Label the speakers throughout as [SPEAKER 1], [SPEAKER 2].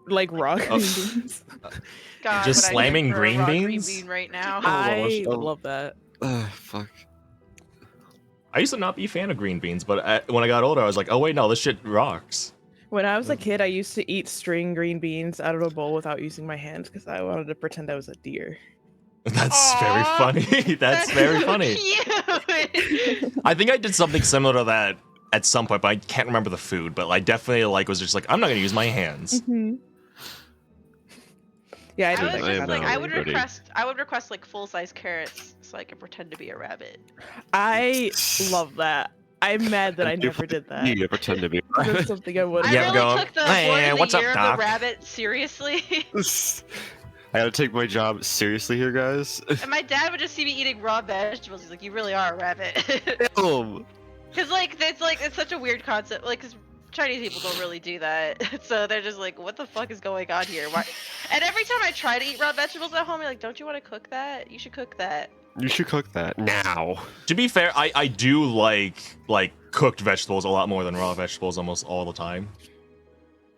[SPEAKER 1] like raw green beans.
[SPEAKER 2] God,
[SPEAKER 3] Just
[SPEAKER 2] would I
[SPEAKER 3] slamming
[SPEAKER 2] drink for a
[SPEAKER 3] green
[SPEAKER 2] raw
[SPEAKER 3] beans?
[SPEAKER 2] green bean right now.
[SPEAKER 1] I
[SPEAKER 4] Oh,
[SPEAKER 1] love that.
[SPEAKER 4] Fuck.
[SPEAKER 3] I used to not be a fan of green beans, but when I got older, I was like, oh wait, no, this shit rocks.
[SPEAKER 1] When I was a kid, I used to eat string green beans out of a bowl without using my hands because I wanted to pretend I was a deer.
[SPEAKER 3] That's
[SPEAKER 2] Aw,
[SPEAKER 3] very funny. That's very
[SPEAKER 2] so
[SPEAKER 3] funny.
[SPEAKER 2] Cute.
[SPEAKER 3] I think I did something similar to that at some point, but I can't remember the food. But I definitely was just like, I'm not gonna use my hands.
[SPEAKER 1] Yeah, I
[SPEAKER 2] I
[SPEAKER 1] do
[SPEAKER 2] was
[SPEAKER 1] that.
[SPEAKER 4] I am
[SPEAKER 2] just like,
[SPEAKER 4] now
[SPEAKER 2] I would
[SPEAKER 4] ready.
[SPEAKER 2] request like full-size carrots so I could pretend to be a rabbit.
[SPEAKER 1] I love that. I'm mad that I never did that.
[SPEAKER 4] You pretend to be.
[SPEAKER 1] That's something I would
[SPEAKER 2] I
[SPEAKER 3] Yeah,
[SPEAKER 1] have
[SPEAKER 2] really
[SPEAKER 3] go,
[SPEAKER 2] took the
[SPEAKER 3] "Hey,
[SPEAKER 2] born in the
[SPEAKER 3] what's up,
[SPEAKER 2] year of
[SPEAKER 3] Doc?"
[SPEAKER 2] the rabbit seriously.
[SPEAKER 4] I gotta take my job seriously here, guys.
[SPEAKER 2] And my dad would just see me eating raw vegetables. He's like, "You really are a rabbit."
[SPEAKER 4] Ew.
[SPEAKER 2] Cause it's such a weird concept. Like, 'cause Chinese people don't really do that. So they're just like, what the fuck is going on here? Why? And every time I try to eat raw vegetables at home, you're like, don't you want to cook that? You should cook that.
[SPEAKER 4] You should cook that now.
[SPEAKER 3] To be fair, I do like cooked vegetables a lot more than raw vegetables almost all the time.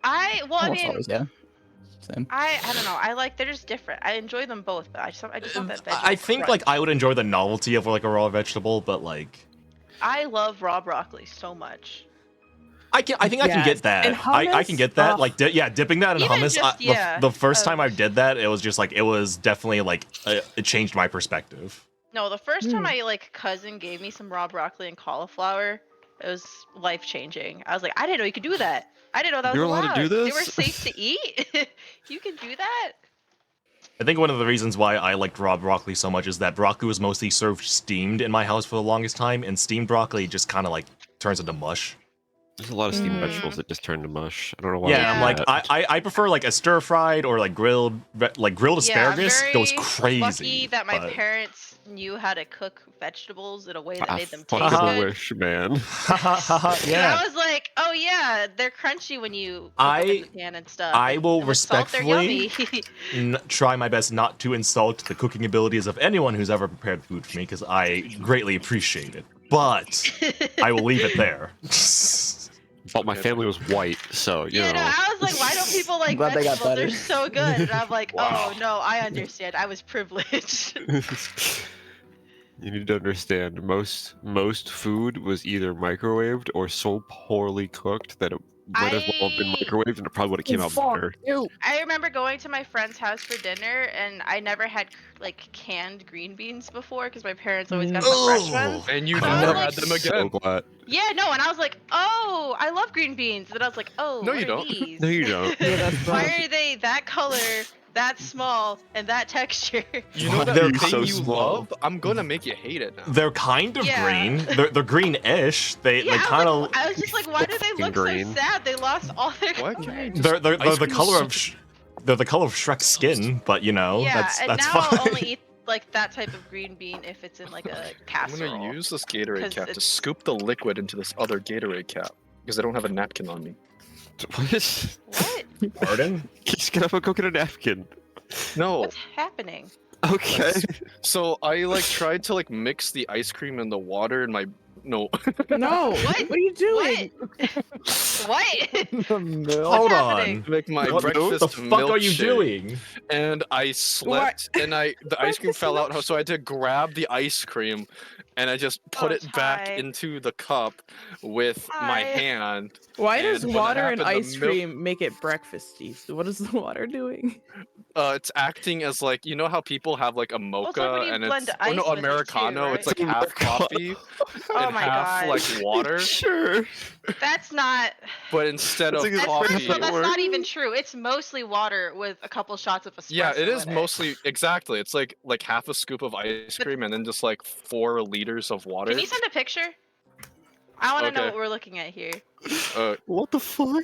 [SPEAKER 2] I
[SPEAKER 5] Almost
[SPEAKER 2] mean,
[SPEAKER 5] always, yeah. Same.
[SPEAKER 2] I don't know. They're just different. I enjoy them both, but I just want that vegetable
[SPEAKER 3] I think
[SPEAKER 2] crunch.
[SPEAKER 3] I would enjoy the novelty of like a raw vegetable, but
[SPEAKER 2] I love raw broccoli so much.
[SPEAKER 3] I think I can
[SPEAKER 1] Yes.
[SPEAKER 3] get that.
[SPEAKER 1] And
[SPEAKER 3] I can
[SPEAKER 1] hummus?
[SPEAKER 3] get that.
[SPEAKER 1] Ugh.
[SPEAKER 3] Dipping that in
[SPEAKER 2] Even
[SPEAKER 3] hummus.
[SPEAKER 2] just, yeah,
[SPEAKER 3] the first time I did that, it was just like it was definitely it changed my perspective.
[SPEAKER 2] No, the first time
[SPEAKER 1] Mm.
[SPEAKER 2] my cousin gave me some raw broccoli and cauliflower, it was life changing. I was like, I didn't know you could do that. I didn't know that
[SPEAKER 4] You're
[SPEAKER 2] was
[SPEAKER 4] allowed to do
[SPEAKER 2] allowed. They were
[SPEAKER 4] this?
[SPEAKER 2] safe to eat. You can do that.
[SPEAKER 3] I think one of the reasons why I liked raw broccoli so much is that broccoli was mostly served steamed in my house for the longest time, and steamed broccoli just kind of turns into mush.
[SPEAKER 4] There's a lot of steamed
[SPEAKER 2] Mm.
[SPEAKER 4] vegetables that just turn to mush. I don't know why.
[SPEAKER 3] Yeah, I'm
[SPEAKER 4] they
[SPEAKER 3] like
[SPEAKER 4] do that.
[SPEAKER 3] I prefer a stir fried or grilled asparagus
[SPEAKER 2] I'm
[SPEAKER 3] goes
[SPEAKER 2] very
[SPEAKER 3] crazy.
[SPEAKER 2] lucky that my
[SPEAKER 3] but-
[SPEAKER 2] parents knew how to cook vegetables in a way that
[SPEAKER 4] I
[SPEAKER 2] made them
[SPEAKER 4] fucking
[SPEAKER 2] taste good.
[SPEAKER 4] wish, man.
[SPEAKER 2] And
[SPEAKER 3] yeah.
[SPEAKER 2] I was like, oh yeah, they're crunchy when you cook them
[SPEAKER 3] I-
[SPEAKER 2] in the pan and stuff.
[SPEAKER 3] I
[SPEAKER 2] and-
[SPEAKER 3] will
[SPEAKER 2] and with salt, they're
[SPEAKER 3] respectfully
[SPEAKER 2] yummy.
[SPEAKER 3] try my best not to insult the cooking abilities of anyone who's ever prepared food for me because I greatly appreciate it. But I will leave it there.
[SPEAKER 4] But my family was white, so you
[SPEAKER 2] Yeah, no,
[SPEAKER 4] know.
[SPEAKER 2] I was like, why don't people like
[SPEAKER 5] glad they got
[SPEAKER 2] vegetables? They're
[SPEAKER 5] better.
[SPEAKER 2] so good. And I'm like,
[SPEAKER 4] Wow.
[SPEAKER 2] oh no, I understand. I was privileged.
[SPEAKER 4] You need to understand, most food was either microwaved or so poorly cooked that it might as well have been
[SPEAKER 2] I-
[SPEAKER 4] microwaved and it probably would have came out better.
[SPEAKER 2] I remember going to my friend's house for dinner, and I never had canned green beans before because my parents always got the fresh ones.
[SPEAKER 6] And you
[SPEAKER 2] I
[SPEAKER 6] never
[SPEAKER 2] was
[SPEAKER 6] had them
[SPEAKER 4] So
[SPEAKER 6] again.
[SPEAKER 4] glad.
[SPEAKER 2] Yeah, no, and I was like, oh, I love green beans. And then I was like, oh,
[SPEAKER 6] No,
[SPEAKER 2] what
[SPEAKER 6] you
[SPEAKER 2] are
[SPEAKER 6] don't.
[SPEAKER 2] these?
[SPEAKER 4] No, you don't.
[SPEAKER 1] Yeah, that's
[SPEAKER 2] Why
[SPEAKER 1] fine.
[SPEAKER 2] are they that color, that small, and that texture?
[SPEAKER 6] You know that
[SPEAKER 3] They're
[SPEAKER 6] thing
[SPEAKER 4] so
[SPEAKER 6] you
[SPEAKER 4] small.
[SPEAKER 6] love? I'm gonna make you hate it now.
[SPEAKER 3] They're kind of
[SPEAKER 2] Yeah.
[SPEAKER 3] green. They're greenish. They
[SPEAKER 2] Yeah,
[SPEAKER 3] kind of
[SPEAKER 2] I was just like, why do they
[SPEAKER 4] fucking
[SPEAKER 2] look
[SPEAKER 4] green.
[SPEAKER 2] so sad? They lost all their
[SPEAKER 6] Why
[SPEAKER 2] color.
[SPEAKER 6] can't you
[SPEAKER 3] they're
[SPEAKER 6] Ice
[SPEAKER 3] the
[SPEAKER 6] cream
[SPEAKER 3] color
[SPEAKER 6] is
[SPEAKER 3] of they're the color of Shrek's skin, but
[SPEAKER 2] Yeah,
[SPEAKER 3] that's
[SPEAKER 2] and
[SPEAKER 3] that's
[SPEAKER 2] now
[SPEAKER 3] fine.
[SPEAKER 2] I'll only eat that type of green bean if it's in a
[SPEAKER 6] I'm
[SPEAKER 2] casserole.
[SPEAKER 6] gonna use this Gatorade
[SPEAKER 2] 'Cause
[SPEAKER 6] cap to
[SPEAKER 2] it's-
[SPEAKER 6] scoop the liquid into this other Gatorade cap because I don't have a napkin on me.
[SPEAKER 4] What?
[SPEAKER 2] What?
[SPEAKER 3] Pardon?
[SPEAKER 4] Just get up and go get a napkin.
[SPEAKER 6] No.
[SPEAKER 2] What's happening?
[SPEAKER 4] Okay.
[SPEAKER 6] So I tried to mix the ice cream and the water in my no.
[SPEAKER 1] No,
[SPEAKER 2] What?
[SPEAKER 1] what are you doing?
[SPEAKER 2] What?
[SPEAKER 3] Hold
[SPEAKER 2] happening?
[SPEAKER 3] on.
[SPEAKER 6] Make my
[SPEAKER 3] What
[SPEAKER 6] breakfast
[SPEAKER 3] the fuck are you
[SPEAKER 6] milkshake.
[SPEAKER 3] doing?
[SPEAKER 6] And I slept, and the ice cream fell out, so I had to grab the ice cream, and I just put
[SPEAKER 2] Oh,
[SPEAKER 6] it back
[SPEAKER 2] Ty.
[SPEAKER 6] into the cup with my
[SPEAKER 2] Ty.
[SPEAKER 6] hand.
[SPEAKER 1] Why
[SPEAKER 6] And
[SPEAKER 1] does
[SPEAKER 6] when that
[SPEAKER 1] water and
[SPEAKER 6] happened, the
[SPEAKER 1] ice
[SPEAKER 6] milk-
[SPEAKER 1] cream make it breakfasty? So what is the water doing?
[SPEAKER 6] It's acting as you know how people have a
[SPEAKER 2] it's like
[SPEAKER 6] mocha
[SPEAKER 2] when you
[SPEAKER 6] and
[SPEAKER 2] blend
[SPEAKER 6] it's
[SPEAKER 2] ice
[SPEAKER 6] no
[SPEAKER 2] with it too,
[SPEAKER 6] Americano. It's
[SPEAKER 2] right?
[SPEAKER 6] half coffee
[SPEAKER 2] Oh
[SPEAKER 6] and
[SPEAKER 2] my
[SPEAKER 6] half
[SPEAKER 2] God.
[SPEAKER 6] water.
[SPEAKER 4] Sure.
[SPEAKER 2] That's not.
[SPEAKER 6] But instead of
[SPEAKER 4] That's
[SPEAKER 2] That's,
[SPEAKER 4] exactly
[SPEAKER 2] first
[SPEAKER 6] coffee,
[SPEAKER 2] of all, that's
[SPEAKER 4] works.
[SPEAKER 2] not even true. It's mostly water with a couple shots of espresso.
[SPEAKER 6] yeah, it is
[SPEAKER 2] in
[SPEAKER 6] mostly exactly. It's like half a scoop of ice
[SPEAKER 2] But-
[SPEAKER 6] cream and then just 4 liters of water.
[SPEAKER 2] Can you send a picture? I want to know
[SPEAKER 6] Okay.
[SPEAKER 2] what we're looking at here.
[SPEAKER 4] What the fuck?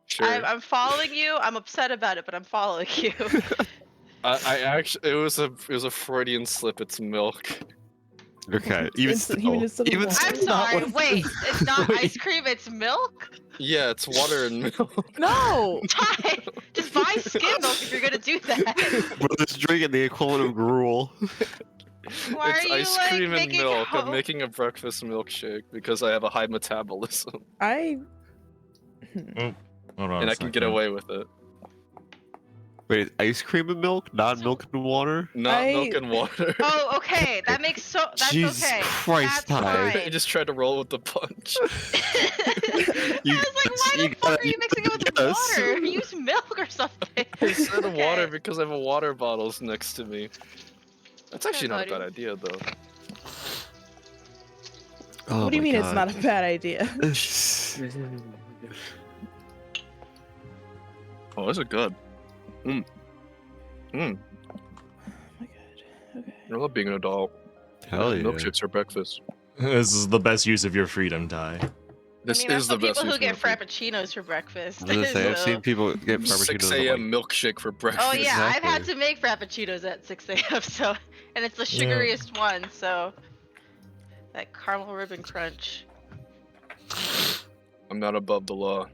[SPEAKER 6] Sure.
[SPEAKER 2] I'm following you. I'm upset about it, but I'm following you.
[SPEAKER 6] I actually it was a Freudian slip. It's milk.
[SPEAKER 4] Okay. Even
[SPEAKER 1] Instant-
[SPEAKER 4] still.
[SPEAKER 1] even instead of
[SPEAKER 4] Even
[SPEAKER 1] water.
[SPEAKER 4] still.
[SPEAKER 2] I'm
[SPEAKER 1] not
[SPEAKER 2] sorry.
[SPEAKER 1] what-
[SPEAKER 2] Wait, it's not
[SPEAKER 4] Wait.
[SPEAKER 2] ice cream. It's milk.
[SPEAKER 6] Yeah, it's water and milk.
[SPEAKER 1] No.
[SPEAKER 2] Ty, just buy skim milk if you're gonna do that.
[SPEAKER 4] Bro, this drinking the equivalent of gruel.
[SPEAKER 2] Why
[SPEAKER 6] It's
[SPEAKER 2] are you
[SPEAKER 6] ice cream and
[SPEAKER 2] making
[SPEAKER 6] milk.
[SPEAKER 2] ho-
[SPEAKER 6] I'm making a breakfast milkshake because I have a high metabolism
[SPEAKER 1] I.
[SPEAKER 3] Hold on.
[SPEAKER 6] and
[SPEAKER 3] a
[SPEAKER 6] I can get
[SPEAKER 3] second.
[SPEAKER 6] away with it.
[SPEAKER 4] Wait, ice cream and milk, not milk and water?
[SPEAKER 6] Not milk and water.
[SPEAKER 2] Oh, okay. That makes that's
[SPEAKER 4] Jesus
[SPEAKER 2] okay.
[SPEAKER 4] Christ,
[SPEAKER 2] That's
[SPEAKER 4] Ty.
[SPEAKER 6] I
[SPEAKER 2] fine.
[SPEAKER 6] just tried to roll with the punch.
[SPEAKER 2] I was like, why the fuck are you mixing it with
[SPEAKER 4] yes.
[SPEAKER 2] water? Use milk or something.
[SPEAKER 6] I said
[SPEAKER 2] Okay.
[SPEAKER 6] water because I have a water bottles next to me. That's actually not a bad
[SPEAKER 2] buddy.
[SPEAKER 6] idea, though.
[SPEAKER 4] Oh
[SPEAKER 1] What do you
[SPEAKER 4] my
[SPEAKER 1] mean it's
[SPEAKER 4] God.
[SPEAKER 1] not a bad idea?
[SPEAKER 6] Oh, this is good.
[SPEAKER 1] Oh my god. Okay.
[SPEAKER 6] I love being an adult.
[SPEAKER 4] Hell yeah.
[SPEAKER 6] Milkshakes for breakfast.
[SPEAKER 3] This is the best use of your freedom, Ty.
[SPEAKER 6] This
[SPEAKER 2] I mean,
[SPEAKER 6] is
[SPEAKER 2] I've
[SPEAKER 6] the
[SPEAKER 2] seen
[SPEAKER 6] best.
[SPEAKER 2] people who get
[SPEAKER 6] use of my
[SPEAKER 2] frappuccinos for breakfast.
[SPEAKER 4] I was gonna say, I've
[SPEAKER 2] so-
[SPEAKER 4] seen people get
[SPEAKER 6] food.
[SPEAKER 4] frappuccinos.
[SPEAKER 6] 6
[SPEAKER 4] I'm
[SPEAKER 6] a.m.
[SPEAKER 4] like,
[SPEAKER 6] milkshake for breakfast.
[SPEAKER 2] Oh yeah, I've had
[SPEAKER 4] Exactly.
[SPEAKER 2] to make frappuccinos at 6 a.m. So, and it's the sugariest one. So, that caramel ribbon crunch.
[SPEAKER 6] I'm not above the law.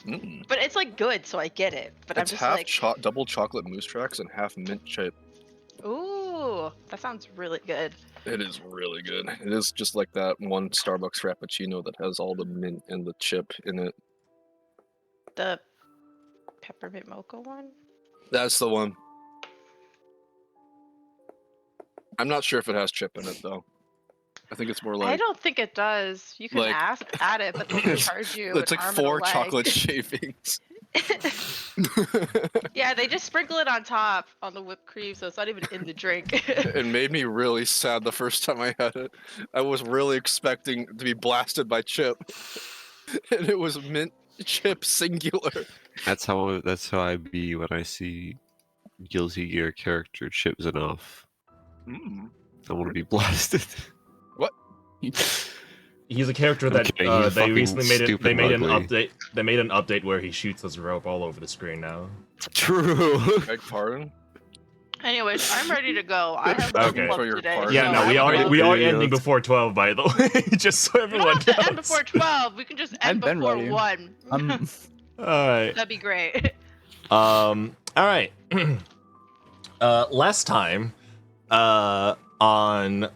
[SPEAKER 6] Mm.
[SPEAKER 2] But it's like good, so I get it. But I'm
[SPEAKER 6] It's
[SPEAKER 2] just
[SPEAKER 6] half
[SPEAKER 2] like,
[SPEAKER 6] double chocolate mousse tracks and half mint chip.
[SPEAKER 2] ooh, that sounds really good.
[SPEAKER 6] It is really good. It is just like that one Starbucks Frappuccino that has all the mint and the chip in it.
[SPEAKER 2] The peppermint mocha one.
[SPEAKER 6] That's the one. I'm not sure if it has chip in it though. I think it's more
[SPEAKER 2] I
[SPEAKER 6] like
[SPEAKER 2] don't think it does. You can
[SPEAKER 6] like-
[SPEAKER 2] add it, but they charge you.
[SPEAKER 6] it's
[SPEAKER 2] an
[SPEAKER 6] like
[SPEAKER 2] arm and a
[SPEAKER 6] 4
[SPEAKER 2] leg.
[SPEAKER 6] chocolate shavings.
[SPEAKER 2] Yeah, they just sprinkle it on top on the whipped cream, so it's not even in the drink.
[SPEAKER 6] It made me really sad the first time I had it. I was really expecting to be blasted by chip, and it was mint chip singular.
[SPEAKER 4] That's how I be when I see Guilty Gear character Chips enough.
[SPEAKER 6] Mm.
[SPEAKER 4] I want to be blasted.
[SPEAKER 3] He's a character that
[SPEAKER 4] Okay, he's
[SPEAKER 3] they
[SPEAKER 4] fucking
[SPEAKER 3] recently made it.
[SPEAKER 4] stupid
[SPEAKER 3] They made an
[SPEAKER 4] ugly.
[SPEAKER 3] update. They made an update where he shoots his rope all over the screen now.
[SPEAKER 4] True.
[SPEAKER 6] Beg pardon?
[SPEAKER 2] Anyways, I'm ready to go. I have
[SPEAKER 3] Okay.
[SPEAKER 2] leveled up
[SPEAKER 6] For your
[SPEAKER 2] today.
[SPEAKER 6] part.
[SPEAKER 3] Yeah,
[SPEAKER 2] so
[SPEAKER 3] no,
[SPEAKER 2] I
[SPEAKER 3] we
[SPEAKER 2] would
[SPEAKER 3] are
[SPEAKER 2] love-
[SPEAKER 3] we are
[SPEAKER 4] Yeah,
[SPEAKER 3] ending
[SPEAKER 4] let's-
[SPEAKER 3] before 12, by the way, just so
[SPEAKER 2] We don't
[SPEAKER 3] everyone
[SPEAKER 2] have to end
[SPEAKER 3] knows.
[SPEAKER 2] before 12. We can just
[SPEAKER 5] I've
[SPEAKER 2] end
[SPEAKER 5] been
[SPEAKER 2] before
[SPEAKER 5] ready.
[SPEAKER 2] 1.
[SPEAKER 5] I'm
[SPEAKER 3] All right.
[SPEAKER 2] That'd be great.
[SPEAKER 3] All right. Last time, on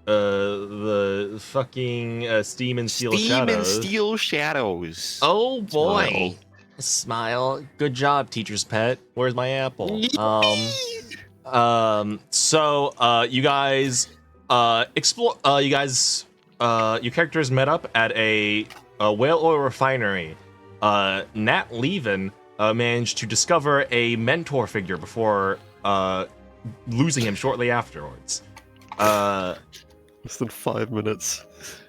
[SPEAKER 3] the fucking Steam and Steel Shadows.
[SPEAKER 4] Steel Shadows.
[SPEAKER 3] Oh boy.
[SPEAKER 4] Smile.
[SPEAKER 3] Smile. Good job, teacher's pet. Where's my apple? So you guys explore you guys your characters met up at a whale oil refinery. Nat Levin managed to discover a mentor figure before losing him shortly afterwards.
[SPEAKER 4] Less than 5 minutes.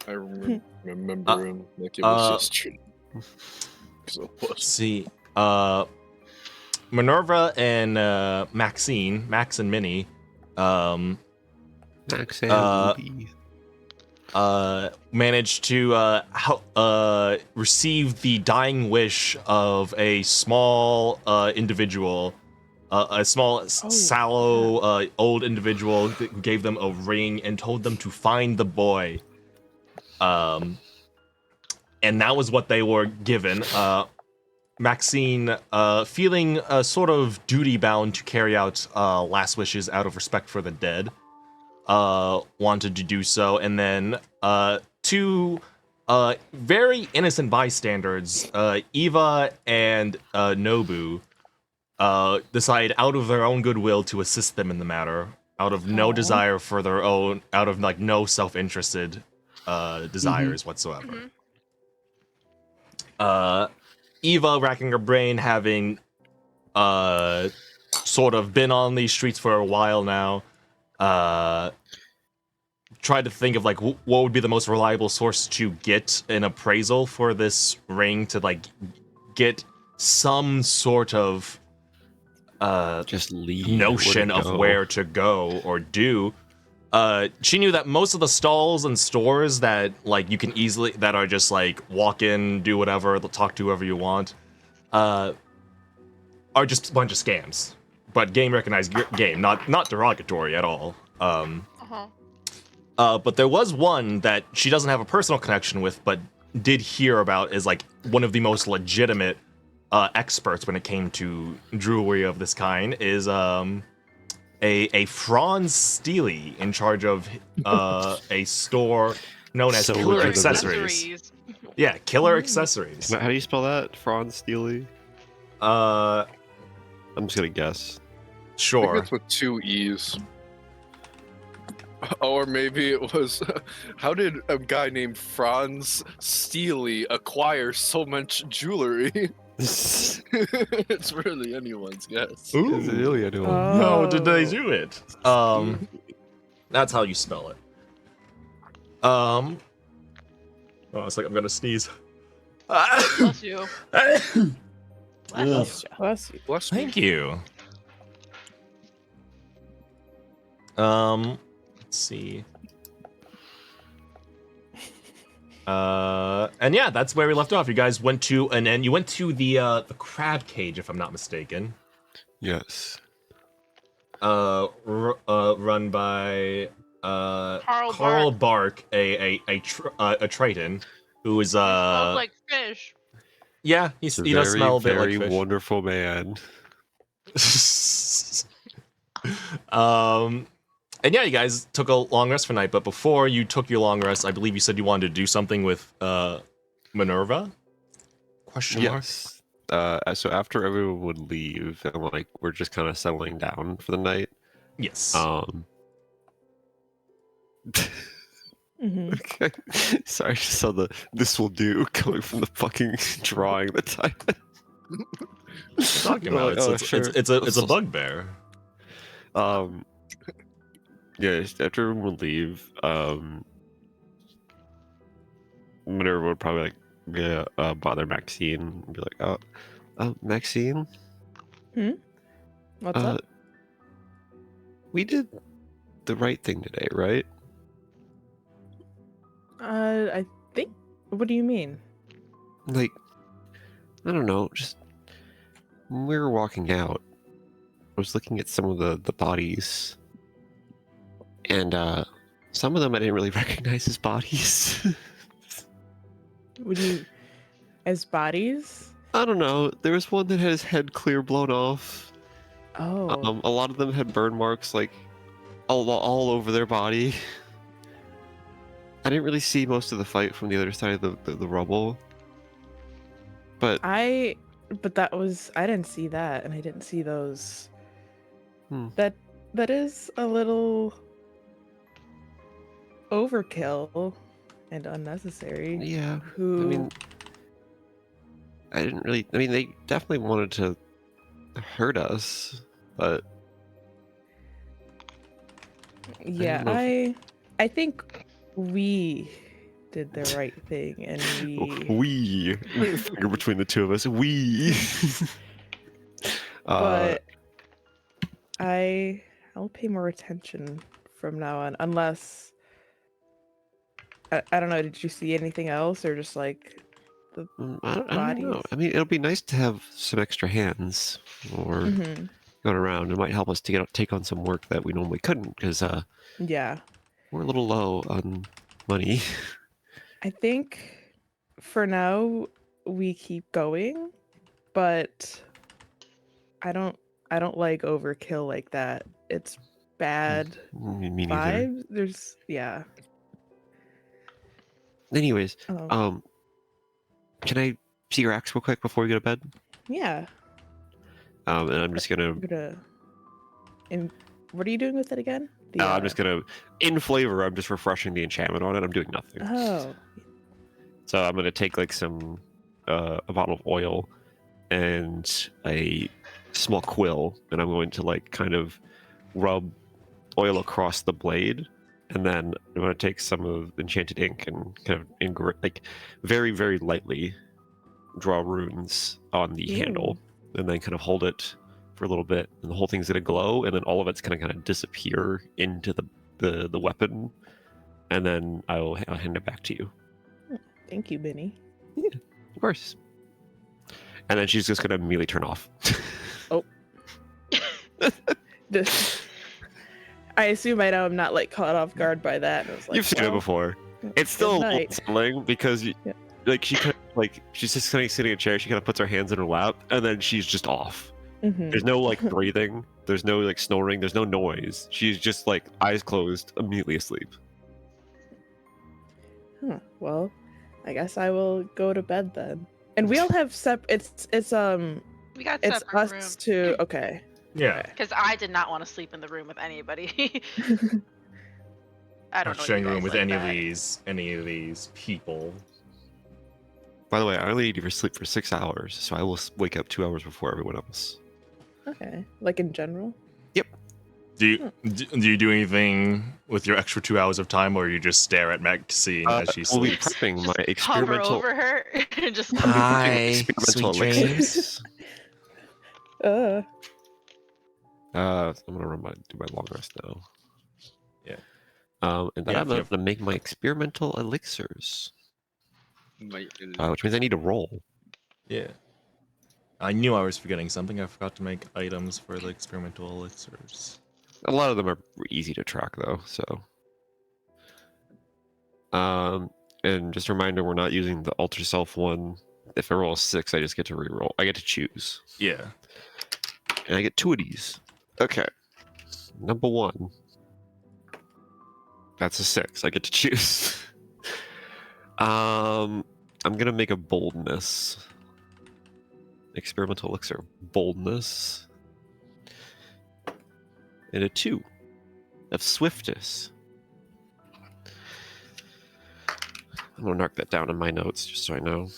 [SPEAKER 6] I remember him like it was yesterday. 'Cause it was.
[SPEAKER 3] Let's see. Minerva and Max and Minnie
[SPEAKER 4] Max and
[SPEAKER 3] Uh,
[SPEAKER 4] Ruby.
[SPEAKER 3] managed to receive the dying wish of a small individual, a small, sallow, old individual who gave them a ring and told them to find the boy. And that was what they were given. Maxine, feeling sort of duty-bound to carry out last wishes out of respect for the dead, wanted to do so, and then two very innocent bystanders, Eva and Nobu, decide out of their own goodwill to assist them in the matter, out of no desire for their own, out of like no self-interested desires whatsoever. Eva, racking her brain, having sort of been on these streets for a while now, tried to think of like what would be the most reliable source to get an appraisal for this ring to like get some sort of
[SPEAKER 4] Just leave.
[SPEAKER 3] notion of where to go or do. She knew that most of the stalls and stores that like you can easily that are just like walk in, do whatever, talk to whoever you want, are just a bunch of scams. But game recognized game, not derogatory at all. But there was one that she doesn't have a personal connection with, but did hear about as like one of the most legitimate experts when it came to jewelry of this kind is a Franz Steely in charge of a store known as
[SPEAKER 4] So
[SPEAKER 3] Killer
[SPEAKER 4] legitimate.
[SPEAKER 3] Accessories. Yeah, Killer Accessories.
[SPEAKER 4] How do you spell that? Franz Steely? I'm just gonna guess.
[SPEAKER 6] I think
[SPEAKER 3] Sure.
[SPEAKER 6] it's with 2 E's. Or maybe it was, how did a guy named Franz Steely acquire so much jewelry? It's really anyone's guess.
[SPEAKER 3] Ooh.
[SPEAKER 4] Is it really anyone?
[SPEAKER 3] How did they
[SPEAKER 1] Oh.
[SPEAKER 3] do it? That's how you spell it. Oh, it's like I'm gonna sneeze.
[SPEAKER 2] Bless you. Bless you.
[SPEAKER 1] Bless you.
[SPEAKER 6] Bless me.
[SPEAKER 3] Thank you. Let's see. And yeah, that's where we left off. You guys went to you went to the crab cage, if I'm not mistaken.
[SPEAKER 4] Yes.
[SPEAKER 3] Run by
[SPEAKER 2] Carl
[SPEAKER 3] Bark, a Triton, who is
[SPEAKER 2] Smells like fish.
[SPEAKER 3] yeah, he
[SPEAKER 4] He's a
[SPEAKER 3] does
[SPEAKER 4] very,
[SPEAKER 3] smell a bit
[SPEAKER 4] very
[SPEAKER 3] like fish.
[SPEAKER 4] wonderful man.
[SPEAKER 3] And yeah, you guys took a long rest for night, but before you took your long rest, I believe you said you wanted to do something with Minerva? Question mark?
[SPEAKER 4] Yes. So after everyone would leave, and like we're just kind of settling down for the night.
[SPEAKER 3] Yes.
[SPEAKER 1] Mhm.
[SPEAKER 4] Okay. Sorry, I just saw the "this will do" coming from the fucking drawing the time.
[SPEAKER 3] What are you talking about?
[SPEAKER 4] Oh,
[SPEAKER 3] It's
[SPEAKER 4] sure.
[SPEAKER 3] it's a bugbear.
[SPEAKER 4] Yeah, just after everyone would leave, Minerva would probably like bother Maxine and be like, Maxine,
[SPEAKER 1] What's up?
[SPEAKER 4] we did the right thing today, right?
[SPEAKER 1] I think. What do you mean?
[SPEAKER 4] Like, I don't know, just when we were walking out, I was looking at some of the bodies, and some of them I didn't really recognize as bodies.
[SPEAKER 1] Would you, as bodies?
[SPEAKER 4] I don't know. There was one that had his head clear blown off.
[SPEAKER 1] Oh,
[SPEAKER 4] A lot of them had burn marks like all over their body. I didn't really see most of the fight from the other side of the rubble. But
[SPEAKER 1] but that was, I didn't see that, and I didn't see those.
[SPEAKER 4] Hmm.
[SPEAKER 1] That is a little overkill and unnecessary.
[SPEAKER 4] yeah,
[SPEAKER 1] Who?
[SPEAKER 4] I mean, I didn't really. I mean, they definitely wanted to hurt us, but
[SPEAKER 1] Yeah,
[SPEAKER 4] don't know
[SPEAKER 1] I think we did the right thing, and
[SPEAKER 4] we finger between the two of us. We.
[SPEAKER 1] but I'll pay more attention from now on, unless I don't know. Did you see anything else, or just like the
[SPEAKER 4] I don't know.
[SPEAKER 1] bodies?
[SPEAKER 4] I mean, it'll be nice to have some extra hands or
[SPEAKER 1] Mhm.
[SPEAKER 4] going around. It might help us to take on some work that we normally couldn't because
[SPEAKER 1] Yeah,
[SPEAKER 4] we're a little low on money.
[SPEAKER 1] I think for now we keep going, but I don't like overkill like that. It's bad
[SPEAKER 4] Me neither.
[SPEAKER 1] vibes. Yeah.
[SPEAKER 4] Anyways,
[SPEAKER 1] Oh,
[SPEAKER 4] can I see your axe real quick before we go to bed?
[SPEAKER 1] yeah.
[SPEAKER 4] And I'm just gonna.
[SPEAKER 1] I'm gonna. And what are you doing with it again?
[SPEAKER 4] I'm just gonna. In flavor, I'm just refreshing the enchantment on it. I'm doing nothing.
[SPEAKER 1] Oh,
[SPEAKER 4] So I'm gonna take like some, a bottle of oil, and a small quill, and I'm going to like kind of rub oil across the blade, and then I'm gonna take some of enchanted ink and kind of like very very lightly draw runes on the handle, and then kind of hold it for a little bit, and the whole thing's gonna glow, and then all of it's gonna kind of disappear into the weapon, and then I'll hand it back to you.
[SPEAKER 1] thank you, Benny.
[SPEAKER 4] Of course. And then she's just gonna immediately turn off.
[SPEAKER 1] I assume I know I'm not like caught off guard by that. And I was like,
[SPEAKER 4] You've seen it
[SPEAKER 1] well,
[SPEAKER 4] before. It's
[SPEAKER 1] good
[SPEAKER 4] still a little
[SPEAKER 1] night.
[SPEAKER 4] unsettling because
[SPEAKER 1] Yeah.
[SPEAKER 4] like she kind of, like she's just kind of sitting in a chair. She kind of puts her hands in her lap, and then she's just off.
[SPEAKER 1] Mhm.
[SPEAKER 4] There's no like breathing. There's no like snoring. There's no noise. She's just like eyes closed, immediately asleep.
[SPEAKER 1] Huh. Well, I guess I will go to bed then. And we all have it's
[SPEAKER 2] We got
[SPEAKER 1] It's
[SPEAKER 2] separate
[SPEAKER 1] us
[SPEAKER 2] rooms.
[SPEAKER 1] two. Okay.
[SPEAKER 3] Yeah.
[SPEAKER 2] Because I did not want to sleep in the room with anybody. I don't
[SPEAKER 3] Not
[SPEAKER 2] know.
[SPEAKER 3] sharing
[SPEAKER 2] you
[SPEAKER 3] a room
[SPEAKER 2] guys
[SPEAKER 3] with
[SPEAKER 2] like
[SPEAKER 3] any of these people.
[SPEAKER 4] By the way, I only need to sleep for 6 hours, so I will wake up 2 hours before everyone else.
[SPEAKER 1] Okay. Like in general.
[SPEAKER 3] Do you do anything with your extra 2 hours of time, or you just stare at Maxine as she
[SPEAKER 4] We'll be
[SPEAKER 3] sleeps?
[SPEAKER 4] prepping
[SPEAKER 2] Just
[SPEAKER 4] my
[SPEAKER 2] hover
[SPEAKER 4] experimental.
[SPEAKER 2] over her and just
[SPEAKER 4] I'll be prepping my
[SPEAKER 3] Hi,
[SPEAKER 4] experimental
[SPEAKER 3] sweet
[SPEAKER 4] elixirs.
[SPEAKER 1] Uh.
[SPEAKER 4] I'm gonna do my long rest now.
[SPEAKER 3] Yeah.
[SPEAKER 4] And then
[SPEAKER 3] Yeah,
[SPEAKER 4] I'm
[SPEAKER 3] if you
[SPEAKER 4] gonna make my experimental elixirs,
[SPEAKER 6] My-
[SPEAKER 4] which means I need to roll.
[SPEAKER 3] Yeah. I knew I was forgetting something. I forgot to make items for the experimental elixirs.
[SPEAKER 4] A lot of them are easy to track though, so. And just a reminder, we're not using the Alter Self one. If I roll a 6, I just get to reroll. I get to choose.
[SPEAKER 3] Yeah.
[SPEAKER 4] And I get 2 of these. Okay. Number 1. That's a 6. I get to choose. I'm gonna make a boldness. Experimental elixir. Boldness. And a 2 of swiftness. I'm gonna mark that down in my notes just so I know.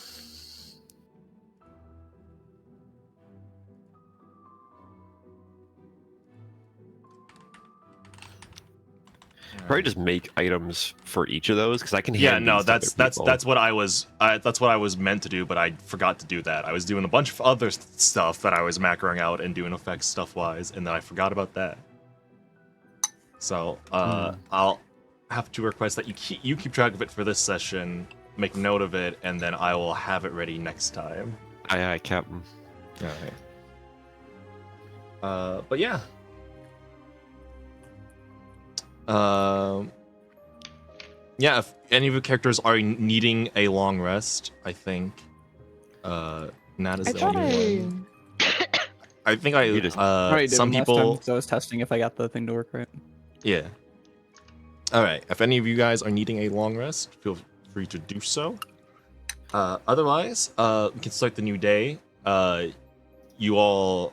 [SPEAKER 4] Probably just make items for each of those because I can.
[SPEAKER 3] Yeah,
[SPEAKER 4] hand
[SPEAKER 3] no,
[SPEAKER 4] these to other
[SPEAKER 3] that's
[SPEAKER 4] people.
[SPEAKER 3] what I was meant to do, but I forgot to do that. I was doing a bunch of other stuff that I was macroing out and doing effects stuff wise, and then I forgot about that. So I'll have to request that you keep track of it for this session, make note of it, and then I will have it ready next time.
[SPEAKER 4] Aye, Captain.
[SPEAKER 3] All right. But yeah. Yeah, if any of your characters are needing a long rest, I think Nat is
[SPEAKER 1] I
[SPEAKER 3] the
[SPEAKER 1] thought
[SPEAKER 3] only one. I think
[SPEAKER 4] You just-
[SPEAKER 5] Already did
[SPEAKER 3] some
[SPEAKER 5] them last
[SPEAKER 3] people
[SPEAKER 5] time, so I was testing if I got the thing to work right.
[SPEAKER 3] yeah. All right, if any of you guys are needing a long rest, feel free to do so. Otherwise, we can start the new day. You all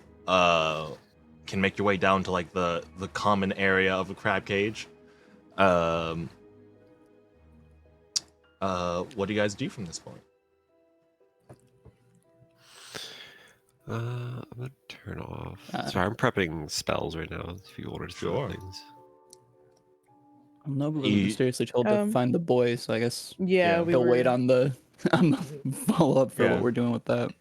[SPEAKER 3] can make your way down to like the common area of the crab cage. What do you guys do from this point?
[SPEAKER 4] I'm gonna turn off.
[SPEAKER 5] Uh,
[SPEAKER 4] Sorry, I'm prepping spells right now. If you order
[SPEAKER 3] Sure.
[SPEAKER 4] things.
[SPEAKER 5] I'm nobly
[SPEAKER 3] E-
[SPEAKER 5] mysteriously told to find the boy, so I guess
[SPEAKER 1] Yeah,
[SPEAKER 3] Yeah.
[SPEAKER 1] we
[SPEAKER 5] he'll
[SPEAKER 1] were...
[SPEAKER 5] wait on the follow up for
[SPEAKER 3] Yeah.
[SPEAKER 5] what we're doing with that.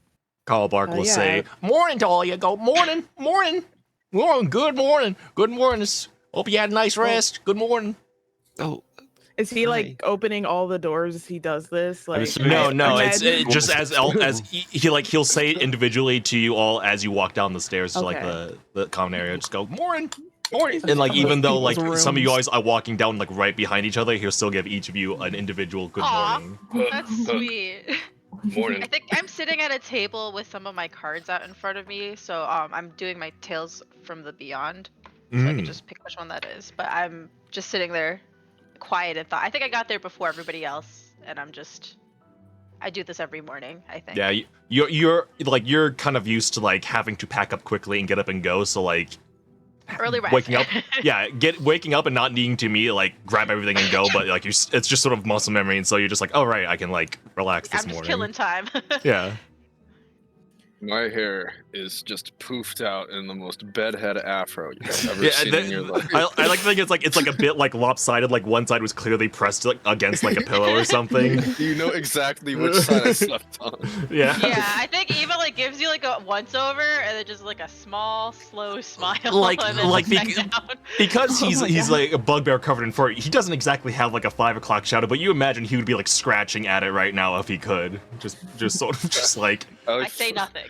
[SPEAKER 3] Carl Bark will
[SPEAKER 1] yeah.
[SPEAKER 3] say, "Morning to all you. Go morning, morning, morning. Good morning, good morning. Hope you had a nice rest. Good morning."
[SPEAKER 4] Oh,
[SPEAKER 1] Is he like opening all the doors as he does this? Like
[SPEAKER 4] assuming-
[SPEAKER 3] No,
[SPEAKER 1] I
[SPEAKER 3] it's
[SPEAKER 1] imagine-
[SPEAKER 3] just as he'll say it individually to you all as you walk down the stairs to like
[SPEAKER 1] Okay.
[SPEAKER 3] the common area. Just go morning, morning, and like even though like some of you guys are walking down like right behind each other, he'll still give each of you an individual good
[SPEAKER 2] Aw.
[SPEAKER 3] morning.
[SPEAKER 2] That's sweet.
[SPEAKER 6] Morning.
[SPEAKER 2] I think I'm sitting at a table with some of my cards out in front of me, so I'm doing my Tales from the Beyond, so I can just pick which one that is. But I'm just sitting there, quiet and thought. I think I got there before everybody else, and I do this every morning. I think.
[SPEAKER 3] Yeah, you're kind of used to like having to pack up quickly and get up and go. So like
[SPEAKER 2] Early rise.
[SPEAKER 3] waking up, yeah, waking up and not needing to immediately like grab everything and go, but like it's just sort of muscle memory, and so you're just like, oh right, I can like relax this
[SPEAKER 2] I'm just
[SPEAKER 3] morning.
[SPEAKER 2] killing time.
[SPEAKER 3] Yeah.
[SPEAKER 6] My hair is just poofed out in the most bedhead afro you've ever
[SPEAKER 3] Yeah,
[SPEAKER 6] seen in your life.
[SPEAKER 3] I like to think it's like a bit like lopsided, like one side was clearly pressed like, against like a pillow or something.
[SPEAKER 6] You know exactly which side I slept on.
[SPEAKER 3] Yeah.
[SPEAKER 2] Yeah, I think Eva like gives you like a once over and then just like a small, slow smile.
[SPEAKER 3] Like-
[SPEAKER 2] and then
[SPEAKER 3] like
[SPEAKER 2] just back down.
[SPEAKER 3] Because
[SPEAKER 1] Oh
[SPEAKER 3] he's
[SPEAKER 1] my
[SPEAKER 3] he's
[SPEAKER 1] God.
[SPEAKER 3] like a bugbear covered in fur. He doesn't exactly have like a 5 o'clock shadow, but you imagine he would be like scratching at it right now if he could. Just sort of just like
[SPEAKER 2] I say nothing.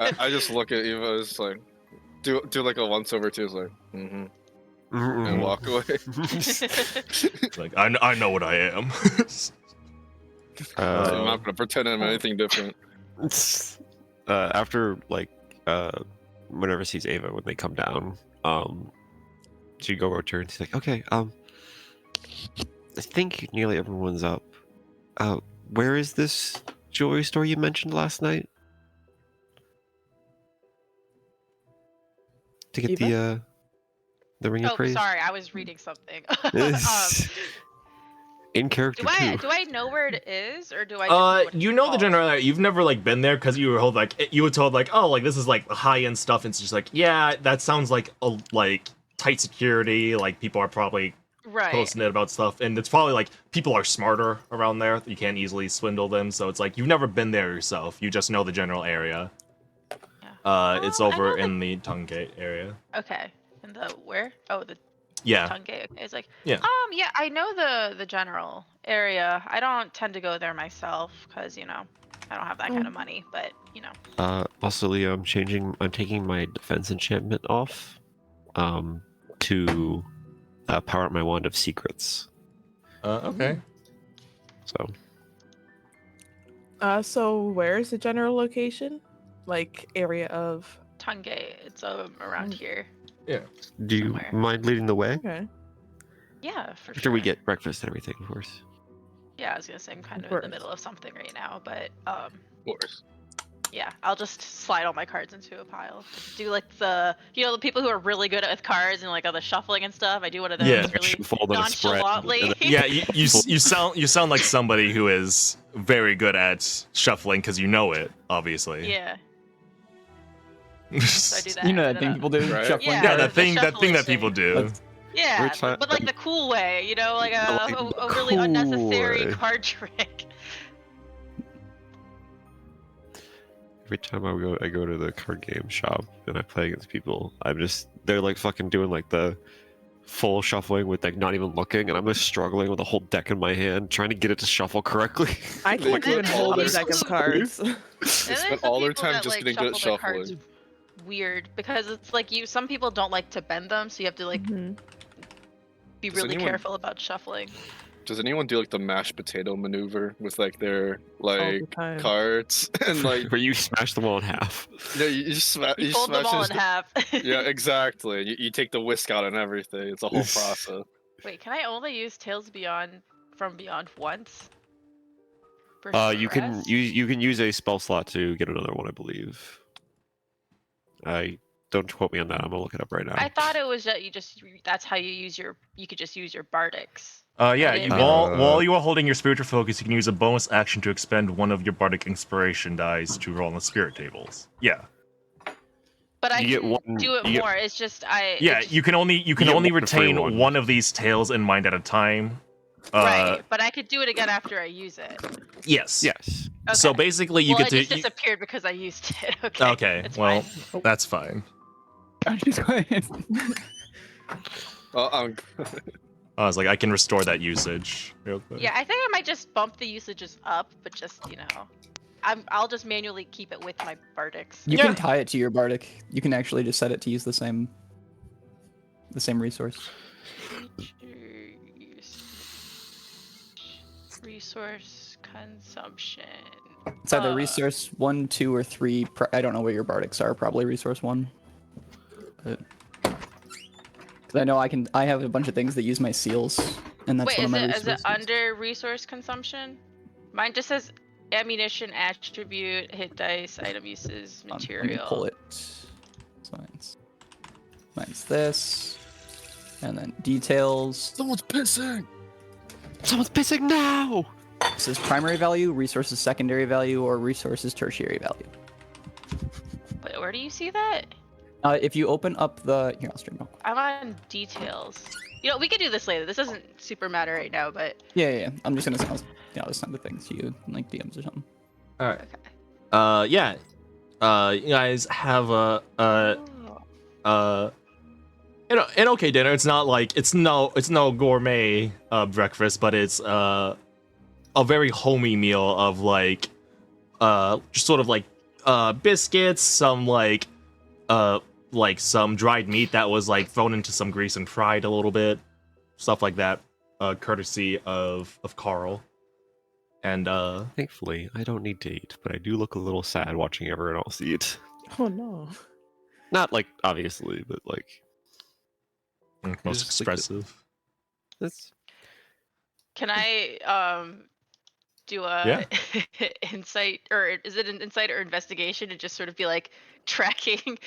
[SPEAKER 6] I just look at Eva, it's like, do like a once over too, it's like, and walk away.
[SPEAKER 3] like I know what I am.
[SPEAKER 6] I'm not gonna pretend I'm anything different.
[SPEAKER 4] After like whenever sees Ava when they come down, she go over to her and she's like, okay, I think nearly everyone's up. Where is this jewelry store you mentioned last night? to get
[SPEAKER 1] Eva?
[SPEAKER 4] the ring of
[SPEAKER 2] Oh,
[SPEAKER 4] praise.
[SPEAKER 2] sorry, I was reading something.
[SPEAKER 4] In character too.
[SPEAKER 2] do I know where it is, or do I just know what it's
[SPEAKER 3] You know the
[SPEAKER 2] called?
[SPEAKER 3] general area. You've never like been there because you were told like oh like this is like high end stuff. And it's just like yeah, that sounds like a like tight security. Like people are probably
[SPEAKER 2] Right.
[SPEAKER 3] posting it about stuff, and it's probably like people are smarter around there. You can't easily swindle them. So it's like you've never been there yourself. You just know the general area.
[SPEAKER 2] Yeah.
[SPEAKER 3] It's
[SPEAKER 2] I
[SPEAKER 3] over
[SPEAKER 2] know the-
[SPEAKER 3] in the Tungate area.
[SPEAKER 2] Okay. And the where? Oh, the
[SPEAKER 3] Yeah.
[SPEAKER 2] Tungate. Okay. It's like
[SPEAKER 3] Yeah.
[SPEAKER 2] yeah, I know the general area. I don't tend to go there myself because I don't have that kind of money. But
[SPEAKER 4] Also, Leo, I'm taking my defense enchantment off, to power up my wand of secrets.
[SPEAKER 3] Okay.
[SPEAKER 4] So
[SPEAKER 1] So where's the general location? Like area of.
[SPEAKER 2] Tungate. It's around here.
[SPEAKER 4] do you
[SPEAKER 2] Somewhere.
[SPEAKER 4] mind leading the way?
[SPEAKER 1] Okay.
[SPEAKER 2] Yeah, for
[SPEAKER 4] After
[SPEAKER 2] sure.
[SPEAKER 4] we get breakfast and everything, of course.
[SPEAKER 2] Yeah, I was gonna say I'm kind
[SPEAKER 1] Of
[SPEAKER 2] of in the
[SPEAKER 1] course.
[SPEAKER 2] middle of something right now, but
[SPEAKER 6] Of course.
[SPEAKER 2] yeah, I'll just slide all my cards into a pile. Do like the the people who are really good at cards and like all the shuffling and stuff. I do one of those
[SPEAKER 3] Yeah.
[SPEAKER 2] really
[SPEAKER 4] Fold on a spread,
[SPEAKER 2] nonchalantly.
[SPEAKER 4] and then-
[SPEAKER 3] Yeah, you sound like somebody who is very good at shuffling because you know it, obviously.
[SPEAKER 2] Yeah, so I do that.
[SPEAKER 5] You know
[SPEAKER 2] and
[SPEAKER 5] that
[SPEAKER 2] then
[SPEAKER 5] thing people do,
[SPEAKER 6] Right.
[SPEAKER 5] shuffling
[SPEAKER 2] Yeah,
[SPEAKER 3] Yeah,
[SPEAKER 5] cards.
[SPEAKER 3] that thing
[SPEAKER 2] shuffling
[SPEAKER 3] that people
[SPEAKER 2] thing.
[SPEAKER 3] do.
[SPEAKER 5] That's-
[SPEAKER 2] Yeah,
[SPEAKER 4] Every time-
[SPEAKER 2] but like the cool way, like a,
[SPEAKER 4] like
[SPEAKER 2] a,
[SPEAKER 4] the
[SPEAKER 2] a really
[SPEAKER 4] cool
[SPEAKER 2] unnecessary
[SPEAKER 4] way.
[SPEAKER 2] card trick.
[SPEAKER 4] Every time I go to the card game shop and I play against people, they're like fucking doing like the full shuffling with like not even looking, and I'm just struggling with a whole deck in my hand trying to get it to shuffle correctly.
[SPEAKER 1] I
[SPEAKER 6] They
[SPEAKER 1] can't
[SPEAKER 6] put
[SPEAKER 1] even
[SPEAKER 6] all
[SPEAKER 1] hold a
[SPEAKER 6] their
[SPEAKER 1] deck of
[SPEAKER 6] stuff-
[SPEAKER 1] cards.
[SPEAKER 2] And
[SPEAKER 6] They
[SPEAKER 2] there's
[SPEAKER 6] spent
[SPEAKER 2] the
[SPEAKER 6] all their
[SPEAKER 2] people
[SPEAKER 6] time
[SPEAKER 2] that,
[SPEAKER 6] just
[SPEAKER 2] like,
[SPEAKER 6] getting good at
[SPEAKER 2] shuffle their cards
[SPEAKER 6] shuffling.
[SPEAKER 2] weird because it's like some people don't like to bend them, so you have to like
[SPEAKER 1] Mhm.
[SPEAKER 2] be
[SPEAKER 6] Does
[SPEAKER 2] really
[SPEAKER 6] anyone-
[SPEAKER 2] careful about shuffling.
[SPEAKER 6] Does anyone do like the mashed potato maneuver with like their
[SPEAKER 1] All
[SPEAKER 6] like
[SPEAKER 1] the time.
[SPEAKER 6] cards and like
[SPEAKER 4] Where you smash them all in half.
[SPEAKER 6] yeah, you smash
[SPEAKER 2] You fold them all in half.
[SPEAKER 6] Yeah, exactly. You take the whisk out and everything. It's a whole process.
[SPEAKER 2] Wait, can I only use Tales from Beyond once? For
[SPEAKER 4] You can
[SPEAKER 2] stress?
[SPEAKER 4] use a spell slot to get another one, I believe. Don't quote me on that. I'm gonna look it up right now.
[SPEAKER 2] I thought it was that that's how you could just use your bardics.
[SPEAKER 3] Yeah,
[SPEAKER 2] didn't
[SPEAKER 3] while you are holding your spiritual focus, you can use a bonus action to expend one of your bardic inspiration dice to roll on the spirit tables. Yeah.
[SPEAKER 2] But I
[SPEAKER 4] You get
[SPEAKER 2] can
[SPEAKER 4] one-
[SPEAKER 2] do it
[SPEAKER 4] you get-
[SPEAKER 2] more. It's just
[SPEAKER 3] You can only
[SPEAKER 4] get
[SPEAKER 3] only
[SPEAKER 4] one free
[SPEAKER 3] retain
[SPEAKER 4] one.
[SPEAKER 3] one of these tales in mind at a time.
[SPEAKER 2] right, but I could do it again after I use it.
[SPEAKER 3] Yes.
[SPEAKER 4] Yes.
[SPEAKER 2] Okay.
[SPEAKER 3] So basically, you
[SPEAKER 2] well,
[SPEAKER 3] get
[SPEAKER 2] it just
[SPEAKER 3] to.
[SPEAKER 2] disappeared because I used it. Okay.
[SPEAKER 3] Okay,
[SPEAKER 2] it's
[SPEAKER 3] well,
[SPEAKER 2] fine.
[SPEAKER 3] that's fine.
[SPEAKER 5] I'm just going.
[SPEAKER 3] I was like, I can restore that usage real quick.
[SPEAKER 2] Yeah, I think I might just bump the usages up, but just I'll just manually keep it with my bardics.
[SPEAKER 5] You
[SPEAKER 3] Yeah.
[SPEAKER 5] can tie it to your bardic. You can actually just set it to use the same resource.
[SPEAKER 2] Resource consumption.
[SPEAKER 5] It's either
[SPEAKER 2] Uh,
[SPEAKER 5] resource 1, 2, or 3. I don't know what your bardics are. Probably resource 1. But because I know I have a bunch of things that use my seals, and that's
[SPEAKER 2] Wait,
[SPEAKER 5] one of my
[SPEAKER 2] is
[SPEAKER 5] resources.
[SPEAKER 2] it under resource consumption? Mine just says ammunition, attribute, hit dice, item uses,
[SPEAKER 5] Let me
[SPEAKER 2] material.
[SPEAKER 5] pull it. So mine's this, and then details.
[SPEAKER 6] Someone's pissing.
[SPEAKER 4] Someone's pissing now.
[SPEAKER 5] This is primary value, resources secondary value, or resources tertiary value.
[SPEAKER 2] Wait, where do you see that?
[SPEAKER 5] If you open up the here, I'll stream real quick.
[SPEAKER 2] I'm on details. We could do this later. This doesn't super matter right now, but
[SPEAKER 5] Yeah. I'm just gonna I'll send the things to you, like DMs or something.
[SPEAKER 3] All right.
[SPEAKER 2] okay.
[SPEAKER 3] Yeah. You guys have
[SPEAKER 2] Oh.
[SPEAKER 3] an okay dinner. It's not like it's no gourmet breakfast, but it's a very homey meal of like just sort of like biscuits, some like some dried meat that was like thrown into some grease and fried a little bit, stuff like that, courtesy of Carl. And
[SPEAKER 4] Thankfully, I don't need to eat, but I do look a little sad watching everyone else eat.
[SPEAKER 1] Oh no.
[SPEAKER 4] Not like obviously, but like
[SPEAKER 3] most
[SPEAKER 4] just like
[SPEAKER 3] expressive.
[SPEAKER 4] that's
[SPEAKER 2] Can I do a insight, or is it an insight or investigation to just sort of be like tracking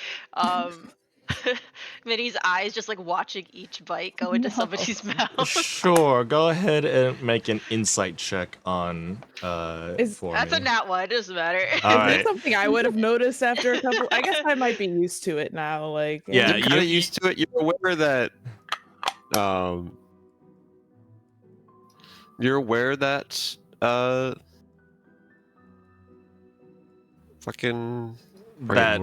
[SPEAKER 2] Minnie's eyes just like watching each bite go into
[SPEAKER 5] No.
[SPEAKER 2] somebody's mouth.
[SPEAKER 3] Sure, go ahead and make an insight check on for
[SPEAKER 2] That's
[SPEAKER 3] me.
[SPEAKER 2] a nat one. It doesn't matter.
[SPEAKER 3] All
[SPEAKER 1] Is
[SPEAKER 3] right.
[SPEAKER 1] this something I would have noticed after a couple? I guess I might be used to it now. Like,
[SPEAKER 3] Yeah,
[SPEAKER 4] You're kind of used to it. You're aware that, you're aware that, fucking.
[SPEAKER 3] that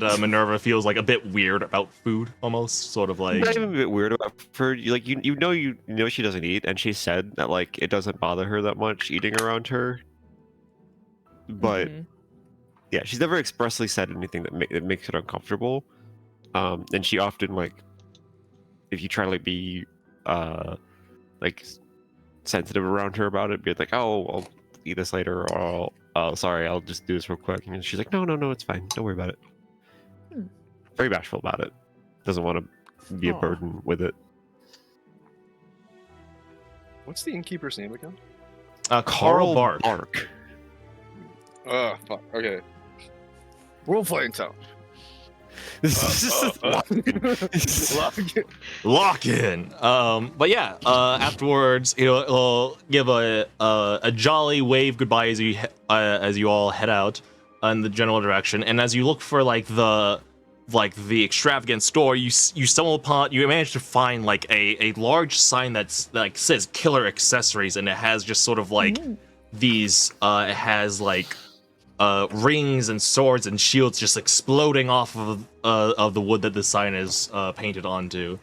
[SPEAKER 4] Right,
[SPEAKER 3] Minerva feels like a bit weird about food, almost sort of like.
[SPEAKER 4] Not even a bit weird about for like you know she doesn't eat, and she said that like it doesn't bother her that much eating around her. But
[SPEAKER 1] Mhm.
[SPEAKER 4] yeah, she's never expressly said anything that makes it uncomfortable. And she often like, if you try to like be like sensitive around her about it, be like, oh, I'll eat this later, or sorry, I'll just do this real quick. And she's like, no, it's fine. Don't worry about it.
[SPEAKER 1] Hmm.
[SPEAKER 4] Very bashful about it. Doesn't want to be a
[SPEAKER 1] Aw.
[SPEAKER 4] burden with it.
[SPEAKER 6] What's the innkeeper's name again?
[SPEAKER 3] Carl Bark.
[SPEAKER 4] Bark.
[SPEAKER 6] Oh, fuck. Okay. Role playing town.
[SPEAKER 3] Lock in. But yeah, afterwards, he'll give a jolly wave goodbye as you all head out in the general direction. And as you look for the extravagant store, you manage to find like a large sign that's like says Killer Accessories, and it has just sort of like these. It has like rings and swords and shields just exploding off of the wood that the sign is painted onto.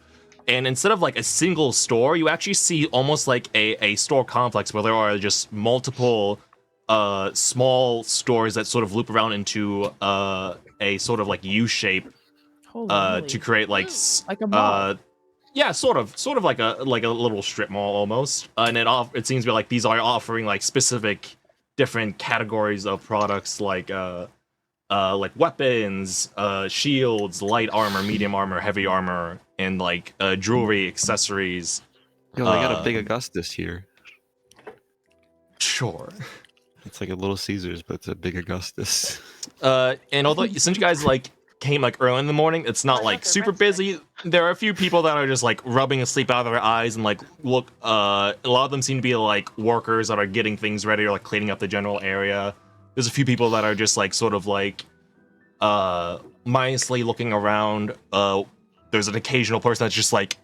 [SPEAKER 3] And instead of like a single store, you actually see almost like a store complex where there are just multiple small stores that sort of loop around into a sort of like U shape
[SPEAKER 1] Holy
[SPEAKER 3] to
[SPEAKER 1] moly.
[SPEAKER 3] create like
[SPEAKER 1] Like a mall.
[SPEAKER 3] yeah, sort of like a little strip mall almost. And it seems to be like these are offering like specific different categories of products like weapons, shields, light armor, medium armor, heavy armor, and like jewelry, accessories.
[SPEAKER 4] Yo, they got a big Augustus here.
[SPEAKER 3] Sure.
[SPEAKER 4] It's like a Little Caesars, but it's a big Augustus.
[SPEAKER 3] And although since you guys like came like early in the morning, it's not
[SPEAKER 2] I
[SPEAKER 3] like
[SPEAKER 2] thought they're
[SPEAKER 3] super
[SPEAKER 2] friends
[SPEAKER 3] busy. There are a few people that are just like rubbing sleep out of their eyes and like look. A lot of them seem to be like workers that are getting things ready or like cleaning up the general area. There's a few people that are just like sort of like mindlessly looking around. There's an occasional person that's just like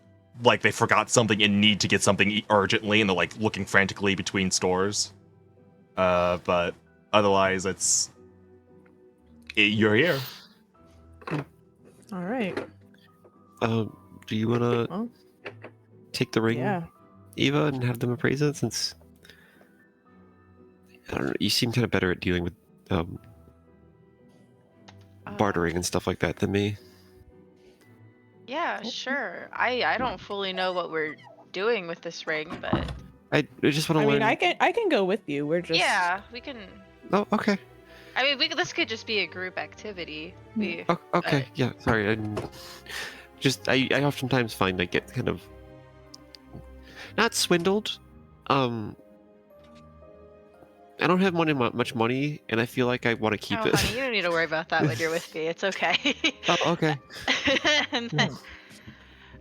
[SPEAKER 3] they forgot something and need to get something urgently, and they're like looking frantically between stores. But otherwise, you're here.
[SPEAKER 1] All right.
[SPEAKER 4] Do you wanna
[SPEAKER 1] Well,
[SPEAKER 4] take the ring,
[SPEAKER 1] yeah.
[SPEAKER 4] Eva, and have them appraise it? Since I don't know, you seem kind of better at dealing with bartering and stuff like that than me.
[SPEAKER 2] Yeah, sure. I don't fully know what we're doing with this ring, but
[SPEAKER 4] I just want
[SPEAKER 1] I
[SPEAKER 4] to learn.
[SPEAKER 1] mean, I can go with you. We're just
[SPEAKER 2] yeah, we can.
[SPEAKER 4] Oh, okay.
[SPEAKER 2] I mean, this could just be a group activity. We
[SPEAKER 4] Oh, okay. Yeah. Sorry. I oftentimes find I get kind of not swindled. I don't have much money, and I feel like I want to keep
[SPEAKER 2] oh,
[SPEAKER 4] it.
[SPEAKER 2] honey, you don't need to worry about that when you're with me. It's okay.
[SPEAKER 4] Oh, okay.
[SPEAKER 2] And then,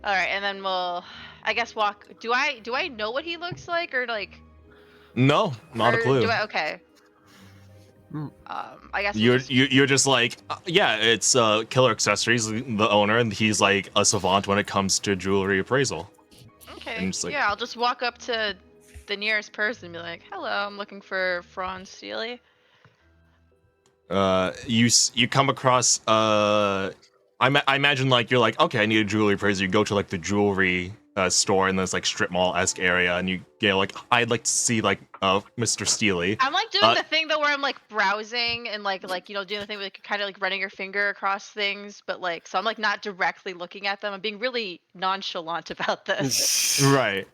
[SPEAKER 2] all right, and then we'll, I guess, walk. Do I know what he looks like, or like?
[SPEAKER 3] No, not a
[SPEAKER 2] or
[SPEAKER 3] clue.
[SPEAKER 2] Okay.
[SPEAKER 4] Hmm.
[SPEAKER 2] I guess
[SPEAKER 3] You're just like yeah, it's Killer Accessories, the owner, and he's like a savant when it comes to jewelry appraisal.
[SPEAKER 2] okay.
[SPEAKER 3] and just, like-
[SPEAKER 2] Yeah, I'll just walk up to the nearest person and be like, "Hello, I'm looking for Franz Steely."
[SPEAKER 3] You come across I imagine like you're like, okay, I need a jewelry appraiser. You go to like the jewelry store in this like strip mall-esque area, and you get like, I'd like to see like Mr. Steely.
[SPEAKER 2] I'm like doing the thing though where I'm like browsing and like doing the thing where like, kind of like running your finger across things, but like so I'm like not directly looking at them. I'm being really nonchalant about this.
[SPEAKER 3] Right.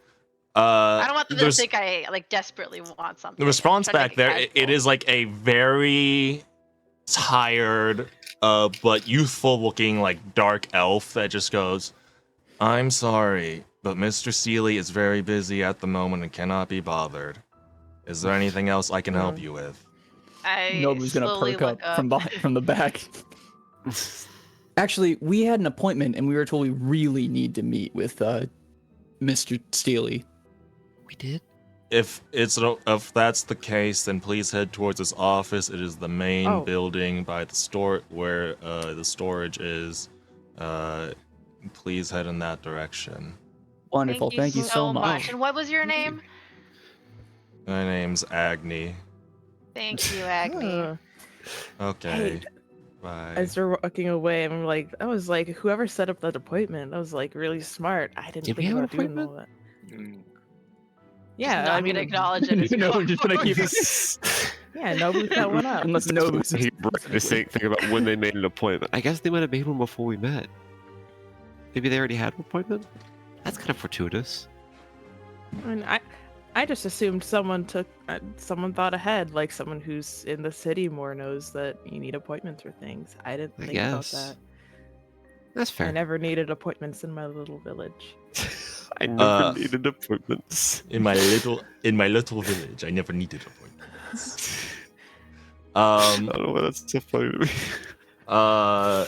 [SPEAKER 2] I don't want them to
[SPEAKER 3] there's-
[SPEAKER 2] think I like desperately want something.
[SPEAKER 3] The response
[SPEAKER 2] I'm trying
[SPEAKER 3] back
[SPEAKER 2] to make
[SPEAKER 3] there,
[SPEAKER 2] it
[SPEAKER 3] it is like a very tired, but youthful-looking, like dark elf that just goes, "I'm sorry, but Mr. Steely is very busy at the moment and cannot be bothered. Is there anything else I can help you with?"
[SPEAKER 2] I
[SPEAKER 5] Nobu's gonna
[SPEAKER 2] slowly
[SPEAKER 5] perk
[SPEAKER 2] look
[SPEAKER 5] up from the back. Actually, we had an appointment and we were told we really need to meet with Mr. Steely.
[SPEAKER 4] We did.
[SPEAKER 3] If that's the case, then please head towards his office. It is the main
[SPEAKER 1] Oh.
[SPEAKER 3] building by the store where the storage is. Please head in that direction.
[SPEAKER 5] Wonderful. Thank you so much.
[SPEAKER 2] And what was your name?
[SPEAKER 3] My name's Agni.
[SPEAKER 2] Thank you, Agni.
[SPEAKER 3] Okay.
[SPEAKER 1] Hey,
[SPEAKER 3] Bye.
[SPEAKER 1] as we're walking away, I'm like, I was like, whoever set up that appointment, I was like really smart. I didn't
[SPEAKER 4] Did we
[SPEAKER 1] think
[SPEAKER 4] have
[SPEAKER 1] about
[SPEAKER 4] an
[SPEAKER 1] doing all that.
[SPEAKER 6] Mm.
[SPEAKER 1] Yeah,
[SPEAKER 2] Not
[SPEAKER 1] I mean,
[SPEAKER 2] gonna acknowledge it.
[SPEAKER 5] You know, we're just gonna keep
[SPEAKER 1] yeah, Nobu set one up.
[SPEAKER 5] unless Nobu's
[SPEAKER 4] He brought the same thing about when they made an appointment. I guess they might have made one before we met. Maybe they already had an appointment. That's kind of fortuitous.
[SPEAKER 1] I mean, I just assumed someone thought ahead, like someone who's in the city more knows that you need appointments for things. I didn't
[SPEAKER 4] I
[SPEAKER 1] think about
[SPEAKER 4] guess.
[SPEAKER 1] that.
[SPEAKER 4] That's fair.
[SPEAKER 1] I never needed appointments in my little village.
[SPEAKER 4] I never needed appointments.
[SPEAKER 3] In my little village, I never needed appointments.
[SPEAKER 4] I don't know why that's so funny to me.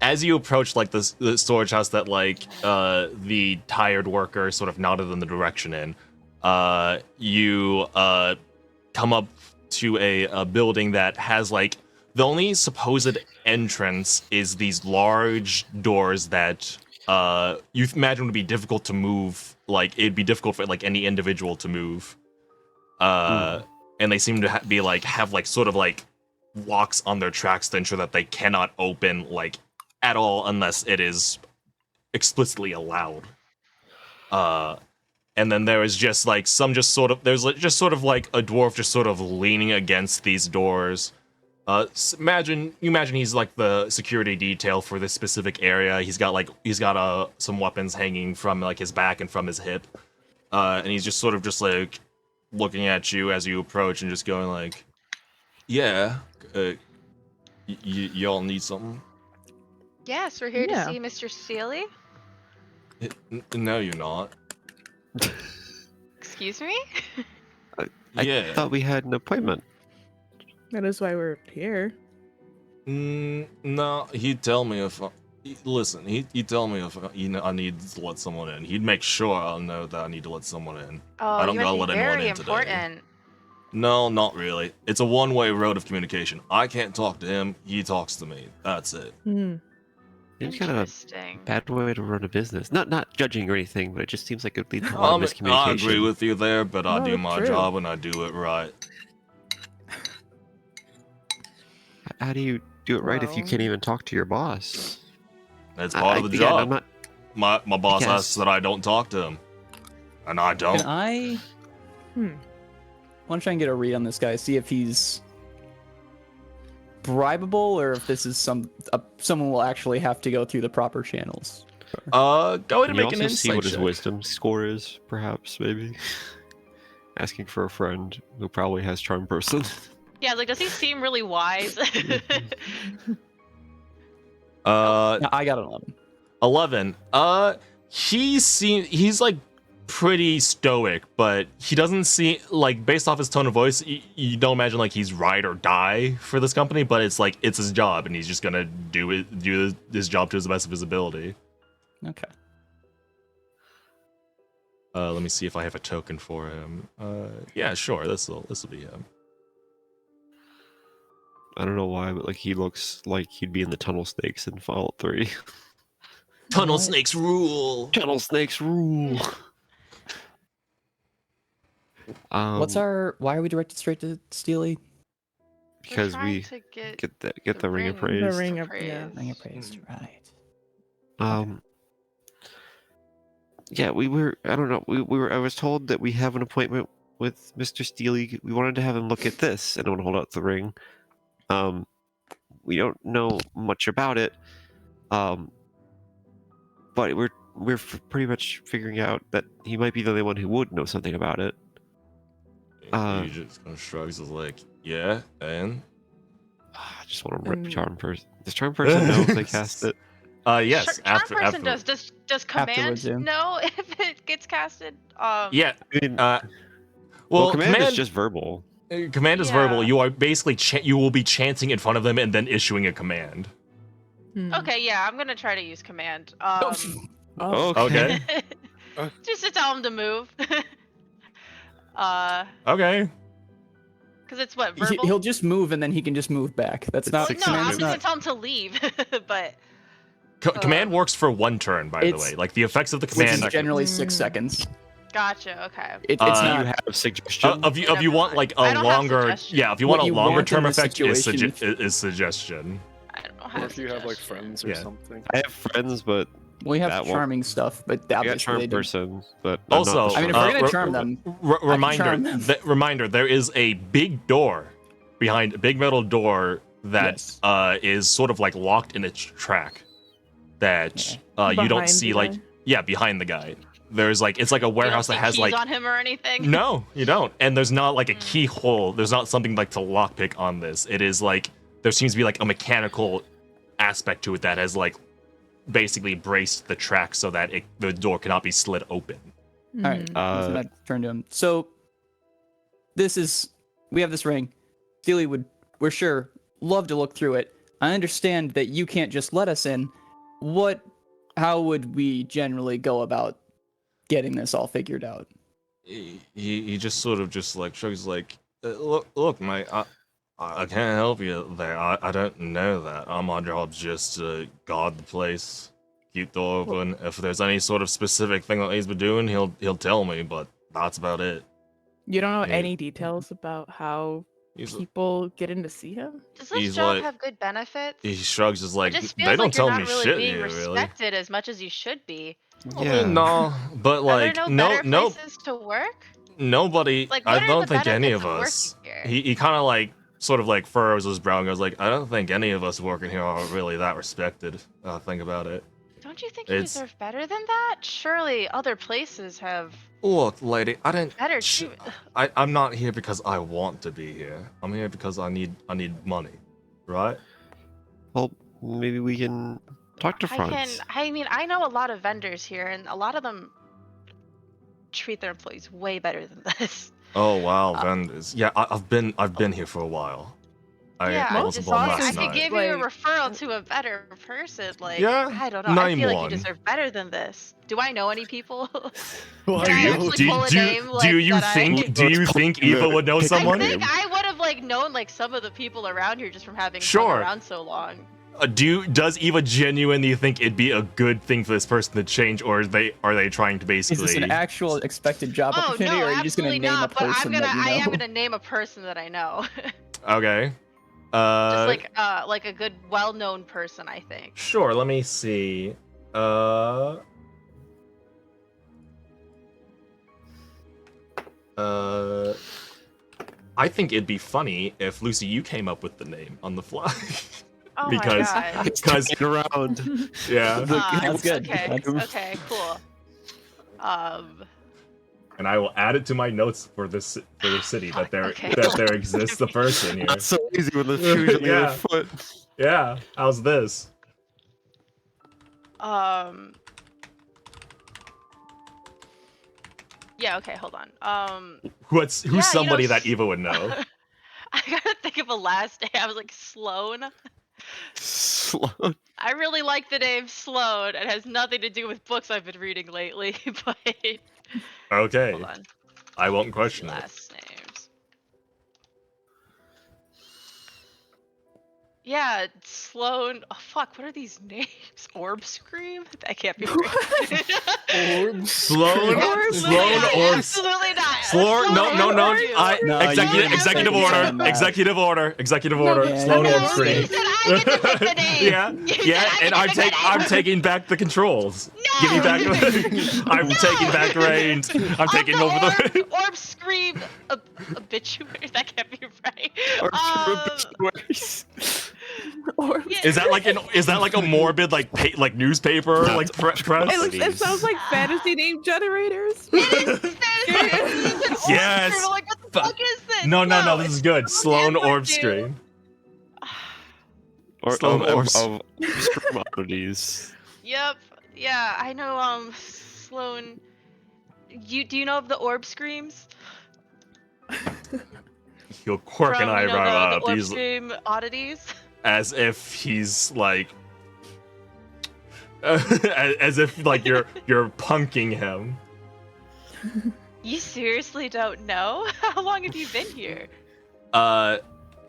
[SPEAKER 3] As you approach like the storage house that like the tired worker sort of nodded in the direction in, you come up to a building that has like the only supposed entrance is these large doors that you imagine would be difficult to move. Like it'd be difficult for like any individual to move. And they seem to have like sort of like locks on their tracks to ensure that they cannot open like at all unless it is explicitly allowed. And then there is just like there's just sort of like a dwarf just sort of leaning against these doors. Imagine he's like the security detail for this specific area. He's got some weapons hanging from like his back and from his hip. And he's just sort of just like looking at you as you approach and just going like, yeah, y'all need something?
[SPEAKER 2] Yes, we're here
[SPEAKER 1] Yeah.
[SPEAKER 2] to see Mr. Steely.
[SPEAKER 3] No, you're not.
[SPEAKER 2] Excuse me?
[SPEAKER 4] I
[SPEAKER 3] Yeah.
[SPEAKER 4] thought we had an appointment.
[SPEAKER 1] That is why we're here.
[SPEAKER 3] No, he'd tell me if. Listen, he'd tell me if I need to let someone in. He'd make sure I'll know that I need to let someone in.
[SPEAKER 2] Oh,
[SPEAKER 3] I don't
[SPEAKER 2] you
[SPEAKER 3] gotta
[SPEAKER 2] must
[SPEAKER 3] let
[SPEAKER 2] be
[SPEAKER 3] anyone
[SPEAKER 2] very
[SPEAKER 3] in today.
[SPEAKER 2] important.
[SPEAKER 3] No, not really. It's a one-way road of communication. I can't talk to him. He talks to me. That's it.
[SPEAKER 1] Hmm.
[SPEAKER 4] It's kind of a
[SPEAKER 2] Interesting.
[SPEAKER 4] bad way to run a business. Not judging or anything, but it just seems like it leads to a lot of miscommunication.
[SPEAKER 3] I agree with you there, but I
[SPEAKER 1] No,
[SPEAKER 3] do
[SPEAKER 1] it's
[SPEAKER 3] my
[SPEAKER 1] true.
[SPEAKER 3] job and I do it right.
[SPEAKER 4] How do you do it right if you
[SPEAKER 1] Well-
[SPEAKER 4] can't even talk to your boss?
[SPEAKER 3] That's part of the
[SPEAKER 4] again,
[SPEAKER 3] job.
[SPEAKER 4] I'm not.
[SPEAKER 3] My boss
[SPEAKER 4] guess.
[SPEAKER 3] asks that I don't talk to him, and I don't.
[SPEAKER 5] Can I
[SPEAKER 1] Hmm.
[SPEAKER 5] want to try and get a read on this guy, see if he's bribable or if this is someone will actually have to go through the proper channels.
[SPEAKER 3] Go ahead
[SPEAKER 4] Can
[SPEAKER 3] and
[SPEAKER 4] you
[SPEAKER 3] make an
[SPEAKER 4] also see
[SPEAKER 3] insight
[SPEAKER 4] what his
[SPEAKER 3] check.
[SPEAKER 4] wisdom score is? Perhaps, maybe. Asking for a friend who probably has charm person.
[SPEAKER 2] Yeah, like, does he seem really wise?
[SPEAKER 5] No, I got an 11.
[SPEAKER 3] 11. He's like pretty stoic, but he doesn't seem like, based off his tone of voice, you don't imagine like he's ride or die for this company, but it's like it's his job and he's just gonna do his job to the best of his ability.
[SPEAKER 5] Okay.
[SPEAKER 3] Let me see if I have a token for him. Yeah, sure. This will be him.
[SPEAKER 4] I don't know why, but like he looks like he'd be in the tunnel snakes in Fallout 3.
[SPEAKER 3] Tunnel
[SPEAKER 5] What?
[SPEAKER 3] snakes rule.
[SPEAKER 4] Tunnel snakes rule.
[SPEAKER 5] Why are we directed straight to Steely?
[SPEAKER 4] Because
[SPEAKER 2] We're
[SPEAKER 4] we
[SPEAKER 2] trying to
[SPEAKER 4] get the ring of
[SPEAKER 2] ring.
[SPEAKER 4] praise.
[SPEAKER 1] The ring of
[SPEAKER 2] Praise.
[SPEAKER 1] yeah.
[SPEAKER 5] Ring of praise, right.
[SPEAKER 4] Yeah, we were. I don't know. We were. I was told that we have an appointment with Mr. Steely. We wanted to have him look at this, and I want to hold out the ring. We don't know much about it. But we're pretty much figuring out that he might be the only one who would know something about it.
[SPEAKER 3] He just kind of shrugs his like, yeah, and
[SPEAKER 4] I just want to rip
[SPEAKER 1] And-
[SPEAKER 4] charm person. Does charm person know if they cast it?
[SPEAKER 3] yes,
[SPEAKER 2] Charm
[SPEAKER 3] after
[SPEAKER 2] person does. Does command
[SPEAKER 5] Afterwards, yeah.
[SPEAKER 2] know if it gets casted?
[SPEAKER 3] Yeah.
[SPEAKER 4] I mean,
[SPEAKER 3] Well,
[SPEAKER 4] command
[SPEAKER 3] command
[SPEAKER 4] is just verbal.
[SPEAKER 3] command is
[SPEAKER 2] Yeah.
[SPEAKER 3] verbal. You are basically you will be chanting in front of them and then issuing a command.
[SPEAKER 2] Okay, yeah, I'm gonna try to use command.
[SPEAKER 1] Oh,
[SPEAKER 3] Okay.
[SPEAKER 2] Just to tell him to move.
[SPEAKER 3] Okay.
[SPEAKER 2] Because it's what, verbal?
[SPEAKER 5] He'll just move and then he can just move back. That's
[SPEAKER 4] It's
[SPEAKER 5] not.
[SPEAKER 2] Well,
[SPEAKER 4] six
[SPEAKER 2] no, I'm
[SPEAKER 5] command's
[SPEAKER 2] just
[SPEAKER 4] seconds.
[SPEAKER 2] gonna
[SPEAKER 5] not.
[SPEAKER 2] tell him to leave. But
[SPEAKER 3] Command works for 1 turn, by the
[SPEAKER 5] It's-
[SPEAKER 3] way. Like the effects of the
[SPEAKER 5] Which
[SPEAKER 3] command.
[SPEAKER 5] is generally 6
[SPEAKER 1] Mm.
[SPEAKER 5] seconds.
[SPEAKER 2] gotcha. Okay.
[SPEAKER 5] It's
[SPEAKER 3] Uh,
[SPEAKER 4] Do
[SPEAKER 5] not.
[SPEAKER 4] you have suggestion?
[SPEAKER 3] If you want like
[SPEAKER 2] I
[SPEAKER 3] a
[SPEAKER 2] don't have
[SPEAKER 3] longer,
[SPEAKER 2] suggestion.
[SPEAKER 3] yeah, if you
[SPEAKER 5] What
[SPEAKER 3] want a
[SPEAKER 5] you
[SPEAKER 3] longer
[SPEAKER 5] want
[SPEAKER 3] term
[SPEAKER 5] in this
[SPEAKER 3] effect, is,
[SPEAKER 5] situation-
[SPEAKER 3] is suggestion.
[SPEAKER 2] I don't have
[SPEAKER 6] Or if you have like
[SPEAKER 2] suggestion.
[SPEAKER 6] friends or
[SPEAKER 3] Yeah.
[SPEAKER 6] something.
[SPEAKER 4] I have friends, but
[SPEAKER 5] We have
[SPEAKER 4] that won't-
[SPEAKER 5] charming stuff, but
[SPEAKER 4] I got
[SPEAKER 5] obviously
[SPEAKER 4] charm
[SPEAKER 5] they do.
[SPEAKER 4] person. But I'm
[SPEAKER 3] Also,
[SPEAKER 4] not the
[SPEAKER 5] I mean, if
[SPEAKER 4] charm.
[SPEAKER 5] we're gonna
[SPEAKER 3] re-
[SPEAKER 5] charm them,
[SPEAKER 3] Reminder,
[SPEAKER 5] charm them.
[SPEAKER 3] reminder. There is a big door behind a big metal door that
[SPEAKER 5] Yes.
[SPEAKER 3] is sort of like locked in its track. That you don't
[SPEAKER 1] Behind
[SPEAKER 3] see
[SPEAKER 1] the
[SPEAKER 3] like
[SPEAKER 1] guy?
[SPEAKER 3] behind the guy. There's like it's like a
[SPEAKER 2] You don't
[SPEAKER 3] warehouse
[SPEAKER 2] see
[SPEAKER 3] that has
[SPEAKER 2] keys
[SPEAKER 3] like
[SPEAKER 2] on him or anything.
[SPEAKER 3] no, you don't. And there's not like a keyhole. There's not something like to lockpick on this. It is like there seems to be like a mechanical aspect to it that has like basically braced the track so that the door cannot be slid open.
[SPEAKER 5] All right, so I turn to him. So we have this ring. Steely we're sure, love to look through it. I understand that you can't just let us in. How would we generally go about getting this all figured out?
[SPEAKER 3] He just sort of just like shrugs like, look, mate, I can't help you there. I don't know that. My job's just to guard the place, keep the door open. If there's any sort of specific thing that he's been doing, he'll tell me. But that's about it.
[SPEAKER 1] You don't know
[SPEAKER 3] Yeah.
[SPEAKER 1] any details about how
[SPEAKER 3] He's,
[SPEAKER 1] people get in to see him?
[SPEAKER 2] Does this
[SPEAKER 3] He's
[SPEAKER 2] job
[SPEAKER 3] like-
[SPEAKER 2] have good benefits?
[SPEAKER 3] he shrugs, is like,
[SPEAKER 2] it just
[SPEAKER 3] they
[SPEAKER 2] feels
[SPEAKER 3] don't
[SPEAKER 2] like
[SPEAKER 3] tell
[SPEAKER 2] you're
[SPEAKER 3] me
[SPEAKER 2] not really
[SPEAKER 3] shit
[SPEAKER 2] being
[SPEAKER 3] here, really.
[SPEAKER 2] respected as much as you should be.
[SPEAKER 4] Yeah.
[SPEAKER 3] No, but like,
[SPEAKER 2] Are there no better
[SPEAKER 3] no,
[SPEAKER 2] places to work?
[SPEAKER 3] nobody.
[SPEAKER 2] Like, what
[SPEAKER 3] I
[SPEAKER 2] are
[SPEAKER 3] don't
[SPEAKER 2] the
[SPEAKER 3] think any
[SPEAKER 2] benefits
[SPEAKER 3] of
[SPEAKER 2] of
[SPEAKER 3] us.
[SPEAKER 2] working here?
[SPEAKER 3] He kind of like sort of like furrows his brow and goes like, I don't think any of us working here are really that respected. Think about it.
[SPEAKER 2] Don't you think you
[SPEAKER 3] It's-
[SPEAKER 2] deserve better than that? Surely other places have
[SPEAKER 3] Look, lady, I didn't.
[SPEAKER 2] better
[SPEAKER 3] sh-
[SPEAKER 2] treatment.
[SPEAKER 3] I'm not here because I want to be here. I'm here because I need money, right?
[SPEAKER 4] Well, maybe we can talk to Franz.
[SPEAKER 2] I mean, I know a lot of vendors here, and a lot of them treat their employees way better than this.
[SPEAKER 3] Oh wow,
[SPEAKER 2] Uh,
[SPEAKER 3] vendors. Yeah, I've been here for a while.
[SPEAKER 2] Yeah,
[SPEAKER 3] I
[SPEAKER 2] I
[SPEAKER 3] was
[SPEAKER 2] just
[SPEAKER 3] born
[SPEAKER 2] thought
[SPEAKER 3] last
[SPEAKER 2] I could
[SPEAKER 3] night.
[SPEAKER 2] give you a
[SPEAKER 1] Like-
[SPEAKER 2] referral to a better person. Like,
[SPEAKER 3] Yeah,
[SPEAKER 2] I don't know. I
[SPEAKER 3] name
[SPEAKER 2] feel like
[SPEAKER 3] one.
[SPEAKER 2] you deserve better than this. Do I know any people?
[SPEAKER 6] Why
[SPEAKER 2] Do
[SPEAKER 6] are
[SPEAKER 2] I
[SPEAKER 6] you-
[SPEAKER 2] actually pull a name, like,
[SPEAKER 3] do you
[SPEAKER 2] that I-
[SPEAKER 3] think do you think Eva would know
[SPEAKER 4] I
[SPEAKER 3] someone?
[SPEAKER 2] I think I would have like known like some of the people around here just from having
[SPEAKER 3] Sure.
[SPEAKER 2] hung around so long.
[SPEAKER 3] Does Eva genuinely think it'd be a good thing for this person to change, or are they trying to
[SPEAKER 5] Is
[SPEAKER 3] basically?
[SPEAKER 5] this an actual expected job
[SPEAKER 2] Oh
[SPEAKER 5] opportunity,
[SPEAKER 2] no,
[SPEAKER 5] or are you just gonna
[SPEAKER 2] absolutely
[SPEAKER 5] name
[SPEAKER 2] not.
[SPEAKER 5] a
[SPEAKER 2] But
[SPEAKER 5] person
[SPEAKER 2] I
[SPEAKER 5] that you know?
[SPEAKER 2] am gonna name a person that I know.
[SPEAKER 3] Okay.
[SPEAKER 2] Just like a good, well-known person, I think.
[SPEAKER 3] Sure. Let me see. I think it'd be funny if Lucy, you came up with the name on the fly.
[SPEAKER 2] Oh
[SPEAKER 3] Because-
[SPEAKER 2] my god.
[SPEAKER 3] Because
[SPEAKER 4] Get around.
[SPEAKER 3] yeah,
[SPEAKER 5] That's good.
[SPEAKER 2] Okay.
[SPEAKER 5] That's-
[SPEAKER 2] Okay. Cool.
[SPEAKER 3] and I will add it to my notes for this city that there
[SPEAKER 2] Okay.
[SPEAKER 3] that there exists a person here.
[SPEAKER 4] That's so easy with the shoes on the
[SPEAKER 3] Yeah.
[SPEAKER 4] other foot.
[SPEAKER 3] Yeah. How's this?
[SPEAKER 2] Yeah. Okay. Hold on.
[SPEAKER 3] Who's
[SPEAKER 2] Yeah, you know,
[SPEAKER 3] somebody that Eva would know?
[SPEAKER 2] I gotta think of a last name. I was like Sloan.
[SPEAKER 4] Sloan.
[SPEAKER 2] I really like the name Sloan. It has nothing to do with books I've been reading lately, but
[SPEAKER 3] Okay,
[SPEAKER 2] hold on.
[SPEAKER 3] I won't question it.
[SPEAKER 2] Last names. Yeah, Sloan. Oh fuck, what are these names? Orb Scream? That can't be right.
[SPEAKER 6] Orbs?
[SPEAKER 3] Sloan,
[SPEAKER 2] Absolutely
[SPEAKER 3] Sloan,
[SPEAKER 2] not,
[SPEAKER 3] or
[SPEAKER 2] absolutely not.
[SPEAKER 3] Sloan? No, no, no.
[SPEAKER 2] Sloan,
[SPEAKER 5] No,
[SPEAKER 3] Executive,
[SPEAKER 5] you
[SPEAKER 3] executive
[SPEAKER 5] can't
[SPEAKER 3] order.
[SPEAKER 5] say that.
[SPEAKER 3] Executive order. Executive order.
[SPEAKER 5] yeah,
[SPEAKER 3] Sloan
[SPEAKER 5] yeah,
[SPEAKER 3] Orb
[SPEAKER 5] yeah.
[SPEAKER 3] Scream.
[SPEAKER 2] You said I get to pick the name.
[SPEAKER 3] Yeah,
[SPEAKER 2] You said
[SPEAKER 3] yeah,
[SPEAKER 2] I
[SPEAKER 3] and
[SPEAKER 2] get to pick the
[SPEAKER 3] I'm
[SPEAKER 2] name.
[SPEAKER 3] taking back the controls.
[SPEAKER 2] No.
[SPEAKER 3] Give me back. I'm taking back the reins. I'm
[SPEAKER 2] Of
[SPEAKER 3] taking
[SPEAKER 2] the
[SPEAKER 3] over the.
[SPEAKER 2] Orb Scream obituary. That can't be right.
[SPEAKER 4] Or
[SPEAKER 2] Um,
[SPEAKER 1] Or
[SPEAKER 2] yeah.
[SPEAKER 3] Is that like a morbid like newspaper
[SPEAKER 4] No,
[SPEAKER 3] like
[SPEAKER 4] it's
[SPEAKER 3] press?
[SPEAKER 1] it sounds like fantasy name generators.
[SPEAKER 3] Yes.
[SPEAKER 2] Like, what the fuck is this?
[SPEAKER 3] No, this is good. Sloan
[SPEAKER 2] Edward,
[SPEAKER 3] Orb
[SPEAKER 2] dude.
[SPEAKER 3] Scream.
[SPEAKER 4] Or
[SPEAKER 3] Sloan
[SPEAKER 4] of
[SPEAKER 3] Orbs.
[SPEAKER 4] Scream oddities.
[SPEAKER 2] Yep. Yeah, I know. Sloan. Do you know of the Orb Screams?
[SPEAKER 3] He'll quirk an
[SPEAKER 2] From, you know,
[SPEAKER 3] eyebrow
[SPEAKER 2] the
[SPEAKER 3] up.
[SPEAKER 2] Orb
[SPEAKER 3] He's
[SPEAKER 2] Scream oddities.
[SPEAKER 3] as if he's like As if like you're punking him.
[SPEAKER 2] You seriously don't know? How long have you been here?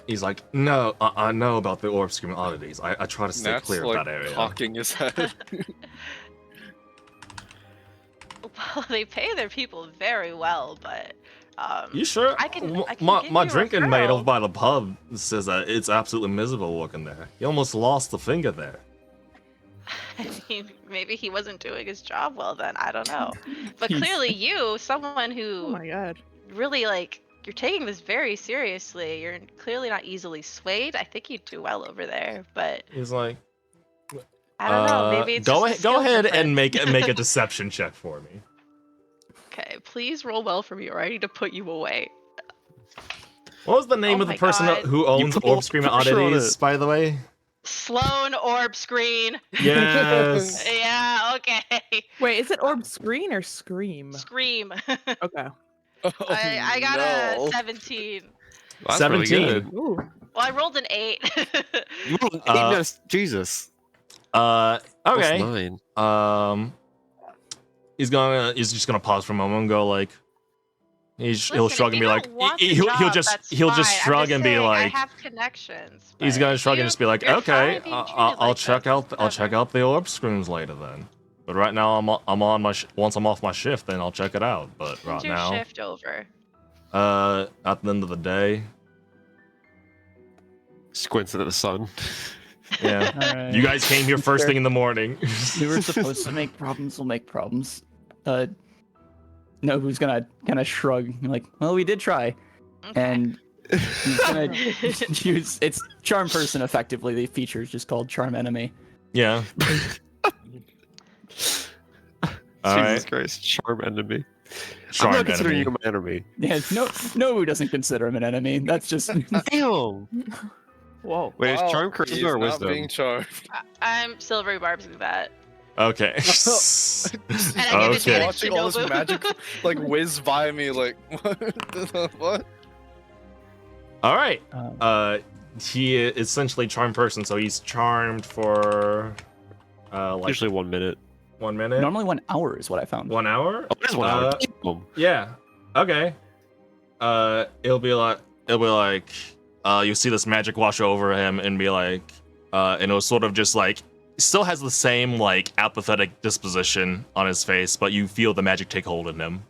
[SPEAKER 3] He's like, no, I know about the orb screaming oddities. I try to stay
[SPEAKER 6] Nat's
[SPEAKER 3] clear
[SPEAKER 6] like
[SPEAKER 3] of that area.
[SPEAKER 6] cocking his head.
[SPEAKER 2] Well, they pay their people very well, but
[SPEAKER 3] You sure?
[SPEAKER 2] I can give
[SPEAKER 3] my
[SPEAKER 2] you a
[SPEAKER 3] drinking mate
[SPEAKER 2] referral.
[SPEAKER 3] over by the pub says that it's absolutely miserable working there. He almost lost a finger there.
[SPEAKER 2] I mean, maybe he wasn't doing his job well then. I don't know. But
[SPEAKER 5] He's-
[SPEAKER 2] clearly, you, someone
[SPEAKER 1] Oh
[SPEAKER 2] who
[SPEAKER 1] my god.
[SPEAKER 2] really like, you're taking this very seriously. You're clearly not easily swayed. I think you'd do well over there, but
[SPEAKER 3] He's like,
[SPEAKER 2] I don't know. Maybe it's
[SPEAKER 3] go
[SPEAKER 2] just a
[SPEAKER 3] go
[SPEAKER 2] skill
[SPEAKER 3] ahead
[SPEAKER 2] difference.
[SPEAKER 3] and make a deception check for me.
[SPEAKER 2] Okay, please roll well for me, or I need to put you away.
[SPEAKER 3] What was the name
[SPEAKER 2] Oh
[SPEAKER 3] of the
[SPEAKER 2] my
[SPEAKER 3] person
[SPEAKER 2] God.
[SPEAKER 3] who owns
[SPEAKER 4] put a lot
[SPEAKER 3] Orb
[SPEAKER 4] of
[SPEAKER 3] Screaming
[SPEAKER 4] pressure on
[SPEAKER 3] Oddities,
[SPEAKER 4] it.
[SPEAKER 3] by the way?
[SPEAKER 2] Sloan Orb Screen.
[SPEAKER 3] Yes.
[SPEAKER 2] Yeah. Okay.
[SPEAKER 1] Wait, is it orb screen or scream?
[SPEAKER 2] Scream.
[SPEAKER 1] Okay.
[SPEAKER 6] Oh,
[SPEAKER 2] I got
[SPEAKER 6] no.
[SPEAKER 2] a 17.
[SPEAKER 4] Well, that's really
[SPEAKER 3] 17.
[SPEAKER 4] good.
[SPEAKER 1] Ooh.
[SPEAKER 2] Well, I rolled an 8.
[SPEAKER 4] You rolled an
[SPEAKER 3] Uh,
[SPEAKER 4] 8 minus- Jesus.
[SPEAKER 3] Okay.
[SPEAKER 4] Plus 9.
[SPEAKER 3] He's just gonna pause for a moment and go like, he'll
[SPEAKER 2] Listen,
[SPEAKER 3] shrug
[SPEAKER 2] if
[SPEAKER 3] and
[SPEAKER 2] you
[SPEAKER 3] be
[SPEAKER 2] don't
[SPEAKER 3] like,
[SPEAKER 2] want the
[SPEAKER 3] he'll
[SPEAKER 2] job,
[SPEAKER 3] just
[SPEAKER 2] that's
[SPEAKER 3] he'll just
[SPEAKER 2] fine. I'm
[SPEAKER 3] shrug
[SPEAKER 2] just
[SPEAKER 3] and be
[SPEAKER 2] saying,
[SPEAKER 3] like,
[SPEAKER 2] I have connections.
[SPEAKER 3] he's
[SPEAKER 2] but
[SPEAKER 3] gonna shrug and just be like,
[SPEAKER 2] you're
[SPEAKER 3] okay,
[SPEAKER 2] fine being treated
[SPEAKER 3] I'll
[SPEAKER 2] like
[SPEAKER 3] check
[SPEAKER 2] this.
[SPEAKER 3] out I'll check
[SPEAKER 2] Whatever.
[SPEAKER 3] out the orb screams later then. But right now I'm on my once I'm off my shift, then I'll check it out. But right
[SPEAKER 2] When's your
[SPEAKER 3] now,
[SPEAKER 2] shift over?
[SPEAKER 3] at the end of the day,
[SPEAKER 4] Squints at the sun.
[SPEAKER 3] yeah.
[SPEAKER 5] Alright.
[SPEAKER 3] You guys came here first thing in the morning.
[SPEAKER 5] We were supposed to make problems. We'll make problems. No, who's gonna kind of shrug? Like, well, we did try,
[SPEAKER 2] Okay.
[SPEAKER 5] and he's gonna use it's charm person effectively. The feature is just called charm enemy.
[SPEAKER 3] Yeah. All
[SPEAKER 4] Jesus
[SPEAKER 3] right.
[SPEAKER 4] Christ, charm enemy. I'm
[SPEAKER 3] Charm
[SPEAKER 4] not considering
[SPEAKER 3] enemy.
[SPEAKER 4] you my enemy.
[SPEAKER 5] Yeah, no, who doesn't consider him an enemy? That's just
[SPEAKER 4] Damn.
[SPEAKER 1] Whoa.
[SPEAKER 4] Wait,
[SPEAKER 6] Wow,
[SPEAKER 4] is charm
[SPEAKER 6] he is
[SPEAKER 4] charisma or
[SPEAKER 6] not
[SPEAKER 4] wisdom?
[SPEAKER 6] being charmed.
[SPEAKER 2] I'm Silvery Barbs in that.
[SPEAKER 3] Okay.
[SPEAKER 2] And I give
[SPEAKER 3] Okay.
[SPEAKER 2] advantage to
[SPEAKER 6] Watching all this
[SPEAKER 2] Nobu.
[SPEAKER 6] magic like whiz by me, like what? What?
[SPEAKER 3] All right.
[SPEAKER 5] um,
[SPEAKER 3] He is essentially charmed person, so he's charmed for like
[SPEAKER 4] Usually 1 minute.
[SPEAKER 3] 1 minute,
[SPEAKER 5] normally 1 hour is what I found.
[SPEAKER 3] 1 hour.
[SPEAKER 4] Oh, it is 1 hour.
[SPEAKER 3] Uh,
[SPEAKER 4] Damn.
[SPEAKER 3] Yeah. Okay. It'll be like you see this magic wash over him and be like, and it'll sort of just like still has the same like apathetic disposition on his face, but you feel the magic take hold in him.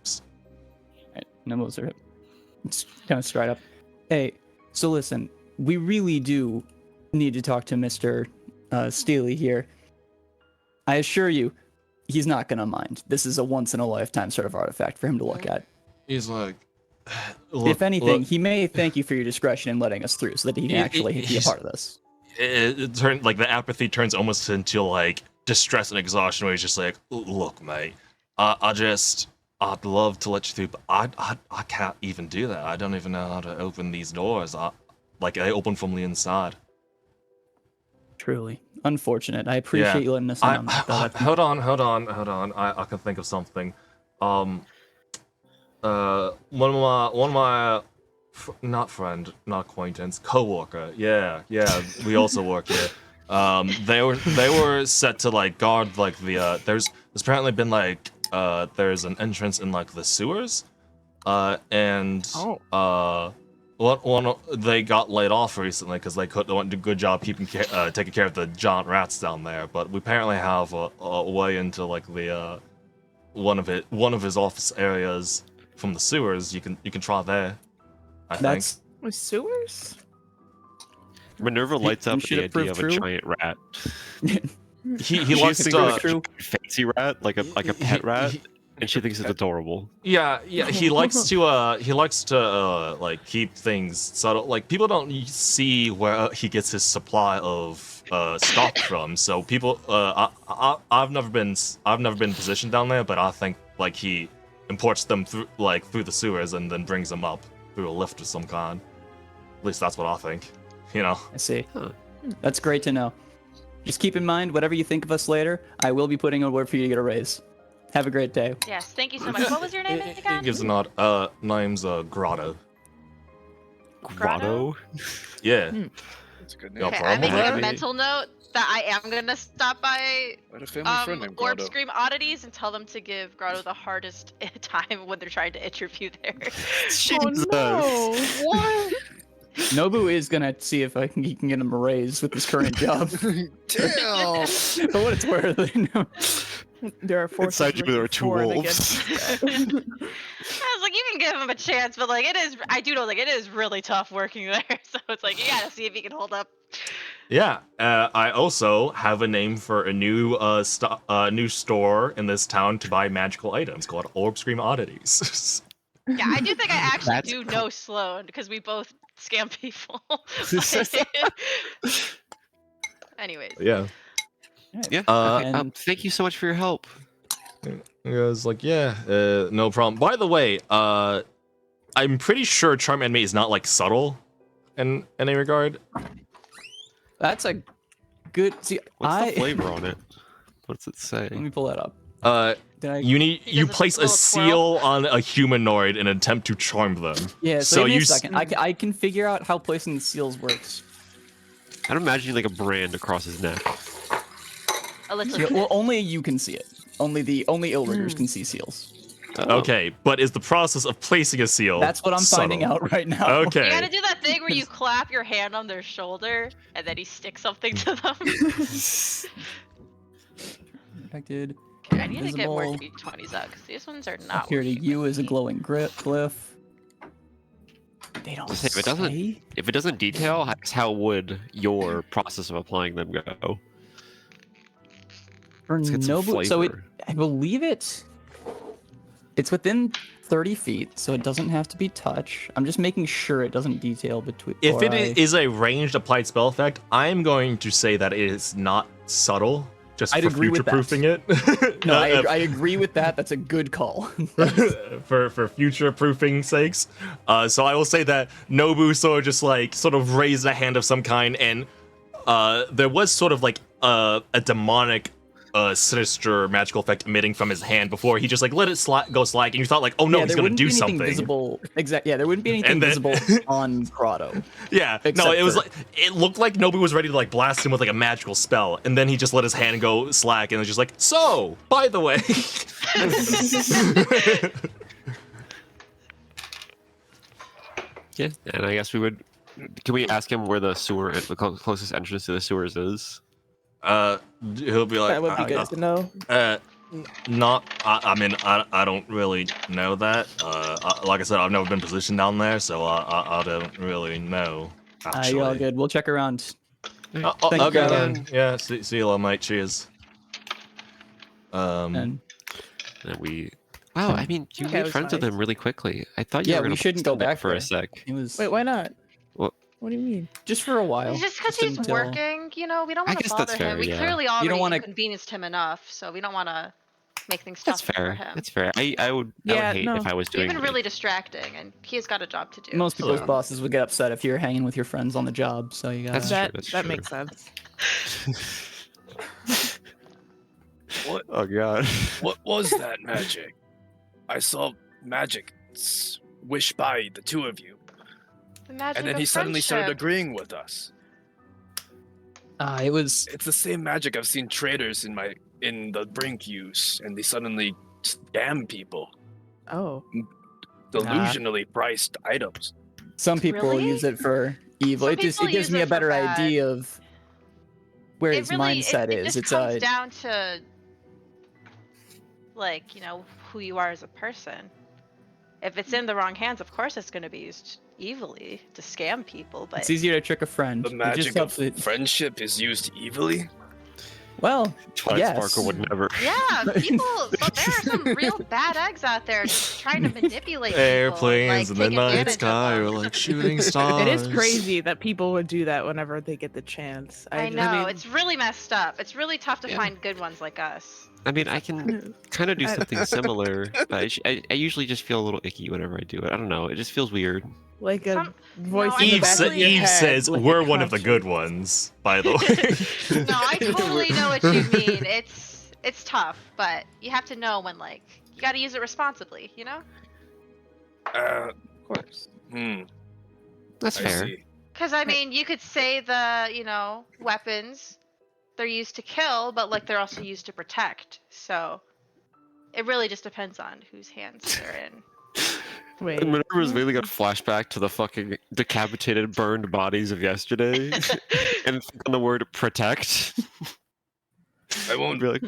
[SPEAKER 5] Right, Nimbles are kind of straight up. Hey, so listen, we really do need to talk to Mr. Steely here. I assure you, he's not gonna mind. This is a once in a lifetime sort of artifact for him to look at.
[SPEAKER 3] He's like,
[SPEAKER 5] If anything, he may thank you for your discretion in letting us through, so that he can
[SPEAKER 3] He-
[SPEAKER 5] actually be a
[SPEAKER 3] he's-
[SPEAKER 5] part of this.
[SPEAKER 3] it turned like the apathy turns almost into like distress and exhaustion where he's just like, look mate, I'd love to let you through, but I can't even do that. I don't even know how to open these doors. They open from the inside.
[SPEAKER 5] Truly unfortunate. I appreciate you letting us in on that. though. That's-
[SPEAKER 3] Hold on. I can think of something. One of my not friend, not acquaintance, coworker. Yeah, we also work here. They were set to like guard like the there's apparently been like there's an entrance in like the sewers, and they got laid off recently because they couldn't do a good job taking care of the giant rats down there. But we apparently have a way into like the one of his office areas from the sewers. You can try there. I
[SPEAKER 5] That's
[SPEAKER 1] With sewers?
[SPEAKER 4] Minerva lights
[SPEAKER 5] we
[SPEAKER 4] up at
[SPEAKER 5] should
[SPEAKER 4] the
[SPEAKER 5] have
[SPEAKER 4] idea of
[SPEAKER 5] proved
[SPEAKER 4] a
[SPEAKER 5] true.
[SPEAKER 4] giant rat.
[SPEAKER 3] think he
[SPEAKER 4] She
[SPEAKER 3] likes
[SPEAKER 4] thinks
[SPEAKER 3] to.
[SPEAKER 4] it's a fancy rat, like a pet rat, and she thinks it's adorable.
[SPEAKER 3] Yeah, he likes to like keep things subtle. Like people don't see where he gets his supply of stock from. So people, I've never been positioned down there, but I think like he imports them through the sewers and then brings them up through a lift of some kind. At least that's what I think. You know.
[SPEAKER 5] I see.
[SPEAKER 4] Huh.
[SPEAKER 5] That's great to know. Just keep in mind, whatever you think of us later, I will be putting in a word for you to get a raise. Have a great day.
[SPEAKER 2] Yes, thank you so much. What was your name
[SPEAKER 3] He
[SPEAKER 2] again?
[SPEAKER 3] gives a nod. Name's Grotto.
[SPEAKER 4] Grotto?
[SPEAKER 3] Yeah.
[SPEAKER 6] It's a good name.
[SPEAKER 3] No
[SPEAKER 2] Okay,
[SPEAKER 3] problem.
[SPEAKER 2] I'm making a
[SPEAKER 1] Alright.
[SPEAKER 2] mental note that I am gonna stop by
[SPEAKER 6] I had a family friend named
[SPEAKER 2] Orb
[SPEAKER 6] Grotto.
[SPEAKER 2] Scream Oddities and tell them to give Grotto the hardest time when they're trying to interview there.
[SPEAKER 1] Oh no!
[SPEAKER 2] What?
[SPEAKER 5] Nobu is gonna see if he can get him a raise with his current job.
[SPEAKER 6] Damn!
[SPEAKER 5] For what it's worth, you know.
[SPEAKER 1] There are forces
[SPEAKER 4] Inside you there are
[SPEAKER 1] versus
[SPEAKER 4] two
[SPEAKER 1] four and
[SPEAKER 4] wolves.
[SPEAKER 1] against that.
[SPEAKER 2] I was like, you can give him a chance, but like it is, I do know like it is really tough working there. So it's like you gotta see if he can hold up.
[SPEAKER 3] Yeah, I also have a name for a new new store in this town to buy magical items called Orb Scream Oddities.
[SPEAKER 2] Yeah, I do think I actually
[SPEAKER 5] That's
[SPEAKER 2] do
[SPEAKER 5] cool.
[SPEAKER 2] know Sloan because we both scam people. Anyways,
[SPEAKER 3] Yeah.
[SPEAKER 4] Yeah.
[SPEAKER 5] And-
[SPEAKER 4] Thank you so much for your help.
[SPEAKER 3] I was like, yeah, no problem. By the way, I'm pretty sure Charm Enemy is not like subtle in any regard.
[SPEAKER 5] That's a good. See,
[SPEAKER 4] What's the flavor on it? What's it say?
[SPEAKER 5] Let me pull that up. Did I?
[SPEAKER 3] You
[SPEAKER 2] Because it's
[SPEAKER 3] place
[SPEAKER 2] a
[SPEAKER 3] a
[SPEAKER 2] little
[SPEAKER 3] seal on a humanoid in an attempt to charm them.
[SPEAKER 5] Yeah.
[SPEAKER 3] so
[SPEAKER 5] So give me
[SPEAKER 3] you
[SPEAKER 5] a
[SPEAKER 3] s-
[SPEAKER 5] second. I can figure out how placing the seals works.
[SPEAKER 4] I'd imagine like a brand across his neck.
[SPEAKER 2] a little
[SPEAKER 5] Yeah,
[SPEAKER 2] bit.
[SPEAKER 5] well, only you can see it. Only Illriggers can see seals.
[SPEAKER 4] Oh.
[SPEAKER 3] Okay, but is the process of placing a seal?
[SPEAKER 5] That's what I'm finding
[SPEAKER 3] subtle?
[SPEAKER 5] out right now.
[SPEAKER 3] Okay.
[SPEAKER 2] You gotta do that thing where you clap your hand on their shoulder and then you stick something to them.
[SPEAKER 5] Protected.
[SPEAKER 2] I need to get more
[SPEAKER 5] Invisible.
[SPEAKER 2] D20s out because these ones are not.
[SPEAKER 5] Here to
[SPEAKER 2] working
[SPEAKER 5] you
[SPEAKER 2] with
[SPEAKER 5] is a
[SPEAKER 2] me.
[SPEAKER 5] glowing glyph. They don't
[SPEAKER 4] Just say, if it doesn't-
[SPEAKER 5] say.
[SPEAKER 4] If it doesn't detail, how would your process of applying them go?
[SPEAKER 5] For
[SPEAKER 4] Let's get some
[SPEAKER 5] Nobu, so it,
[SPEAKER 4] flavor.
[SPEAKER 5] I believe it's within 30 feet, so it doesn't have to be touch. I'm just making sure it doesn't detail between.
[SPEAKER 3] If it is a ranged applied spell effect, I'm going to say that it is not subtle, just
[SPEAKER 5] I'd
[SPEAKER 3] for
[SPEAKER 5] agree with that.
[SPEAKER 3] future-proofing it.
[SPEAKER 5] No, I agree with that. That's a good call.
[SPEAKER 3] for future-proofing sakes. So I will say that Nobu sort of raised a hand of some kind, and there was sort of like a demonic sinister magical effect emitting from his hand before he just like let it go slack, and you thought like, oh no,
[SPEAKER 5] Yeah,
[SPEAKER 3] he's
[SPEAKER 5] there
[SPEAKER 3] gonna
[SPEAKER 5] wouldn't
[SPEAKER 3] do
[SPEAKER 5] be anything
[SPEAKER 3] something.
[SPEAKER 5] visible. Yeah, there wouldn't be anything
[SPEAKER 3] And then-
[SPEAKER 5] visible on Grotto.
[SPEAKER 3] Yeah, no,
[SPEAKER 5] Except
[SPEAKER 3] it was
[SPEAKER 5] for-
[SPEAKER 3] like it looked like Nobu was ready to like blast him with like a magical spell, and then he just let his hand go slack, and was just like, so by the way.
[SPEAKER 4] Yeah, and I guess we would. Can we ask him where the closest entrance to the sewers is?
[SPEAKER 3] He'll be like,
[SPEAKER 1] That would be good to know.
[SPEAKER 3] Not. I mean, I don't really know that. Like I said, I've never been positioned down there, so I don't really know. Actually.
[SPEAKER 5] You're all good. We'll check around. Thank you,
[SPEAKER 3] Okay
[SPEAKER 5] Grotto.
[SPEAKER 3] then. Yeah. See you later, mate. Cheers.
[SPEAKER 5] And
[SPEAKER 4] And we. Wow, I mean, you
[SPEAKER 1] Okay, it
[SPEAKER 4] made
[SPEAKER 1] was
[SPEAKER 4] friends with
[SPEAKER 1] nice.
[SPEAKER 4] him really quickly. I thought you
[SPEAKER 5] Yeah,
[SPEAKER 4] were gonna
[SPEAKER 5] we shouldn't go
[SPEAKER 4] stand up
[SPEAKER 5] back
[SPEAKER 4] for
[SPEAKER 5] there.
[SPEAKER 4] a sec.
[SPEAKER 5] it was
[SPEAKER 1] Wait, why not?
[SPEAKER 4] What?
[SPEAKER 1] What do you mean?
[SPEAKER 5] just for a while.
[SPEAKER 2] Just because
[SPEAKER 5] just
[SPEAKER 2] he's
[SPEAKER 5] until-
[SPEAKER 2] working, you know, we don't
[SPEAKER 4] I
[SPEAKER 2] want to
[SPEAKER 4] guess that's
[SPEAKER 2] bother him.
[SPEAKER 4] fair,
[SPEAKER 2] We
[SPEAKER 4] yeah.
[SPEAKER 2] clearly
[SPEAKER 5] You don't
[SPEAKER 2] already
[SPEAKER 5] wanna-
[SPEAKER 2] inconvenienced him enough, so we don't want to make things tough
[SPEAKER 4] That's fair.
[SPEAKER 2] for him.
[SPEAKER 4] That's fair. I would
[SPEAKER 1] Yeah,
[SPEAKER 4] hate
[SPEAKER 1] no.
[SPEAKER 4] if I was
[SPEAKER 2] We've
[SPEAKER 4] doing
[SPEAKER 2] been
[SPEAKER 4] it.
[SPEAKER 2] really distracting, and he's got a job to do.
[SPEAKER 5] Most people's
[SPEAKER 2] so-
[SPEAKER 5] bosses would get upset if you're hanging with your friends on the job, so you gotta.
[SPEAKER 4] That's true,
[SPEAKER 1] That makes sense.
[SPEAKER 6] What?
[SPEAKER 4] Oh god.
[SPEAKER 6] What was that magic? I saw magic wish by the two of you,
[SPEAKER 2] The magic
[SPEAKER 6] and then
[SPEAKER 2] of
[SPEAKER 6] he suddenly started
[SPEAKER 2] friendship.
[SPEAKER 6] agreeing with us.
[SPEAKER 5] It was.
[SPEAKER 6] It's the same magic I've seen traders in the Brink use, and they suddenly scam people.
[SPEAKER 1] Oh.
[SPEAKER 6] Delusionally priced items.
[SPEAKER 5] Some people
[SPEAKER 2] Really?
[SPEAKER 5] use it for evil.
[SPEAKER 2] Some
[SPEAKER 5] It just
[SPEAKER 2] people
[SPEAKER 5] it gives
[SPEAKER 2] use
[SPEAKER 5] me
[SPEAKER 2] it
[SPEAKER 5] a
[SPEAKER 2] for
[SPEAKER 5] better
[SPEAKER 2] bad.
[SPEAKER 5] idea of where
[SPEAKER 2] It
[SPEAKER 5] his
[SPEAKER 2] really,
[SPEAKER 5] mindset
[SPEAKER 2] it
[SPEAKER 5] is.
[SPEAKER 2] just
[SPEAKER 5] It's
[SPEAKER 2] comes down to, like, you know, who you are as a person. If it's in the wrong hands, of course it's going to be used evilly to scam people. But
[SPEAKER 5] it's easier to trick a friend.
[SPEAKER 6] The
[SPEAKER 5] It
[SPEAKER 6] magic
[SPEAKER 5] just helps
[SPEAKER 6] of
[SPEAKER 5] it.
[SPEAKER 6] friendship is used evilly.
[SPEAKER 5] Well,
[SPEAKER 4] Twilight
[SPEAKER 5] Yes.
[SPEAKER 4] Sparkle would never.
[SPEAKER 2] yeah, people. But there are some real bad eggs out there just trying to manipulate people.
[SPEAKER 3] Airplanes
[SPEAKER 2] and,
[SPEAKER 3] in
[SPEAKER 2] like,
[SPEAKER 3] the
[SPEAKER 2] take
[SPEAKER 3] night
[SPEAKER 2] advantage of
[SPEAKER 3] sky
[SPEAKER 2] them.
[SPEAKER 3] are like shooting stars.
[SPEAKER 1] It is crazy that people would do that whenever they get the chance.
[SPEAKER 2] I
[SPEAKER 1] just-
[SPEAKER 2] know, it's really messed up. It's really tough to
[SPEAKER 4] Yeah.
[SPEAKER 2] find good ones like us.
[SPEAKER 4] I mean, I can kind of do
[SPEAKER 1] I-
[SPEAKER 4] something similar, but I usually just feel a little icky whenever I do it. I don't know. It just feels weird.
[SPEAKER 1] like a
[SPEAKER 2] Some-
[SPEAKER 1] voice
[SPEAKER 2] no,
[SPEAKER 1] in the
[SPEAKER 3] Eve,
[SPEAKER 1] back of your
[SPEAKER 3] Eve
[SPEAKER 1] head,
[SPEAKER 3] says
[SPEAKER 1] like a
[SPEAKER 3] we're one of the
[SPEAKER 1] conscience.
[SPEAKER 3] good ones, by the way.
[SPEAKER 2] No, I totally know what you mean. It's tough, but you have to know when, like, you got to use it responsibly, you know?
[SPEAKER 6] Uh,
[SPEAKER 1] Of course.
[SPEAKER 6] hmm.
[SPEAKER 4] That's
[SPEAKER 6] I
[SPEAKER 4] fair.
[SPEAKER 6] see.
[SPEAKER 2] Because I mean, you could say the weapons, they're used to kill, but like they're also used to protect. So it really just depends on whose hands they're in.
[SPEAKER 1] Wait.
[SPEAKER 4] And whenever was really got flashback to the fucking decapitated, burned bodies of yesterday, and think on the word protect.
[SPEAKER 6] I
[SPEAKER 4] I'd
[SPEAKER 6] won't.
[SPEAKER 4] be like,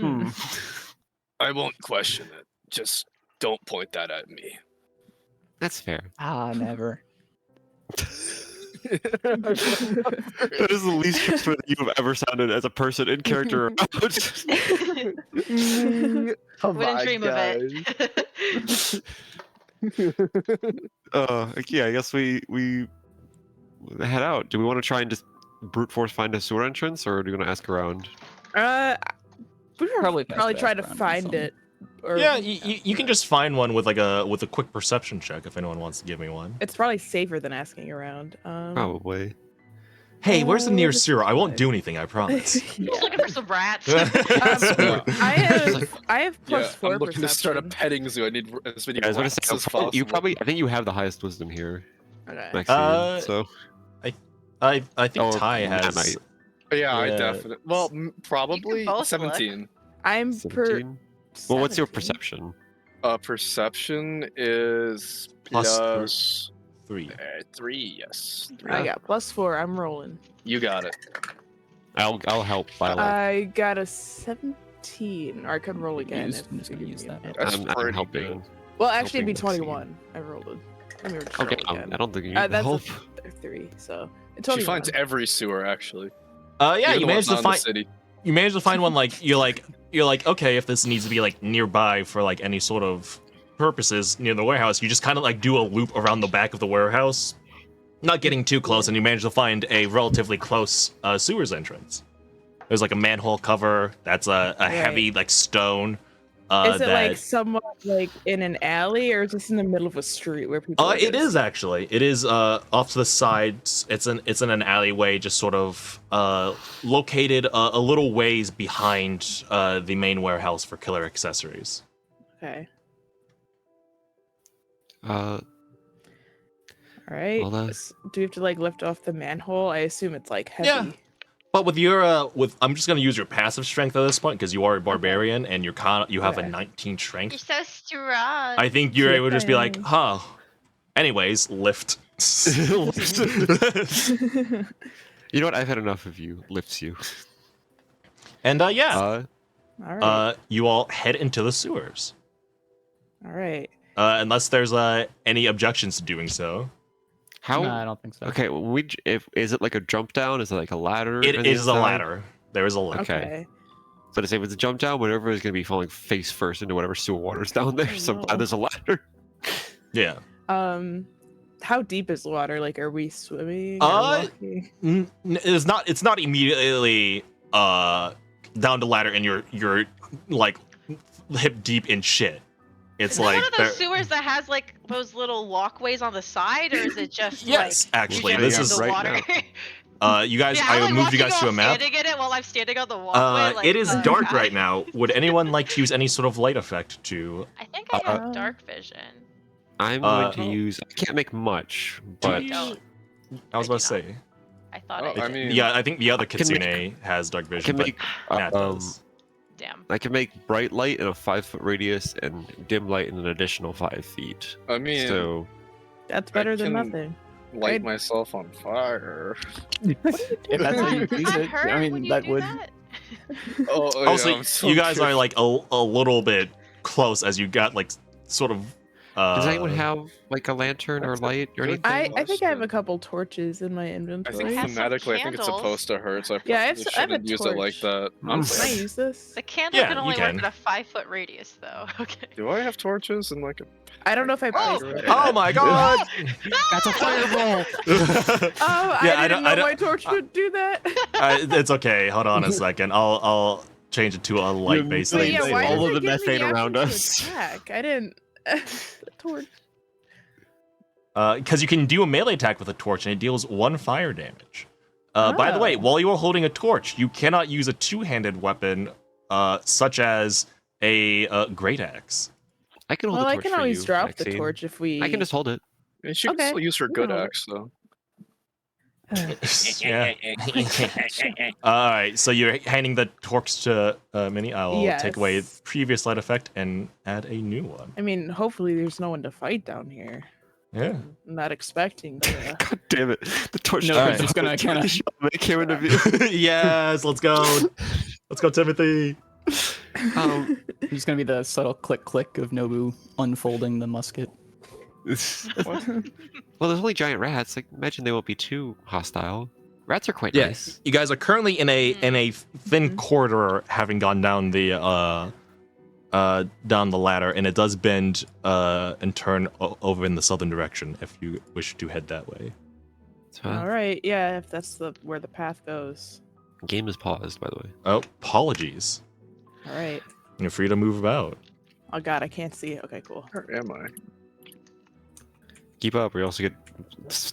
[SPEAKER 6] I won't question it. Just don't point that at me.
[SPEAKER 4] That's fair.
[SPEAKER 5] Never.
[SPEAKER 4] That is the least trustworthy you have ever sounded as a person in character.
[SPEAKER 2] Wouldn't dream of it.
[SPEAKER 4] Yeah, I guess we head out. Do we want to try and just brute force find a sewer entrance, or do we want to ask around?
[SPEAKER 1] We should
[SPEAKER 5] Probably
[SPEAKER 1] probably
[SPEAKER 5] best
[SPEAKER 1] try
[SPEAKER 5] to
[SPEAKER 1] to
[SPEAKER 5] ask around
[SPEAKER 1] find
[SPEAKER 5] something.
[SPEAKER 1] it. Or,
[SPEAKER 3] Yeah, you can just find one with a quick perception check if anyone wants to give me one.
[SPEAKER 1] It's probably safer than asking around.
[SPEAKER 4] Probably.
[SPEAKER 3] Hey, where's the
[SPEAKER 1] Oh,
[SPEAKER 3] nearest
[SPEAKER 1] this
[SPEAKER 3] sewer? I won't
[SPEAKER 1] is
[SPEAKER 3] do anything, I promise.
[SPEAKER 2] I'm just looking for some rats.
[SPEAKER 1] I have plus 4
[SPEAKER 6] I'm looking to start a
[SPEAKER 1] perception.
[SPEAKER 6] petting zoo. I need as many
[SPEAKER 4] Yeah, I was gonna
[SPEAKER 6] rats
[SPEAKER 4] say,
[SPEAKER 6] as possible.
[SPEAKER 4] you probably. I think you have the highest wisdom here,
[SPEAKER 1] Okay.
[SPEAKER 4] Maxine. So
[SPEAKER 3] I think
[SPEAKER 4] Or
[SPEAKER 3] Ty
[SPEAKER 4] Matt
[SPEAKER 3] has.
[SPEAKER 4] might.
[SPEAKER 6] Yeah, I
[SPEAKER 3] Yeah.
[SPEAKER 6] definitely. Well, probably
[SPEAKER 2] both look.
[SPEAKER 6] 17.
[SPEAKER 1] I'm per
[SPEAKER 4] 17? Well, what's your
[SPEAKER 1] 17.
[SPEAKER 4] perception?
[SPEAKER 6] Perception is
[SPEAKER 3] Plus
[SPEAKER 6] plus
[SPEAKER 3] 3.
[SPEAKER 6] 3. Yes, 3.
[SPEAKER 1] I got plus 4. I'm rolling.
[SPEAKER 6] You got it.
[SPEAKER 4] I'll help by like.
[SPEAKER 1] I got a 17. Or I could roll again.
[SPEAKER 5] Use-
[SPEAKER 1] if
[SPEAKER 5] I'm just
[SPEAKER 1] you
[SPEAKER 5] gonna
[SPEAKER 1] give
[SPEAKER 5] use
[SPEAKER 1] me a
[SPEAKER 5] that.
[SPEAKER 1] minute.
[SPEAKER 6] That's
[SPEAKER 4] I'm
[SPEAKER 6] pretty
[SPEAKER 4] helping.
[SPEAKER 6] good.
[SPEAKER 1] Well, actually, it'd be
[SPEAKER 4] helping Maxine.
[SPEAKER 1] 21. I rolled it. Let me just
[SPEAKER 4] Okay,
[SPEAKER 1] roll again.
[SPEAKER 4] I don't think you need
[SPEAKER 1] That's
[SPEAKER 4] help.
[SPEAKER 1] a 3. So it's
[SPEAKER 6] She
[SPEAKER 1] 21.
[SPEAKER 6] finds every sewer actually.
[SPEAKER 3] Yeah,
[SPEAKER 6] Even
[SPEAKER 3] you
[SPEAKER 6] the
[SPEAKER 3] managed
[SPEAKER 6] ones
[SPEAKER 3] to
[SPEAKER 6] not in the
[SPEAKER 3] find.
[SPEAKER 6] city.
[SPEAKER 3] You managed to find one you're like okay, if this needs to be like nearby for like any sort of purposes near the warehouse, you just kind of like do a loop around the back of the warehouse, not getting too close, and you manage to find a relatively close sewers entrance. There's like a manhole cover that's a heavy like stone.
[SPEAKER 1] Is it
[SPEAKER 3] that,
[SPEAKER 1] like somewhat like in an alley, or is this in the middle of a street where people? are
[SPEAKER 3] it
[SPEAKER 1] just-
[SPEAKER 3] is actually. It is off to the side. It's in an alleyway, just sort of located a little ways behind the main warehouse for killer accessories.
[SPEAKER 1] Okay.
[SPEAKER 4] Uh,
[SPEAKER 1] All right.
[SPEAKER 4] Well, that's-
[SPEAKER 1] Do we have to like lift off the manhole? I assume it's like heavy.
[SPEAKER 3] Yeah. But with your I'm just gonna use your passive strength at this point because you are a barbarian and you have a
[SPEAKER 1] Okay.
[SPEAKER 3] 19
[SPEAKER 2] You're
[SPEAKER 3] strength.
[SPEAKER 2] so strong.
[SPEAKER 3] I think you're
[SPEAKER 1] Yeah,
[SPEAKER 3] able to just be like,
[SPEAKER 1] fine.
[SPEAKER 3] huh. Anyways, lift.
[SPEAKER 4] you know what? I've had enough of you. Lifts you.
[SPEAKER 3] And yeah,
[SPEAKER 1] All right.
[SPEAKER 3] you all head into the sewers.
[SPEAKER 1] All right.
[SPEAKER 3] Unless there's any objections to doing so.
[SPEAKER 4] How?
[SPEAKER 5] No, I don't think so.
[SPEAKER 4] Okay, is it like a jump down? Is it like a ladder?
[SPEAKER 3] It
[SPEAKER 4] on the
[SPEAKER 3] is a
[SPEAKER 4] inside?
[SPEAKER 3] ladder. There is a ladder.
[SPEAKER 4] Okay.
[SPEAKER 1] Okay.
[SPEAKER 4] So to say, if it's a jump down, whatever is going to be falling face first into whatever sewer water's down there.
[SPEAKER 1] Oh,
[SPEAKER 4] So I'm
[SPEAKER 1] no.
[SPEAKER 4] glad there's a ladder.
[SPEAKER 3] Yeah.
[SPEAKER 1] How deep is the water? Like, are we swimming? Or
[SPEAKER 3] Uh,
[SPEAKER 1] walking?
[SPEAKER 3] It's not immediately down the ladder and you're like hip deep in shit. It's
[SPEAKER 2] Is it
[SPEAKER 3] like
[SPEAKER 2] one of
[SPEAKER 3] there-
[SPEAKER 2] those sewers that has like those little walkways on the side, or is it just
[SPEAKER 3] Yes,
[SPEAKER 2] like
[SPEAKER 3] actually,
[SPEAKER 2] you
[SPEAKER 3] this
[SPEAKER 2] just
[SPEAKER 3] is
[SPEAKER 2] in the
[SPEAKER 4] right
[SPEAKER 2] water?
[SPEAKER 3] you guys.
[SPEAKER 2] Yeah,
[SPEAKER 3] I
[SPEAKER 2] I'm, like,
[SPEAKER 3] moved you
[SPEAKER 2] watching
[SPEAKER 3] guys to a
[SPEAKER 2] all
[SPEAKER 3] map.
[SPEAKER 2] Standing in it while I'm standing on the walkway. Like,
[SPEAKER 3] It is
[SPEAKER 2] oh,
[SPEAKER 3] dark
[SPEAKER 2] God.
[SPEAKER 3] right now. Would anyone like to use any sort of light effect to?
[SPEAKER 2] I think I
[SPEAKER 1] Uh,
[SPEAKER 2] have dark vision.
[SPEAKER 4] I'm going to
[SPEAKER 3] oh.
[SPEAKER 4] use. I can't make much,
[SPEAKER 3] Do
[SPEAKER 4] but
[SPEAKER 3] you-
[SPEAKER 2] don't.
[SPEAKER 3] I was
[SPEAKER 2] I
[SPEAKER 3] about to
[SPEAKER 2] do
[SPEAKER 3] say.
[SPEAKER 2] I thought
[SPEAKER 6] Oh,
[SPEAKER 2] I
[SPEAKER 6] I
[SPEAKER 2] did.
[SPEAKER 6] mean,
[SPEAKER 3] Yeah, I think the other
[SPEAKER 4] I can make-
[SPEAKER 3] Kitsune has dark
[SPEAKER 4] I
[SPEAKER 3] vision,
[SPEAKER 4] can
[SPEAKER 3] but
[SPEAKER 4] make.
[SPEAKER 3] Nat
[SPEAKER 4] um,
[SPEAKER 3] does.
[SPEAKER 2] Damn.
[SPEAKER 4] I can make bright light in a 5-foot radius and dim light in an additional 5 feet.
[SPEAKER 6] I mean,
[SPEAKER 4] So
[SPEAKER 1] That's better than
[SPEAKER 6] can-
[SPEAKER 1] nothing.
[SPEAKER 6] light
[SPEAKER 1] I'd-
[SPEAKER 6] myself on fire.
[SPEAKER 5] If that's how you use
[SPEAKER 2] That
[SPEAKER 5] it,
[SPEAKER 2] hurt
[SPEAKER 5] I
[SPEAKER 2] when
[SPEAKER 5] mean,
[SPEAKER 2] you
[SPEAKER 5] that
[SPEAKER 2] do
[SPEAKER 5] would.
[SPEAKER 2] that?
[SPEAKER 6] Oh,
[SPEAKER 3] Also,
[SPEAKER 6] I'm so
[SPEAKER 3] you guys are
[SPEAKER 6] curious.
[SPEAKER 3] like a little bit close as you got like sort of.
[SPEAKER 4] does anyone have like a lantern or
[SPEAKER 6] that's a
[SPEAKER 4] light or
[SPEAKER 6] good
[SPEAKER 4] anything?
[SPEAKER 1] I think I have a
[SPEAKER 6] Question.
[SPEAKER 1] couple torches in my
[SPEAKER 6] I
[SPEAKER 1] inventory.
[SPEAKER 6] think
[SPEAKER 2] Have some
[SPEAKER 6] thematically, I think it's
[SPEAKER 2] candles.
[SPEAKER 6] supposed to hurt, so I
[SPEAKER 1] Yeah, I have
[SPEAKER 6] probably
[SPEAKER 1] s- I have a
[SPEAKER 6] shouldn't use it like
[SPEAKER 1] torch.
[SPEAKER 6] that.
[SPEAKER 4] Mm.
[SPEAKER 6] Honestly,
[SPEAKER 1] Can I use this?
[SPEAKER 2] The candle
[SPEAKER 3] Yeah,
[SPEAKER 2] can
[SPEAKER 3] you
[SPEAKER 2] only
[SPEAKER 3] can.
[SPEAKER 2] work at a 5-foot radius, though. Okay.
[SPEAKER 6] do I have torches and like?
[SPEAKER 1] I don't know if I
[SPEAKER 2] Oh!
[SPEAKER 1] placed it.
[SPEAKER 3] Oh my god!
[SPEAKER 4] That's a fireball.
[SPEAKER 1] Oh,
[SPEAKER 3] Yeah,
[SPEAKER 1] I didn't know
[SPEAKER 3] don't-
[SPEAKER 1] my torch would do that.
[SPEAKER 3] It's okay. Hold on a second. I'll change it to a light based
[SPEAKER 1] Wait,
[SPEAKER 3] thing.
[SPEAKER 1] yeah,
[SPEAKER 4] Like,
[SPEAKER 1] why
[SPEAKER 4] all
[SPEAKER 1] does
[SPEAKER 4] of
[SPEAKER 1] it
[SPEAKER 4] the
[SPEAKER 1] give me
[SPEAKER 4] methane
[SPEAKER 1] the
[SPEAKER 4] around
[SPEAKER 1] option to
[SPEAKER 4] us.
[SPEAKER 1] attack? I didn't. The torch.
[SPEAKER 3] Because you can do a melee attack with a torch and it deals 1 fire damage. By the way,
[SPEAKER 1] Oh.
[SPEAKER 3] while you are holding a torch, you cannot use a two-handed weapon, such as a great axe.
[SPEAKER 4] I can hold
[SPEAKER 1] Well,
[SPEAKER 4] the
[SPEAKER 1] I
[SPEAKER 4] torch
[SPEAKER 1] can
[SPEAKER 4] for
[SPEAKER 1] always
[SPEAKER 4] you,
[SPEAKER 1] drop the
[SPEAKER 4] Maxine.
[SPEAKER 1] torch if we.
[SPEAKER 4] I can just hold it.
[SPEAKER 6] And she can
[SPEAKER 1] Okay,
[SPEAKER 6] still use her
[SPEAKER 1] you
[SPEAKER 6] good
[SPEAKER 1] know.
[SPEAKER 6] axe though.
[SPEAKER 3] Yeah. All right, so you're handing the torch to Minnie. I'll take away
[SPEAKER 1] Yes.
[SPEAKER 3] previous light effect and add a new one.
[SPEAKER 1] I mean, hopefully there's no one to fight down here.
[SPEAKER 3] Yeah.
[SPEAKER 1] I'm not expecting to.
[SPEAKER 4] God damn it! The torch
[SPEAKER 5] No,
[SPEAKER 3] Alright.
[SPEAKER 5] we're just gonna kind of.
[SPEAKER 4] make him into view.
[SPEAKER 3] Yes, let's go. Let's go, Timothy.
[SPEAKER 5] There's gonna be the subtle click click of Nobu unfolding the musket.
[SPEAKER 4] Well, there's only giant rats. Like, imagine they won't be too hostile. Rats are quite
[SPEAKER 3] Yes.
[SPEAKER 4] nice.
[SPEAKER 3] You guys are currently in a thin corridor, having gone down the ladder, and it does bend and turn over in the southern direction if you wish to head that way.
[SPEAKER 4] So,
[SPEAKER 1] All right, yeah, if that's where the path goes.
[SPEAKER 4] game is paused, by the way.
[SPEAKER 3] Oh, apologies.
[SPEAKER 1] All right.
[SPEAKER 3] You're free to move about.
[SPEAKER 1] Oh God, I can't see. Okay, cool.
[SPEAKER 6] Where am I?
[SPEAKER 4] Keep up, or you also get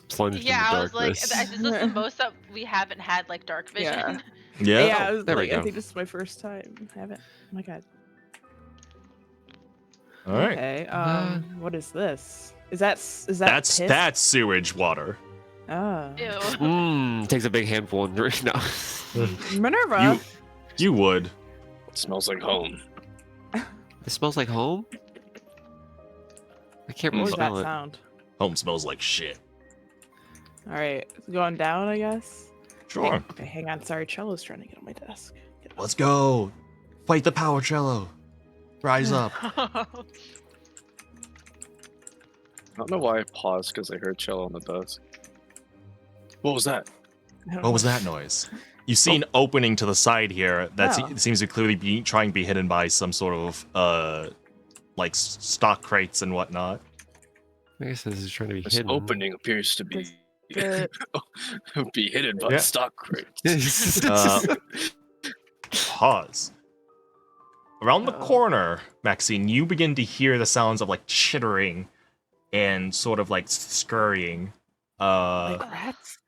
[SPEAKER 4] plunged
[SPEAKER 2] Yeah,
[SPEAKER 4] in the
[SPEAKER 2] I was like,
[SPEAKER 4] darkness.
[SPEAKER 2] is this the most that we haven't had like dark vision?
[SPEAKER 1] Yeah.
[SPEAKER 3] Yeah.
[SPEAKER 1] I was
[SPEAKER 4] there we
[SPEAKER 1] like, I
[SPEAKER 4] go.
[SPEAKER 1] think this is my first time. I haven't. Oh my God.
[SPEAKER 3] All right.
[SPEAKER 1] Okay. What is this? Is that
[SPEAKER 3] That's
[SPEAKER 1] piss?
[SPEAKER 3] that's sewage water.
[SPEAKER 1] Oh.
[SPEAKER 2] Ew.
[SPEAKER 4] Takes a big handful and no.
[SPEAKER 1] Minerva.
[SPEAKER 3] You would.
[SPEAKER 6] It smells like home.
[SPEAKER 4] It smells like home. I can't
[SPEAKER 1] What
[SPEAKER 4] really
[SPEAKER 1] was that
[SPEAKER 4] smell it.
[SPEAKER 1] sound?
[SPEAKER 3] Home smells like shit.
[SPEAKER 1] All right, going down, I guess.
[SPEAKER 3] Sure.
[SPEAKER 1] Okay, hang on. Sorry, cello's trying to get on my desk.
[SPEAKER 3] Let's go. Fight the power cello. Rise up.
[SPEAKER 6] I don't know why I paused because I heard cello on the desk. What was that?
[SPEAKER 3] What was that noise? You see an opening to the side here that
[SPEAKER 1] Oh.
[SPEAKER 3] seems to clearly be trying to be hidden by some sort of like stock crates and whatnot.
[SPEAKER 4] I guess this is trying to be
[SPEAKER 6] This
[SPEAKER 4] hidden.
[SPEAKER 6] opening appears to be be hidden by
[SPEAKER 3] Yeah.
[SPEAKER 6] stock crates.
[SPEAKER 3] Uh, Pause. Around the
[SPEAKER 1] Uh-oh.
[SPEAKER 3] corner, Maxine, you begin to hear the sounds of like chittering and sort of like scurrying.
[SPEAKER 1] Like rats?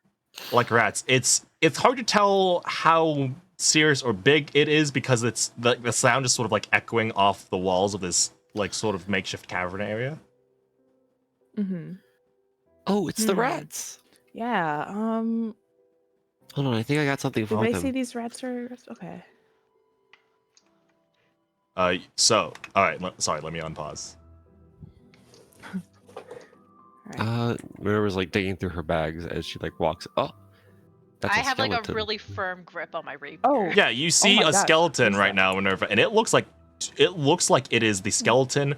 [SPEAKER 3] Like rats. It's hard to tell how serious or big it is because it's the sound is sort of like echoing off the walls of this like sort of makeshift cavern area.
[SPEAKER 1] Mm-hmm.
[SPEAKER 4] Oh, it's the
[SPEAKER 1] Hmm.
[SPEAKER 4] rats.
[SPEAKER 1] Yeah.
[SPEAKER 4] Hold on, I think I got something
[SPEAKER 1] Did
[SPEAKER 4] for
[SPEAKER 1] I
[SPEAKER 4] them.
[SPEAKER 1] see these rats are okay?
[SPEAKER 3] So all right. Sorry, let me unpause.
[SPEAKER 4] Minerva's like digging through her bags as she like walks. Oh, that's
[SPEAKER 2] I
[SPEAKER 4] a
[SPEAKER 2] have like a
[SPEAKER 4] skeleton.
[SPEAKER 2] really firm grip on my rapier.
[SPEAKER 1] Oh.
[SPEAKER 3] Yeah, you see
[SPEAKER 1] my
[SPEAKER 3] a
[SPEAKER 1] gosh,
[SPEAKER 3] skeleton
[SPEAKER 1] what is
[SPEAKER 3] right
[SPEAKER 1] that?
[SPEAKER 3] now, Minerva, and it looks like it is the skeleton.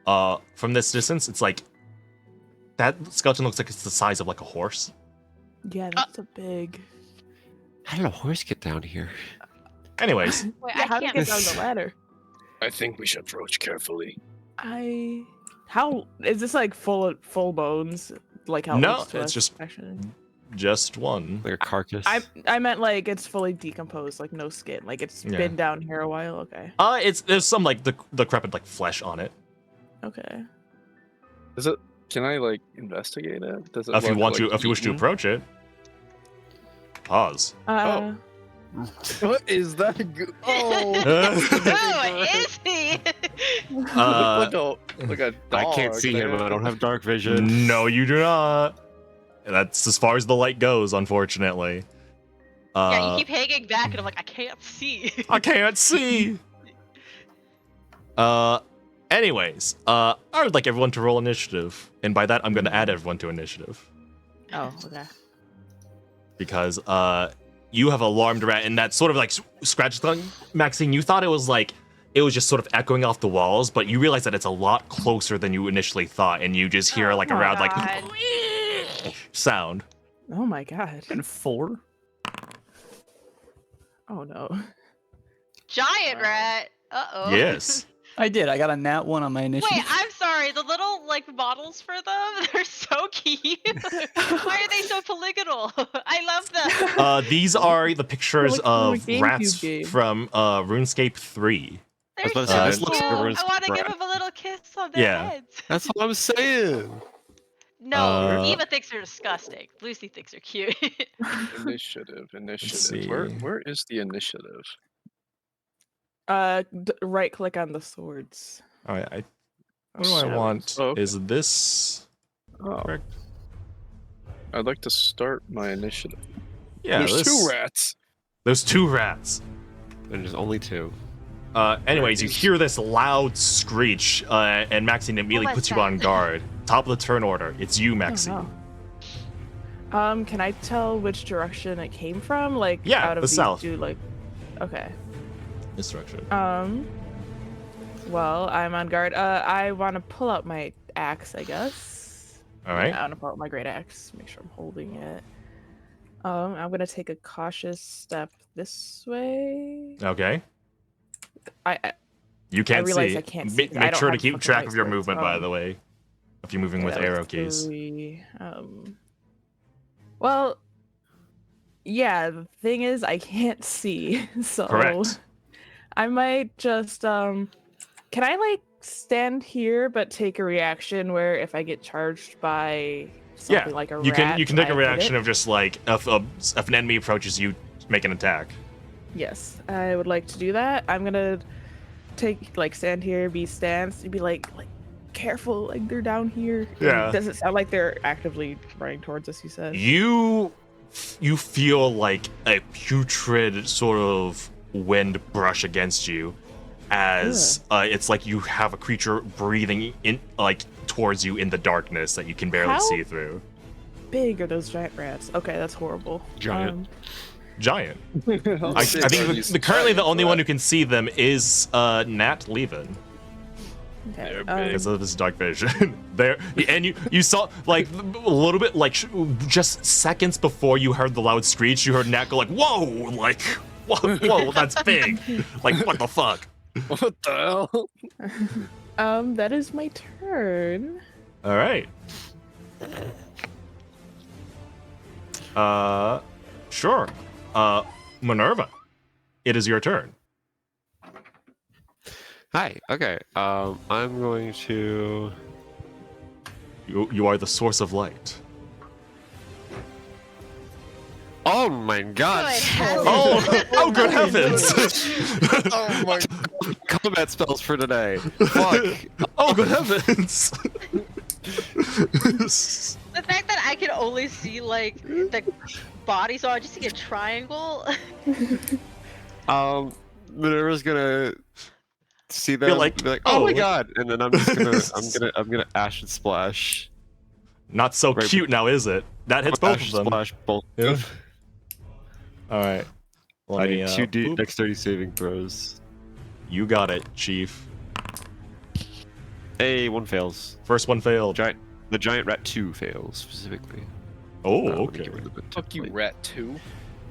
[SPEAKER 3] From this distance, it's like that skeleton looks like it's the size of like a horse.
[SPEAKER 1] Yeah, that's a big.
[SPEAKER 4] How did a horse get down here?
[SPEAKER 3] Anyways,
[SPEAKER 2] Wait,
[SPEAKER 1] Yeah,
[SPEAKER 2] I
[SPEAKER 1] how to
[SPEAKER 2] can't.
[SPEAKER 1] get down the ladder?
[SPEAKER 6] I think we should approach carefully.
[SPEAKER 1] How is this like full bones? Like how it
[SPEAKER 3] No,
[SPEAKER 1] looks to
[SPEAKER 3] it's
[SPEAKER 1] us,
[SPEAKER 3] just-
[SPEAKER 1] actually.
[SPEAKER 3] just one.
[SPEAKER 4] Like a carcass.
[SPEAKER 1] I meant like it's fully decomposed, like no skin, like it's
[SPEAKER 3] Yeah.
[SPEAKER 1] been down here a while. Okay.
[SPEAKER 3] There's some like the decrepit like flesh on it.
[SPEAKER 1] Okay.
[SPEAKER 6] Is it? Can I like investigate it? Does it?
[SPEAKER 3] If you
[SPEAKER 6] look,
[SPEAKER 3] want
[SPEAKER 6] like,
[SPEAKER 3] to, if you wish to
[SPEAKER 6] eaten?
[SPEAKER 3] approach it. Pause.
[SPEAKER 6] What is that? Oh,
[SPEAKER 2] Who is he?
[SPEAKER 3] Uh,
[SPEAKER 6] like a
[SPEAKER 4] I
[SPEAKER 6] dog
[SPEAKER 4] can't see him.
[SPEAKER 6] there.
[SPEAKER 4] I don't have dark vision.
[SPEAKER 3] No, you do not. That's as far as the light goes, unfortunately.
[SPEAKER 2] Yeah, you keep hanging back, and I'm like, I can't see.
[SPEAKER 3] I can't see. Anyways, I would like everyone to roll initiative, and by that I'm going to add everyone to initiative
[SPEAKER 1] Oh, okay.
[SPEAKER 3] because you have alarmed rat, and that sort of like scratches. Maxine, you thought it was just sort of echoing off the walls, but you realize that it's a lot closer than you initially thought, and you just hear like a
[SPEAKER 1] Oh,
[SPEAKER 3] loud like
[SPEAKER 2] God.
[SPEAKER 3] sound.
[SPEAKER 1] Oh my god.
[SPEAKER 5] And 4.
[SPEAKER 1] Oh no.
[SPEAKER 2] Giant rat. Uh-oh.
[SPEAKER 3] Yes.
[SPEAKER 5] I did. I got a nat 1 on my initiative.
[SPEAKER 2] Wait, I'm sorry. The little like models for them, they're so cute. Why are they so polygonal? I love them.
[SPEAKER 3] These are the pictures
[SPEAKER 1] Like from a
[SPEAKER 3] of
[SPEAKER 1] GameCube
[SPEAKER 3] rats
[SPEAKER 1] game.
[SPEAKER 3] from RuneScape 3.
[SPEAKER 2] They're
[SPEAKER 4] about
[SPEAKER 3] to say,
[SPEAKER 2] so
[SPEAKER 3] this
[SPEAKER 2] cute.
[SPEAKER 4] looks like a
[SPEAKER 2] I
[SPEAKER 4] roast
[SPEAKER 2] want to give
[SPEAKER 4] rat.
[SPEAKER 2] them a little kiss on their
[SPEAKER 3] Yeah.
[SPEAKER 2] heads.
[SPEAKER 4] That's what I'm saying.
[SPEAKER 2] No, Eva thinks they're disgusting. Lucy thinks they're cute.
[SPEAKER 6] Initiative.
[SPEAKER 3] see.
[SPEAKER 6] Where is the initiative?
[SPEAKER 1] Right click on the swords.
[SPEAKER 3] All right, what do I
[SPEAKER 6] Swords.
[SPEAKER 3] want?
[SPEAKER 6] Oh, okay.
[SPEAKER 3] Is this
[SPEAKER 6] Oh.
[SPEAKER 3] correct?
[SPEAKER 6] I'd like to start my initiative.
[SPEAKER 3] Yeah,
[SPEAKER 6] There's
[SPEAKER 3] this-
[SPEAKER 6] 2 rats.
[SPEAKER 3] There's 2 rats.
[SPEAKER 4] And there's only 2.
[SPEAKER 3] Anyways, you hear this loud screech, and Maxine immediately
[SPEAKER 2] What was
[SPEAKER 3] puts you
[SPEAKER 2] that?
[SPEAKER 3] on guard. Top of the turn order. It's you, Maxine.
[SPEAKER 1] Oh, no. Can I tell which direction it came from? Like,
[SPEAKER 3] Yeah,
[SPEAKER 1] out of
[SPEAKER 3] the
[SPEAKER 1] these
[SPEAKER 3] south.
[SPEAKER 1] 2, like, okay.
[SPEAKER 3] This direction.
[SPEAKER 1] Well, I'm on guard. I want to pull out my axe, I guess.
[SPEAKER 3] All right.
[SPEAKER 1] I want to pull out my great axe. Make sure I'm holding it. I'm gonna take a cautious step this way.
[SPEAKER 3] Okay.
[SPEAKER 1] I
[SPEAKER 3] You can't
[SPEAKER 1] realize
[SPEAKER 3] see.
[SPEAKER 1] I can't see
[SPEAKER 3] Make,
[SPEAKER 1] 'cause I
[SPEAKER 3] make
[SPEAKER 1] don't
[SPEAKER 3] sure to
[SPEAKER 1] have
[SPEAKER 3] keep
[SPEAKER 1] fucking
[SPEAKER 3] track of your
[SPEAKER 1] eyesight,
[SPEAKER 3] movement, by the way. If you're moving with
[SPEAKER 1] that was
[SPEAKER 3] arrow keys.
[SPEAKER 1] 3. Well, yeah. The thing is, I can't see, so
[SPEAKER 3] Correct.
[SPEAKER 1] I might just can I like stand here but take a reaction where if I get charged by something like a
[SPEAKER 3] You
[SPEAKER 1] rat,
[SPEAKER 3] can take
[SPEAKER 1] I
[SPEAKER 3] a
[SPEAKER 1] hit
[SPEAKER 3] reaction
[SPEAKER 1] it?
[SPEAKER 3] of just like if an enemy approaches you, make an attack.
[SPEAKER 1] Yes, I would like to do that. I'm gonna stand here, be stance, and be like careful, like they're down here.
[SPEAKER 3] Yeah.
[SPEAKER 1] Does it sound like they're actively running towards us? You said.
[SPEAKER 3] You feel like a putrid sort of wind brush against you, as it's like you have a creature breathing in towards you in the darkness that you can barely
[SPEAKER 1] How
[SPEAKER 3] see through.
[SPEAKER 1] Big are those giant rats? Okay, that's horrible.
[SPEAKER 4] Giant.
[SPEAKER 3] Giant. I
[SPEAKER 6] Big are
[SPEAKER 3] think
[SPEAKER 6] these
[SPEAKER 3] currently the
[SPEAKER 6] giant
[SPEAKER 3] only one who
[SPEAKER 6] rats?
[SPEAKER 3] can see them is Nat Levin.
[SPEAKER 1] Okay.
[SPEAKER 6] They're big.
[SPEAKER 3] Because of this dark vision. There, and you saw like a little bit just seconds before you heard the loud screech, you heard Nat go like, "Whoa!" Like, whoa, that's big. Like, what the fuck?
[SPEAKER 6] What the hell?
[SPEAKER 1] That is my turn.
[SPEAKER 3] All right. Sure. Minerva, it is your turn.
[SPEAKER 4] Hi. Okay. I'm going to.
[SPEAKER 3] You are the source of light.
[SPEAKER 4] Oh my God!
[SPEAKER 2] Good heavens.
[SPEAKER 3] Oh, good heavens!
[SPEAKER 6] Oh my
[SPEAKER 4] Combat spells for today. Fuck.
[SPEAKER 3] Oh, good heavens!
[SPEAKER 2] The fact that I can only see like the body, so I just see a triangle.
[SPEAKER 4] Minerva's gonna see them.
[SPEAKER 3] You're like,
[SPEAKER 4] be like, oh my
[SPEAKER 3] "Oh."
[SPEAKER 4] God! And then I'm just I'm gonna Acid Splash.
[SPEAKER 3] Not so
[SPEAKER 4] Right.
[SPEAKER 3] cute now, is it? That hits both
[SPEAKER 4] Acid
[SPEAKER 3] of them.
[SPEAKER 4] Splash both.
[SPEAKER 3] Yeah. All right.
[SPEAKER 4] I need 2D
[SPEAKER 3] oop.
[SPEAKER 4] dexterity saving throws.
[SPEAKER 3] You got it, Chief.
[SPEAKER 4] Hey, one fails.
[SPEAKER 3] First one failed.
[SPEAKER 4] The giant rat 2 fails specifically.
[SPEAKER 3] Oh,
[SPEAKER 4] Let me
[SPEAKER 3] okay.
[SPEAKER 4] get rid of the
[SPEAKER 6] fuck you,
[SPEAKER 4] template.
[SPEAKER 6] rat 2.
[SPEAKER 4] You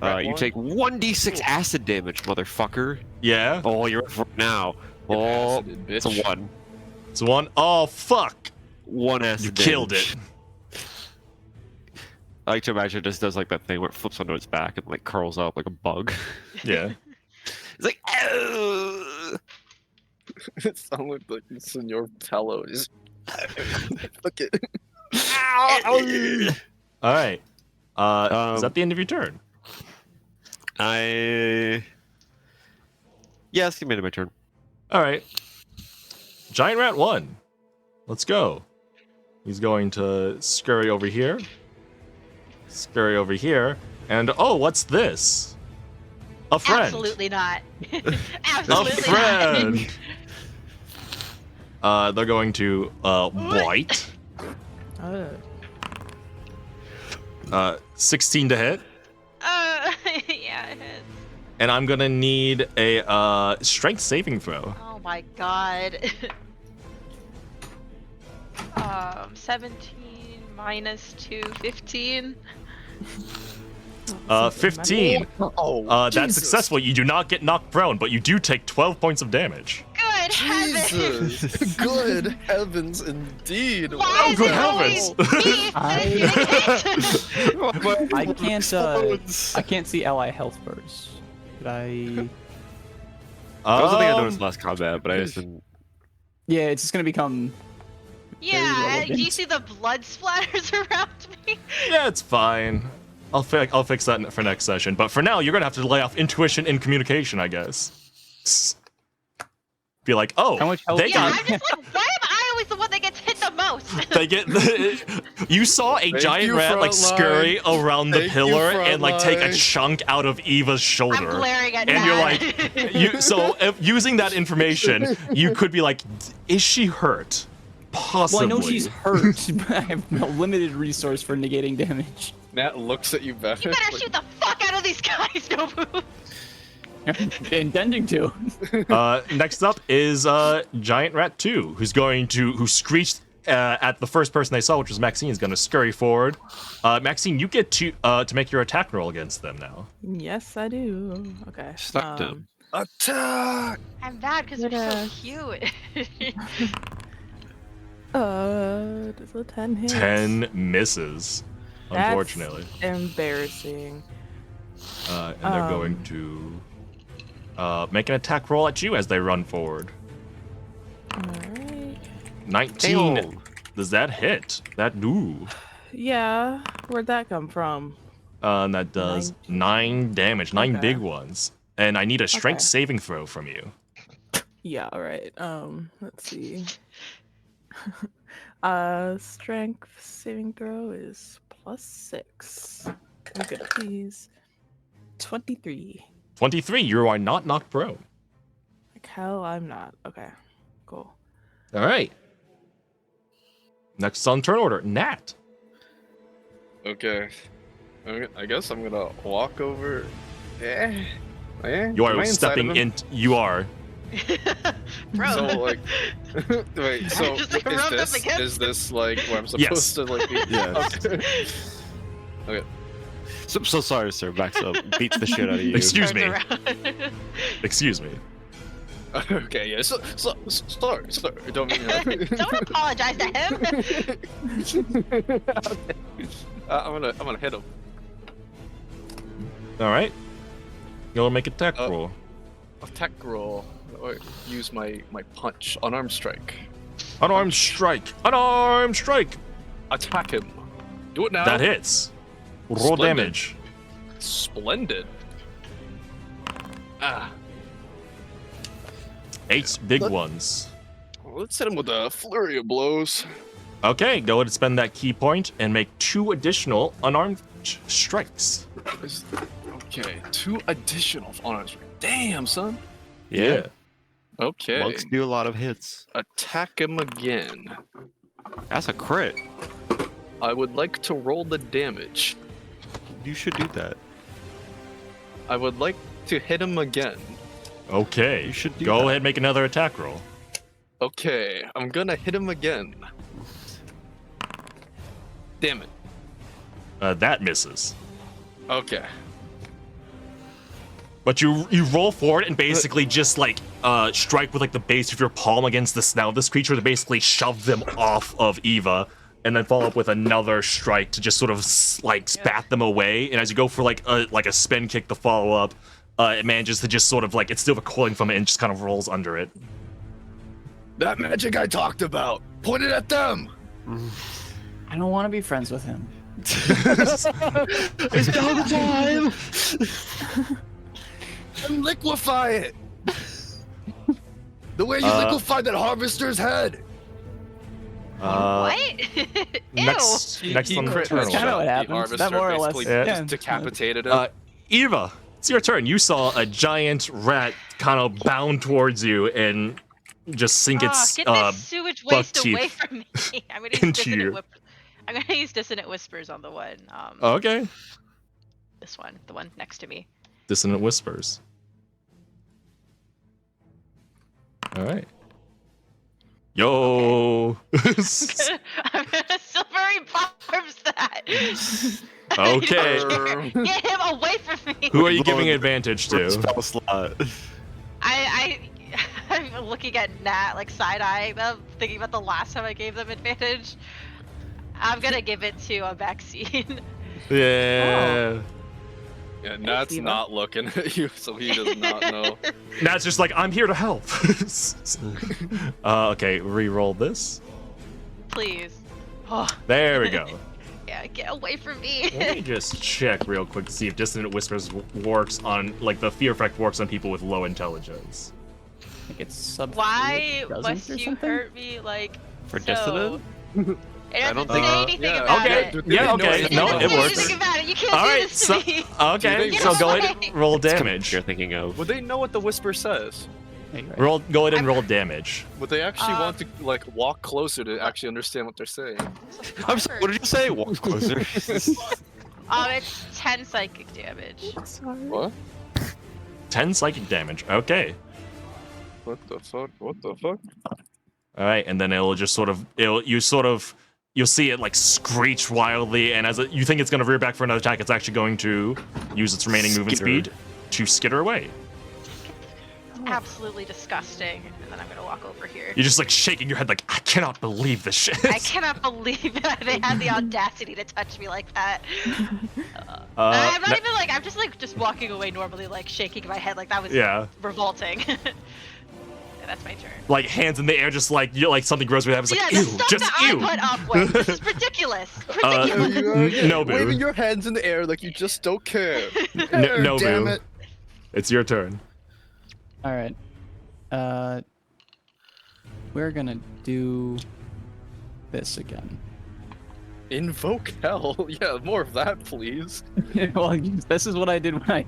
[SPEAKER 6] Rat
[SPEAKER 4] take 1d6 acid damage, motherfucker.
[SPEAKER 3] Yeah.
[SPEAKER 4] Oh, you're up for it now.
[SPEAKER 6] Get
[SPEAKER 4] Oh,
[SPEAKER 6] acided,
[SPEAKER 4] it's a
[SPEAKER 6] bitch.
[SPEAKER 4] 1.
[SPEAKER 3] It's one. Oh, fuck.
[SPEAKER 4] 1 acid
[SPEAKER 3] You
[SPEAKER 4] damage.
[SPEAKER 3] killed it.
[SPEAKER 4] I like to imagine it just does like that thing where it flips onto its back and like curls up like a bug.
[SPEAKER 3] Yeah.
[SPEAKER 4] It's like, "Oh."
[SPEAKER 6] It sounded like Senor Tello. Just look at.
[SPEAKER 3] All right. Is
[SPEAKER 4] Um,
[SPEAKER 3] that the end of your turn?
[SPEAKER 4] Yeah, it's gonna be my turn.
[SPEAKER 3] All right. Giant Rat 1. Let's go. He's going to scurry over here. Scurry over here. And oh, what's this? A friend.
[SPEAKER 2] Absolutely not.
[SPEAKER 3] A
[SPEAKER 2] Absolutely
[SPEAKER 3] friend. They're going to bite. 16 to hit.
[SPEAKER 2] not. Yeah, it is.
[SPEAKER 3] And I'm gonna need a strength saving throw.
[SPEAKER 2] Oh my god. 17 minus 2, 15.
[SPEAKER 3] 15.
[SPEAKER 6] Oh,
[SPEAKER 3] That's successful. You do not get knocked prone, but you do take 12 points of damage.
[SPEAKER 2] Good heavens!
[SPEAKER 6] Jesus! Good heavens, indeed!
[SPEAKER 2] Why is
[SPEAKER 3] good
[SPEAKER 2] it always
[SPEAKER 3] heavens.
[SPEAKER 2] me that you get?
[SPEAKER 5] I can't see ally health bars. Did I?
[SPEAKER 4] That was something I noticed last combat, but I just didn't.
[SPEAKER 5] Yeah, it's just gonna become.
[SPEAKER 2] Yeah, do you
[SPEAKER 5] relevant.
[SPEAKER 2] see the blood splatters around me?
[SPEAKER 3] Yeah, it's fine. I'll fix that for next session. But for now, you're gonna have to lay off intuition and communication, I guess. Be like, oh,
[SPEAKER 5] How much health
[SPEAKER 3] they
[SPEAKER 5] do
[SPEAKER 2] Yeah,
[SPEAKER 5] you-
[SPEAKER 3] got.
[SPEAKER 2] I'm just like, why am I always the one that gets hit the most?
[SPEAKER 3] They get you saw a
[SPEAKER 6] Thank
[SPEAKER 3] giant
[SPEAKER 6] you,
[SPEAKER 3] rat like
[SPEAKER 6] Frontline.
[SPEAKER 3] scurry around the
[SPEAKER 6] Thank you,
[SPEAKER 3] pillar and like take a
[SPEAKER 6] Frontline.
[SPEAKER 3] chunk out of Eva's shoulder.
[SPEAKER 2] I'm glaring at
[SPEAKER 3] And you're
[SPEAKER 2] Nat.
[SPEAKER 3] like, so if, using that information, you could be like, is she hurt? Possibly.
[SPEAKER 5] Well, I know she's hurt, but I have no limited resource for negating damage.
[SPEAKER 6] Nat looks at you back.
[SPEAKER 2] You better shoot the fuck out of these guys, Nobu.
[SPEAKER 5] Intending to.
[SPEAKER 3] Next up is Giant Rat 2, who screeched at the first person they saw, which was Maxine, is going to scurry forward. Maxine, you get to make your attack roll against them now.
[SPEAKER 1] Yes, I do. Okay.
[SPEAKER 4] Stuck them.
[SPEAKER 6] Attack!
[SPEAKER 2] I'm mad because they're so
[SPEAKER 1] Yes.
[SPEAKER 2] cute.
[SPEAKER 1] Does a 10 hit?
[SPEAKER 3] 10 misses,
[SPEAKER 1] That's
[SPEAKER 3] unfortunately.
[SPEAKER 1] embarrassing.
[SPEAKER 3] And they're going to make an attack roll at you as they run forward.
[SPEAKER 1] Alright.
[SPEAKER 3] 19.
[SPEAKER 4] Damn.
[SPEAKER 3] Does that hit? That do.
[SPEAKER 1] Yeah. Where'd that come from?
[SPEAKER 3] And that does 9 damage, 9
[SPEAKER 1] Okay.
[SPEAKER 3] big ones. And I need a strength
[SPEAKER 1] Okay.
[SPEAKER 3] saving throw from you.
[SPEAKER 1] Yeah, alright. Let's see. Strength saving throw is +6. I'm good, please. 23.
[SPEAKER 3] 23, you are not knocked prone.
[SPEAKER 1] Like hell, I'm not. Okay, cool.
[SPEAKER 3] All right. Next on turn order, Nat.
[SPEAKER 6] Okay. I guess I'm gonna walk over.
[SPEAKER 3] You
[SPEAKER 6] Am
[SPEAKER 3] are
[SPEAKER 6] I inside
[SPEAKER 3] stepping
[SPEAKER 6] of him?
[SPEAKER 3] in. You are.
[SPEAKER 2] Bro.
[SPEAKER 6] So like, wait. So
[SPEAKER 2] Just, like, rubbed up against
[SPEAKER 6] is this like where I'm supposed
[SPEAKER 3] Yes.
[SPEAKER 6] to like be?
[SPEAKER 4] Yes.
[SPEAKER 6] Okay.
[SPEAKER 4] So sorry, sir. Backs up, beats the shit out of you.
[SPEAKER 3] Excuse
[SPEAKER 2] Turns
[SPEAKER 3] me.
[SPEAKER 2] around.
[SPEAKER 3] Excuse me.
[SPEAKER 6] Okay. Yeah. Sorry. Don't mean that.
[SPEAKER 2] Don't apologize to him.
[SPEAKER 6] I'm gonna hit him.
[SPEAKER 3] All right. You'll make a attack roll.
[SPEAKER 6] Attack roll. Or use my punch. Unarmed strike.
[SPEAKER 3] Unarmed strike. Unarmed strike.
[SPEAKER 6] Attack him. Do it now.
[SPEAKER 3] That hits. Roll
[SPEAKER 6] Splendid.
[SPEAKER 3] damage.
[SPEAKER 6] Splendid. Ah.
[SPEAKER 3] 8 big ones.
[SPEAKER 6] Well, let's hit him with a flurry of blows.
[SPEAKER 3] Okay, go ahead and spend that key point and make 2 additional unarmed strikes.
[SPEAKER 6] Okay, 2 additional unarmed strike. Damn, son.
[SPEAKER 4] Yeah.
[SPEAKER 6] Okay.
[SPEAKER 4] Monks do a lot of hits.
[SPEAKER 6] Attack him again.
[SPEAKER 4] That's a crit.
[SPEAKER 6] I would like to roll the damage.
[SPEAKER 4] You should do that.
[SPEAKER 6] I would like to hit him again.
[SPEAKER 3] Okay.
[SPEAKER 4] You should do
[SPEAKER 3] go
[SPEAKER 4] that.
[SPEAKER 3] ahead and make another attack roll.
[SPEAKER 6] Okay, I'm gonna hit him again. Damn it.
[SPEAKER 3] That misses.
[SPEAKER 6] Okay.
[SPEAKER 3] But you roll forward and basically just like strike with like the base of your palm against the snout of this creature to basically shove them off of Eva, and then follow up with another strike to just sort of like spat them away. And as you go for like a spin kick to follow up, it manages to just sort of like it's still recoiling from it and just kind of rolls under it.
[SPEAKER 6] That magic I talked about. Point it at them.
[SPEAKER 5] I don't want to be friends with him.
[SPEAKER 4] It's now the time.
[SPEAKER 6] And liquefy it. The way you liquefy that harvester's head.
[SPEAKER 2] What?
[SPEAKER 3] Next
[SPEAKER 2] Ew.
[SPEAKER 3] on the
[SPEAKER 6] crit
[SPEAKER 3] turn
[SPEAKER 6] has
[SPEAKER 5] That's kinda
[SPEAKER 3] order.
[SPEAKER 5] what
[SPEAKER 6] the
[SPEAKER 5] happens.
[SPEAKER 6] harvester
[SPEAKER 5] That more or less,
[SPEAKER 6] basically
[SPEAKER 3] yeah.
[SPEAKER 6] just decapitated him.
[SPEAKER 3] Eva, it's your turn. You saw a giant rat kind of bound towards you and just sink its
[SPEAKER 2] Get this sewage waste
[SPEAKER 3] teeth
[SPEAKER 2] away from me. I'm gonna use
[SPEAKER 3] into
[SPEAKER 2] dissonant
[SPEAKER 3] you.
[SPEAKER 2] I'm gonna use dissonant whispers on the one.
[SPEAKER 3] Okay.
[SPEAKER 2] This one, the one next to me.
[SPEAKER 3] Dissonant whispers. All right. Yo.
[SPEAKER 2] I'm gonna silvery barbs that.
[SPEAKER 3] Okay.
[SPEAKER 2] Get him away from me.
[SPEAKER 3] Who are you giving
[SPEAKER 4] Lord.
[SPEAKER 3] advantage to?
[SPEAKER 4] Spell slot.
[SPEAKER 2] I'm looking at Nat, like side-eyeing them, thinking about the last time I gave them advantage. I'm gonna give it to a vaccine.
[SPEAKER 3] Yeah.
[SPEAKER 6] Yeah, Nat's
[SPEAKER 1] Eva.
[SPEAKER 6] not looking at you, so he does not know.
[SPEAKER 3] That's just like I'm here to help. Okay, re-roll this.
[SPEAKER 2] Please. Oh,
[SPEAKER 3] There we go.
[SPEAKER 2] yeah, get away from me.
[SPEAKER 3] Let me just check real quick to see if Dissonant Whispers works on, like, the fear effect works on people with low intelligence.
[SPEAKER 5] I think it's sub.
[SPEAKER 2] Why
[SPEAKER 5] doesn't
[SPEAKER 2] must
[SPEAKER 5] or
[SPEAKER 2] you
[SPEAKER 5] something?
[SPEAKER 2] hurt me like
[SPEAKER 4] For
[SPEAKER 2] so?
[SPEAKER 4] dissonant?
[SPEAKER 2] It doesn't
[SPEAKER 4] don't
[SPEAKER 2] say
[SPEAKER 4] think-
[SPEAKER 2] anything
[SPEAKER 6] yeah,
[SPEAKER 2] about
[SPEAKER 3] okay.
[SPEAKER 2] it.
[SPEAKER 6] Do they
[SPEAKER 3] Yeah,
[SPEAKER 6] know
[SPEAKER 3] okay.
[SPEAKER 6] anything
[SPEAKER 3] No,
[SPEAKER 2] doesn't
[SPEAKER 3] it
[SPEAKER 2] say
[SPEAKER 3] works.
[SPEAKER 2] anything about it. You can't
[SPEAKER 3] All
[SPEAKER 2] do
[SPEAKER 3] right,
[SPEAKER 2] this
[SPEAKER 3] so
[SPEAKER 2] to me.
[SPEAKER 3] okay,
[SPEAKER 6] Get
[SPEAKER 3] so go
[SPEAKER 2] away.
[SPEAKER 3] ahead and roll
[SPEAKER 4] It's
[SPEAKER 3] damage.
[SPEAKER 4] you're thinking of.
[SPEAKER 6] Would they know what the whisper says?
[SPEAKER 3] Go ahead and roll damage.
[SPEAKER 6] Would they actually
[SPEAKER 2] Um,
[SPEAKER 6] want to like walk closer to actually understand what they're saying?
[SPEAKER 4] I'm sorry. What did you say? Walk closer.
[SPEAKER 2] It's 10 psychic damage.
[SPEAKER 1] Sorry.
[SPEAKER 6] What?
[SPEAKER 3] 10 psychic damage. Okay.
[SPEAKER 6] What the fuck? What the fuck?
[SPEAKER 3] All right, and then it'll just sort of you'll see it like screech wildly, and as you think it's going to rear back for another attack, it's actually going to use its remaining movement
[SPEAKER 4] Skitter.
[SPEAKER 3] speed to skitter away.
[SPEAKER 2] Absolutely disgusting. And then I'm gonna walk over here.
[SPEAKER 3] You're just like shaking your head, like I cannot believe this shit.
[SPEAKER 2] I cannot believe that they had the audacity to touch me like that. I'm not even like, I'm just like, just walking away normally, like shaking my head like that was
[SPEAKER 3] yeah,
[SPEAKER 2] revolting. Yeah, that's my turn.
[SPEAKER 3] like hands in the air, just like you like something gross with that. It's like
[SPEAKER 2] Yeah, the
[SPEAKER 3] ew,
[SPEAKER 2] stuff
[SPEAKER 3] just
[SPEAKER 2] that I
[SPEAKER 3] ew.
[SPEAKER 2] put up with. This is ridiculous.
[SPEAKER 3] Uh,
[SPEAKER 2] Ridiculous.
[SPEAKER 3] Nobu.
[SPEAKER 6] Waving your hands in the air like you just don't care.
[SPEAKER 3] Nobu.
[SPEAKER 6] Damn it.
[SPEAKER 3] It's your turn.
[SPEAKER 5] All right. We're gonna do this again.
[SPEAKER 6] Invoke hell. Yeah, more of that, please.
[SPEAKER 5] Well, this is what I did when I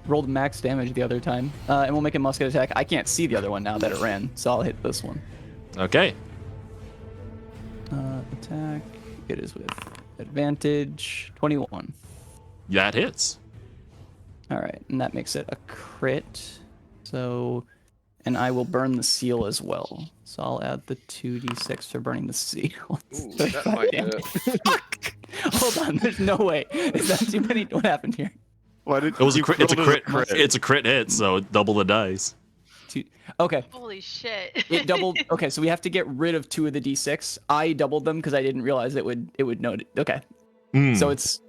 [SPEAKER 5] rolled max damage the other time. And we'll make a musket attack. I can't see the other one now that it ran, so I'll hit this one.
[SPEAKER 3] Okay.
[SPEAKER 5] Attack. It is with advantage. 21.
[SPEAKER 3] That hits.
[SPEAKER 5] All right, and that makes it a crit. So, and I will burn the seal as well. So I'll add the 2d6 for burning the seal.
[SPEAKER 6] Ooh, that might hit.
[SPEAKER 5] Fuck! Hold on, there's no way. Is that too many? What happened here?
[SPEAKER 4] Why did
[SPEAKER 3] It was a
[SPEAKER 4] you
[SPEAKER 3] crit. It's a
[SPEAKER 4] rolled it
[SPEAKER 3] crit.
[SPEAKER 4] as
[SPEAKER 3] It's a crit hit, so double the dice.
[SPEAKER 5] Okay,
[SPEAKER 2] Holy shit.
[SPEAKER 5] it doubled. Okay, so we have to get rid of 2 of the d6. I doubled them because I didn't realize it would note it. Okay,
[SPEAKER 3] Hmm.
[SPEAKER 5] so it's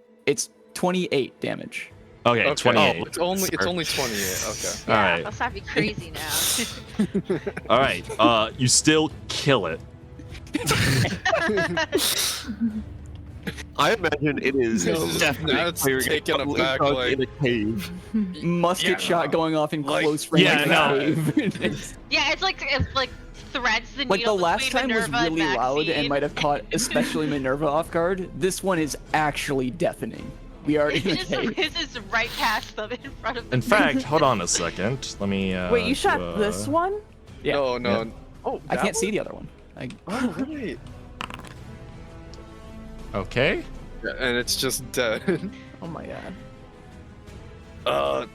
[SPEAKER 5] 28 damage.
[SPEAKER 3] okay,
[SPEAKER 6] Okay.
[SPEAKER 3] 28.
[SPEAKER 6] Oh, it's only 28. Okay.
[SPEAKER 3] All right.
[SPEAKER 2] Let's not be crazy now.
[SPEAKER 3] All right. You still kill it.
[SPEAKER 4] I imagine it is
[SPEAKER 6] No,
[SPEAKER 4] definitely
[SPEAKER 6] that's
[SPEAKER 4] clearing
[SPEAKER 6] taken
[SPEAKER 4] a
[SPEAKER 6] aback,
[SPEAKER 4] bug
[SPEAKER 6] like-
[SPEAKER 4] in a cave.
[SPEAKER 5] Musket
[SPEAKER 6] Yeah.
[SPEAKER 5] shot going off in
[SPEAKER 6] Like-
[SPEAKER 5] close range.
[SPEAKER 3] Yeah,
[SPEAKER 5] in
[SPEAKER 3] no.
[SPEAKER 5] the cave.
[SPEAKER 2] Yeah, it's like threads the
[SPEAKER 5] Like the
[SPEAKER 2] needle
[SPEAKER 5] last
[SPEAKER 2] between
[SPEAKER 5] time was
[SPEAKER 2] Minerva and
[SPEAKER 5] really loud and
[SPEAKER 2] Maxine.
[SPEAKER 5] might have caught especially Minerva off guard. This one is actually deafening. We are in a
[SPEAKER 2] It's just
[SPEAKER 5] cave.
[SPEAKER 2] whizzes right past them in front of them.
[SPEAKER 3] In fact, hold on a second. Let me.
[SPEAKER 1] Wait, you shot this one?
[SPEAKER 5] Yeah.
[SPEAKER 6] No, no.
[SPEAKER 3] Yeah.
[SPEAKER 6] Oh,
[SPEAKER 5] I
[SPEAKER 6] that
[SPEAKER 5] can't see
[SPEAKER 6] one?
[SPEAKER 5] the other one.
[SPEAKER 6] Oh, right.
[SPEAKER 3] Okay.
[SPEAKER 6] Yeah, and it's just dead.
[SPEAKER 1] Oh my god.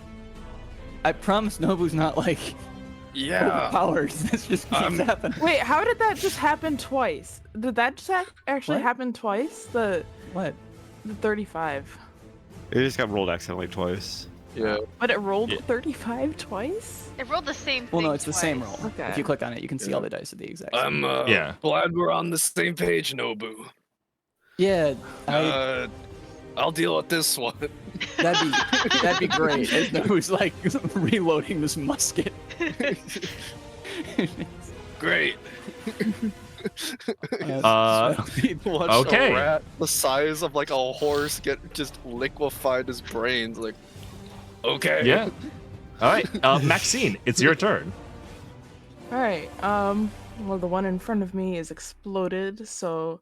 [SPEAKER 5] I promise Nobu's not like
[SPEAKER 6] Yeah.
[SPEAKER 5] overpowered. This just keeps happening.
[SPEAKER 1] Wait, how did that just happen twice? Did that just actually
[SPEAKER 5] What?
[SPEAKER 1] happen twice? The
[SPEAKER 5] What?
[SPEAKER 1] 35.
[SPEAKER 4] It just got rolled accidentally twice.
[SPEAKER 6] Yeah.
[SPEAKER 1] But it rolled
[SPEAKER 3] Yeah.
[SPEAKER 1] 35 twice?
[SPEAKER 2] It rolled the same thing
[SPEAKER 5] Well, no, it's the same
[SPEAKER 2] twice.
[SPEAKER 5] roll.
[SPEAKER 1] Okay.
[SPEAKER 5] If you click on it, you can see all the dice at the exact same.
[SPEAKER 6] I'm
[SPEAKER 3] Yeah.
[SPEAKER 6] glad we're on the same page, Nobu.
[SPEAKER 5] Yeah,
[SPEAKER 6] I'll deal with this one.
[SPEAKER 5] that'd be great. As Nobu's like reloading this musket.
[SPEAKER 6] Great. Watch
[SPEAKER 3] Okay.
[SPEAKER 6] a rat the size of like a horse get just liquefied his brains. Like, okay.
[SPEAKER 3] Yeah. All right. Maxine, it's your turn.
[SPEAKER 1] Alright, well, the one in front of me is exploded, so.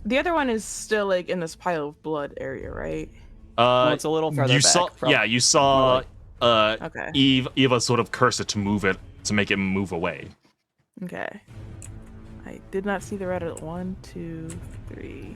[SPEAKER 1] The other one is still, like, in this pile of blood area, right?
[SPEAKER 5] Well, it's a little further
[SPEAKER 3] you
[SPEAKER 5] back.
[SPEAKER 3] saw.
[SPEAKER 5] from-
[SPEAKER 3] Yeah, you saw.
[SPEAKER 1] Okay.
[SPEAKER 3] Eva sort of curse it to move it to make it move away.
[SPEAKER 1] Okay. I did not see the red at 1, 2, 3.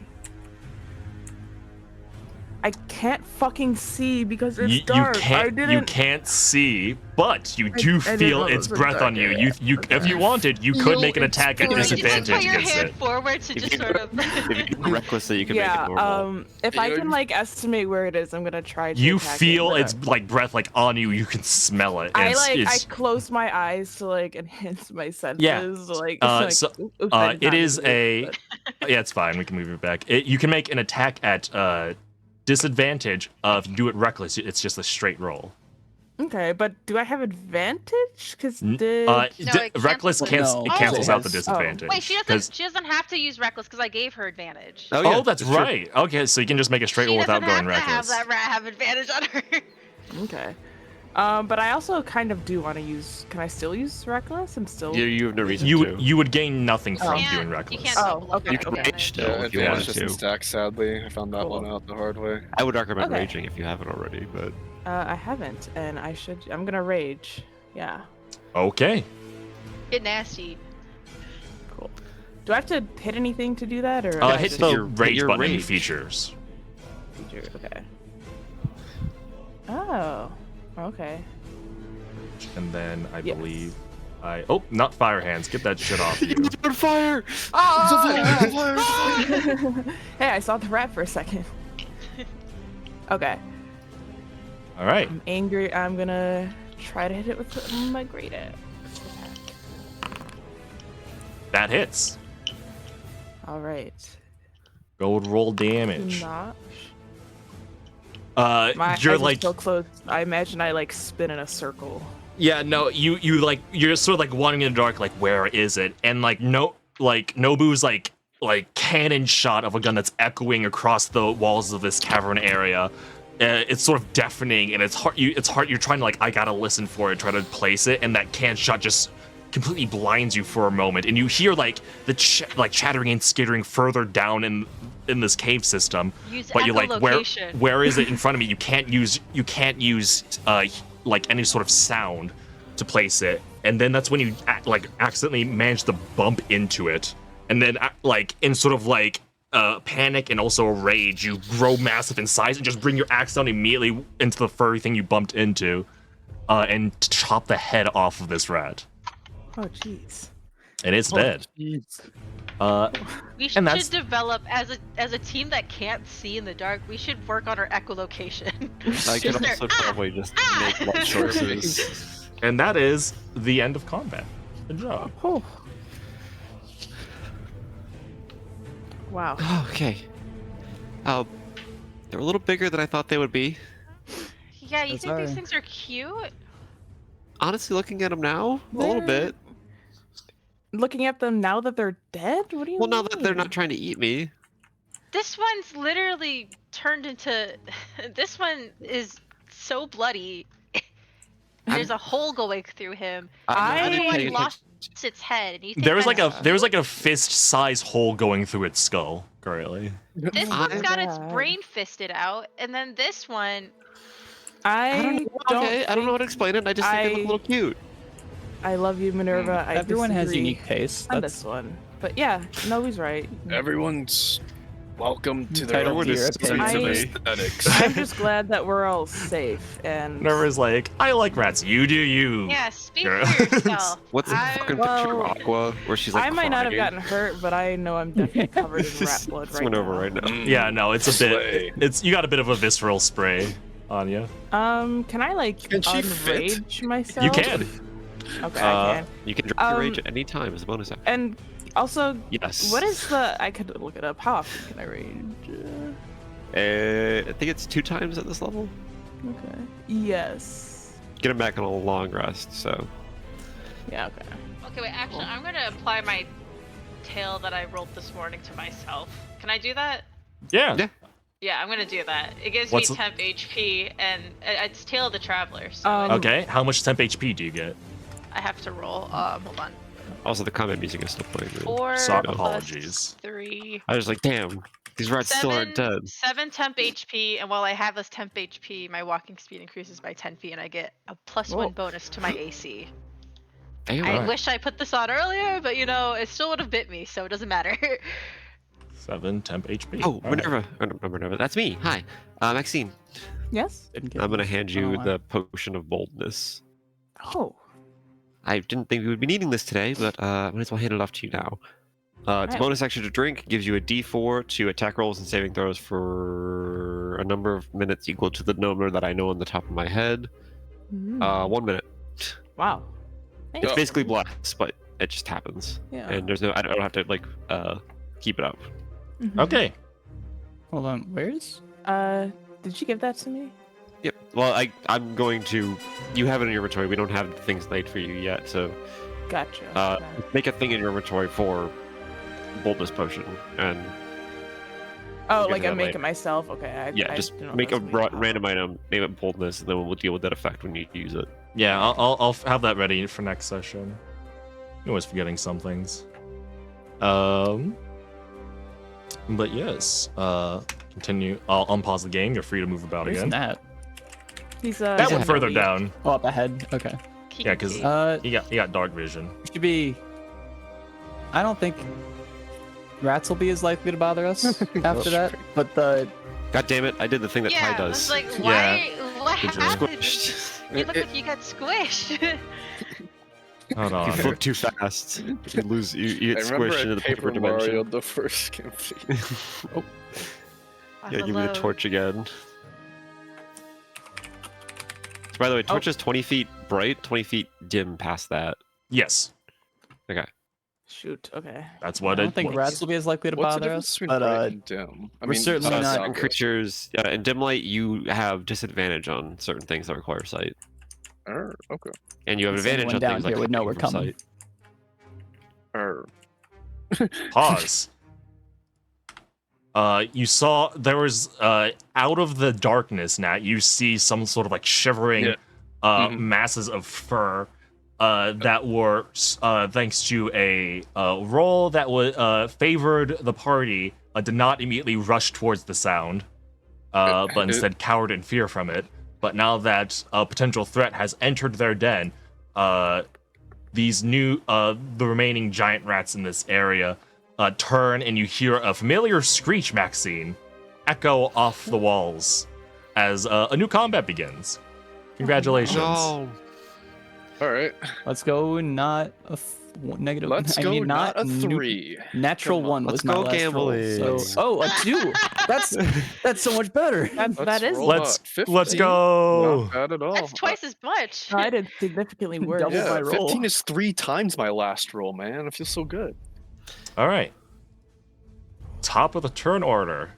[SPEAKER 1] I can't fucking see because it's dark. I didn't.
[SPEAKER 3] You can't see, but you do
[SPEAKER 1] I didn't
[SPEAKER 3] feel
[SPEAKER 1] know it
[SPEAKER 3] its
[SPEAKER 1] was a
[SPEAKER 3] breath
[SPEAKER 1] dark
[SPEAKER 3] on you.
[SPEAKER 1] area.
[SPEAKER 3] If you wanted, you could make an attack at
[SPEAKER 2] You just
[SPEAKER 3] disadvantage
[SPEAKER 2] put your
[SPEAKER 3] against
[SPEAKER 2] hand
[SPEAKER 3] it.
[SPEAKER 2] forward to
[SPEAKER 4] If
[SPEAKER 2] just
[SPEAKER 4] you-
[SPEAKER 2] sort of.
[SPEAKER 4] If you're reckless, that you can
[SPEAKER 1] Yeah.
[SPEAKER 4] make it normal.
[SPEAKER 1] If I
[SPEAKER 6] Yeah,
[SPEAKER 1] can like estimate where it is, I'm gonna try. To
[SPEAKER 3] You
[SPEAKER 1] attack it,
[SPEAKER 3] feel
[SPEAKER 1] but
[SPEAKER 3] its like breath like on you. You can smell it.
[SPEAKER 1] I
[SPEAKER 3] and
[SPEAKER 1] like I
[SPEAKER 3] it's-
[SPEAKER 1] close my eyes to like enhance my senses.
[SPEAKER 3] Yeah.
[SPEAKER 1] Like,
[SPEAKER 3] So,
[SPEAKER 1] oops, I did
[SPEAKER 3] it
[SPEAKER 1] not
[SPEAKER 3] is
[SPEAKER 1] do this,
[SPEAKER 3] a.
[SPEAKER 1] but-
[SPEAKER 3] Yeah, it's fine. We can move it back. You can make an attack at disadvantage. If you do it reckless, it's just a straight roll.
[SPEAKER 1] Okay, but do I have advantage? Because
[SPEAKER 3] N-
[SPEAKER 1] did
[SPEAKER 2] it
[SPEAKER 3] reckless
[SPEAKER 5] cancels-
[SPEAKER 3] it
[SPEAKER 5] No,
[SPEAKER 3] cancels
[SPEAKER 5] it
[SPEAKER 3] out the
[SPEAKER 5] has-
[SPEAKER 3] disadvantage.
[SPEAKER 2] Wait, she
[SPEAKER 3] 'Cause-
[SPEAKER 2] doesn't have to use reckless because I gave her advantage.
[SPEAKER 4] yeah,
[SPEAKER 3] Oh, that's
[SPEAKER 4] true.
[SPEAKER 3] right. Okay, so you can just make a straight
[SPEAKER 2] She
[SPEAKER 3] roll without
[SPEAKER 2] doesn't
[SPEAKER 3] going
[SPEAKER 2] have to have
[SPEAKER 3] reckless.
[SPEAKER 2] that rat have advantage on her.
[SPEAKER 1] okay. But I also kind of do want to use. Can I still use reckless? I'm still.
[SPEAKER 4] You have no reason
[SPEAKER 3] You
[SPEAKER 4] to.
[SPEAKER 3] you would gain nothing
[SPEAKER 1] Oh.
[SPEAKER 3] from
[SPEAKER 2] You
[SPEAKER 3] doing
[SPEAKER 2] can't-
[SPEAKER 3] reckless.
[SPEAKER 2] You can't
[SPEAKER 1] Oh,
[SPEAKER 2] double up
[SPEAKER 1] okay,
[SPEAKER 4] You can
[SPEAKER 2] on
[SPEAKER 1] okay.
[SPEAKER 4] rage still
[SPEAKER 6] Yeah,
[SPEAKER 4] if you
[SPEAKER 6] it's
[SPEAKER 4] wanted
[SPEAKER 6] just in
[SPEAKER 4] to.
[SPEAKER 6] stack, sadly. I found that
[SPEAKER 1] Cool.
[SPEAKER 6] one out the hard way.
[SPEAKER 4] I would recommend
[SPEAKER 1] Okay.
[SPEAKER 4] raging if you haven't already, but
[SPEAKER 1] I haven't, and I should. I'm gonna rage. Yeah.
[SPEAKER 3] Okay.
[SPEAKER 2] Get nasty.
[SPEAKER 1] Cool. Do I have to hit anything to do that, or?
[SPEAKER 4] Oh,
[SPEAKER 1] I
[SPEAKER 3] Hit
[SPEAKER 1] just-
[SPEAKER 3] the
[SPEAKER 4] your-
[SPEAKER 3] rage
[SPEAKER 4] your
[SPEAKER 3] button in
[SPEAKER 4] rage.
[SPEAKER 3] features.
[SPEAKER 1] feature? Okay. Oh. Okay.
[SPEAKER 3] And then I
[SPEAKER 1] Yes.
[SPEAKER 3] believe oh, not fire hands. Get that shit off you.
[SPEAKER 4] on fire!
[SPEAKER 1] Hey, I saw the rat for a second. Okay.
[SPEAKER 3] All right.
[SPEAKER 1] I'm angry. I'm gonna try to hit it with my great axe.
[SPEAKER 3] That hits.
[SPEAKER 1] All right.
[SPEAKER 3] Go roll damage.
[SPEAKER 1] Not.
[SPEAKER 3] You're
[SPEAKER 1] My eyes are
[SPEAKER 3] like
[SPEAKER 1] still closed. I imagine I like spin in a circle.
[SPEAKER 3] yeah, no, you like you're sort of like wandering in the dark, like where is it? And like Nobu's like cannon shot of a gun that's echoing across the walls of this cavern area. It's sort of deafening, and it's hard. You're trying to like I gotta listen for it, try to place it, and that cannon shot just completely blinds you for a moment, and you hear like the chattering and skittering further down in this cave system.
[SPEAKER 2] Use
[SPEAKER 3] But you're like,
[SPEAKER 2] echolocation.
[SPEAKER 3] where is it in front of me? You can't use like any sort of sound to place it, and then that's when you accidentally manage to bump into it, and then like in sort of like panic and also rage, you grow massive in size and just bring your axe down immediately into the furry thing you bumped into, and chop the head off of this rat.
[SPEAKER 1] Oh, jeez.
[SPEAKER 3] And it's dead.
[SPEAKER 5] jeez.
[SPEAKER 2] We
[SPEAKER 3] And that's-
[SPEAKER 2] should develop as a team that can't see in the dark. We should work on our echolocation.
[SPEAKER 4] I could
[SPEAKER 2] Just there-
[SPEAKER 4] also probably just make light choices.
[SPEAKER 3] And that is the end of combat. Good job.
[SPEAKER 1] Oh. Wow.
[SPEAKER 4] Okay. They're a little bigger than I thought they would be.
[SPEAKER 2] Yeah, you
[SPEAKER 5] Those
[SPEAKER 2] think these
[SPEAKER 5] are-
[SPEAKER 2] things are cute?
[SPEAKER 4] Honestly, looking at them now, a little
[SPEAKER 1] They're-
[SPEAKER 4] bit.
[SPEAKER 1] Looking at them now that they're dead? What do you
[SPEAKER 4] Well,
[SPEAKER 1] mean?
[SPEAKER 4] now that they're not trying to eat me.
[SPEAKER 2] This one's literally turned into. This one is so bloody. There's a hole going through him.
[SPEAKER 1] I-
[SPEAKER 2] The other one
[SPEAKER 4] paying
[SPEAKER 2] lost its head. And you think
[SPEAKER 3] There was
[SPEAKER 2] that's
[SPEAKER 3] like a fist-size hole going through its skull currently.
[SPEAKER 2] This
[SPEAKER 4] I-
[SPEAKER 2] one's got its
[SPEAKER 1] God.
[SPEAKER 2] brain fisted out, and then this one.
[SPEAKER 1] I
[SPEAKER 4] I don't know how to explain it. I just think they look a little cute.
[SPEAKER 1] I love you, Minerva. I
[SPEAKER 5] Everyone has
[SPEAKER 1] disagree
[SPEAKER 5] unique tastes.
[SPEAKER 1] on
[SPEAKER 5] That's
[SPEAKER 1] this one. But yeah, Nobu's right.
[SPEAKER 6] Everyone's welcome to their
[SPEAKER 5] Entitled
[SPEAKER 6] own
[SPEAKER 5] to your
[SPEAKER 6] different
[SPEAKER 1] opinion.
[SPEAKER 6] aesthetics.
[SPEAKER 1] I'm just glad that we're all safe and
[SPEAKER 3] Nerva's like, I like rats. You do you.
[SPEAKER 2] Yeah, speak
[SPEAKER 3] Girl.
[SPEAKER 2] for yourself.
[SPEAKER 4] What's the
[SPEAKER 2] I'm-
[SPEAKER 4] fucking picture of
[SPEAKER 1] well,
[SPEAKER 4] Aqua where she's like
[SPEAKER 1] I might not have
[SPEAKER 4] crying?
[SPEAKER 1] gotten hurt, but I know I'm definitely covered in rat blood
[SPEAKER 4] This
[SPEAKER 1] right
[SPEAKER 4] went
[SPEAKER 1] now.
[SPEAKER 4] over right now.
[SPEAKER 3] Yeah, no, it's a
[SPEAKER 6] Slay.
[SPEAKER 3] bit. It's you got a bit of a visceral spray on you.
[SPEAKER 1] Can I like
[SPEAKER 6] Can she fit?
[SPEAKER 1] unrage myself?
[SPEAKER 3] You can.
[SPEAKER 1] Okay, I can.
[SPEAKER 4] You can drop your rage
[SPEAKER 1] Um,
[SPEAKER 4] at any time as a bonus action.
[SPEAKER 1] And also,
[SPEAKER 4] Yes.
[SPEAKER 1] what is the? I could look it up. How often can I rage?
[SPEAKER 4] I think it's 2 times at this level.
[SPEAKER 1] Okay. Yes.
[SPEAKER 4] Get him back on a long rest, so.
[SPEAKER 1] Yeah. Okay.
[SPEAKER 2] Okay, wait. Actually, I'm gonna apply my tail that I rolled this morning to myself. Can I do that?
[SPEAKER 3] Yeah.
[SPEAKER 4] Yeah.
[SPEAKER 2] Yeah, I'm gonna do that. It gives
[SPEAKER 3] What's
[SPEAKER 2] me
[SPEAKER 3] the-
[SPEAKER 2] temp HP, and it's Tail of the Traveler, so
[SPEAKER 3] Okay. How much temp HP do you get?
[SPEAKER 2] I have to roll. Hold on.
[SPEAKER 4] Also, the combat music is still playing. Really.
[SPEAKER 2] 4
[SPEAKER 3] So-
[SPEAKER 2] plus
[SPEAKER 3] apologies.
[SPEAKER 2] 3.
[SPEAKER 4] I was like, damn, these rats still aren't dead.
[SPEAKER 2] 7 temp HP, and while I have this temp HP, my walking speed increases by 10 feet, and I get a +1
[SPEAKER 1] Whoa.
[SPEAKER 2] bonus to my AC.
[SPEAKER 4] Damn.
[SPEAKER 2] I
[SPEAKER 3] Alright.
[SPEAKER 2] wish I put this on earlier, but you know, it still would have bit me, so it doesn't matter.
[SPEAKER 3] 7 temp HP.
[SPEAKER 4] Oh,
[SPEAKER 3] All right.
[SPEAKER 4] Minerva. Oh, no, Minerva. That's me. Hi. Maxine.
[SPEAKER 1] Yes.
[SPEAKER 5] didn't get
[SPEAKER 4] I'm going to hand you
[SPEAKER 5] Oh,
[SPEAKER 4] the potion of boldness.
[SPEAKER 1] Oh.
[SPEAKER 4] I didn't think we would be needing this today, but I might as well hand it off to you now. It's a
[SPEAKER 1] Alright.
[SPEAKER 4] bonus action to drink, gives you a d4 to attack rolls and saving throws for a number of minutes equal to the number that I know on the top of my head.
[SPEAKER 1] Mm.
[SPEAKER 4] 1 minute.
[SPEAKER 1] Wow.
[SPEAKER 4] It's
[SPEAKER 1] Thanks.
[SPEAKER 4] basically bless, but it just happens.
[SPEAKER 1] Yeah.
[SPEAKER 4] And there's no, I don't have to like keep it up.
[SPEAKER 1] Mhm.
[SPEAKER 3] Okay.
[SPEAKER 5] Hold on, where's?
[SPEAKER 1] Did you give that to me?
[SPEAKER 4] Yep. Well, I'm going to. You have it in your inventory. We don't have things made for you yet, so
[SPEAKER 1] Gotcha.
[SPEAKER 4] Uh,
[SPEAKER 1] Okay.
[SPEAKER 4] make a thing in your inventory for boldness potion, and
[SPEAKER 1] Oh,
[SPEAKER 4] get
[SPEAKER 1] like
[SPEAKER 4] to
[SPEAKER 1] I'm
[SPEAKER 4] that
[SPEAKER 1] making myself. Okay.
[SPEAKER 4] Yeah,
[SPEAKER 1] I
[SPEAKER 4] just
[SPEAKER 1] didn't know
[SPEAKER 4] make
[SPEAKER 1] that
[SPEAKER 4] a
[SPEAKER 1] was gonna be
[SPEAKER 4] random item, name it boldness, and then we'll deal with that effect when you use it.
[SPEAKER 3] Yeah, I'll have that ready for next session. I'm always forgetting some things. But yes, continue. I'll unpause the game. You're free to move about
[SPEAKER 5] Where's
[SPEAKER 3] again.
[SPEAKER 5] Nat?
[SPEAKER 1] He's
[SPEAKER 3] That
[SPEAKER 5] He's
[SPEAKER 3] one
[SPEAKER 5] a
[SPEAKER 3] further
[SPEAKER 1] elite.
[SPEAKER 3] down.
[SPEAKER 5] Oh, up ahead. Okay.
[SPEAKER 3] Yeah, 'cause- He got dark vision.
[SPEAKER 5] Should be. I don't think rats will be as likely to bother us after that. But the
[SPEAKER 4] God damn it! I did the thing that
[SPEAKER 2] yeah,
[SPEAKER 4] Ty
[SPEAKER 2] I was
[SPEAKER 4] does.
[SPEAKER 2] like,
[SPEAKER 3] Yeah.
[SPEAKER 2] what
[SPEAKER 3] Good job.
[SPEAKER 2] happened?
[SPEAKER 4] Squished.
[SPEAKER 2] You look like you got squished.
[SPEAKER 3] Hold
[SPEAKER 4] You
[SPEAKER 3] on.
[SPEAKER 4] flip too fast. You lose. You
[SPEAKER 6] I
[SPEAKER 4] get
[SPEAKER 6] remember
[SPEAKER 4] squished into
[SPEAKER 6] at
[SPEAKER 4] the
[SPEAKER 6] Paper
[SPEAKER 4] paper
[SPEAKER 6] Mario,
[SPEAKER 4] dimension.
[SPEAKER 6] the first complete.
[SPEAKER 4] Yeah, give me a torch again. So by the way, torch is 20 feet bright, 20 feet dim past that.
[SPEAKER 3] Yes,
[SPEAKER 1] Shoot. Okay.
[SPEAKER 3] that's
[SPEAKER 5] I
[SPEAKER 3] what
[SPEAKER 5] don't
[SPEAKER 3] it.
[SPEAKER 5] think rats will be as likely to
[SPEAKER 6] What's the
[SPEAKER 5] bother
[SPEAKER 6] difference
[SPEAKER 5] us.
[SPEAKER 6] between
[SPEAKER 5] But
[SPEAKER 6] bright and dim? I
[SPEAKER 5] we're certainly
[SPEAKER 6] besides
[SPEAKER 5] not-
[SPEAKER 4] Certain
[SPEAKER 6] obvious.
[SPEAKER 4] creatures in dim light, you have disadvantage on certain things that require sight,
[SPEAKER 6] Okay.
[SPEAKER 4] and you have advantage
[SPEAKER 5] Anyone
[SPEAKER 4] on
[SPEAKER 5] down
[SPEAKER 4] things like
[SPEAKER 5] here would know
[SPEAKER 4] hiding
[SPEAKER 5] we're
[SPEAKER 4] from
[SPEAKER 5] coming.
[SPEAKER 4] sight.
[SPEAKER 3] Pause. You saw there was out of the darkness, Nat. You see some sort of like shivering
[SPEAKER 6] Yeah. Mhm.
[SPEAKER 3] masses of fur that were thanks to a roll that was favored the party. Did not immediately rush towards the sound, but instead cowered in fear from it. But now that a potential threat has entered their den, these new the remaining giant rats in this area turn, and you hear a familiar screech, Maxine, echo off the walls as a new combat begins. Congratulations.
[SPEAKER 4] No.
[SPEAKER 6] All right.
[SPEAKER 5] let's go. Not a negative.
[SPEAKER 6] Let's
[SPEAKER 5] I
[SPEAKER 6] go.
[SPEAKER 5] mean,
[SPEAKER 6] Not a
[SPEAKER 5] nu-
[SPEAKER 6] 3.
[SPEAKER 5] Natural
[SPEAKER 6] Come on,
[SPEAKER 5] 1 was
[SPEAKER 4] let's
[SPEAKER 5] my
[SPEAKER 4] go
[SPEAKER 5] last
[SPEAKER 4] gambling.
[SPEAKER 5] roll. So, a 2. That's so much better.
[SPEAKER 1] That is.
[SPEAKER 6] roll
[SPEAKER 3] Let's
[SPEAKER 6] that 50.
[SPEAKER 3] let's go.
[SPEAKER 6] Not bad at all.
[SPEAKER 2] That's twice as much.
[SPEAKER 1] I did significantly worse.
[SPEAKER 5] Double
[SPEAKER 6] Yeah,
[SPEAKER 5] my roll.
[SPEAKER 6] 15 is 3 times my last roll, man. I feel so good.
[SPEAKER 3] All right. Top of the turn order.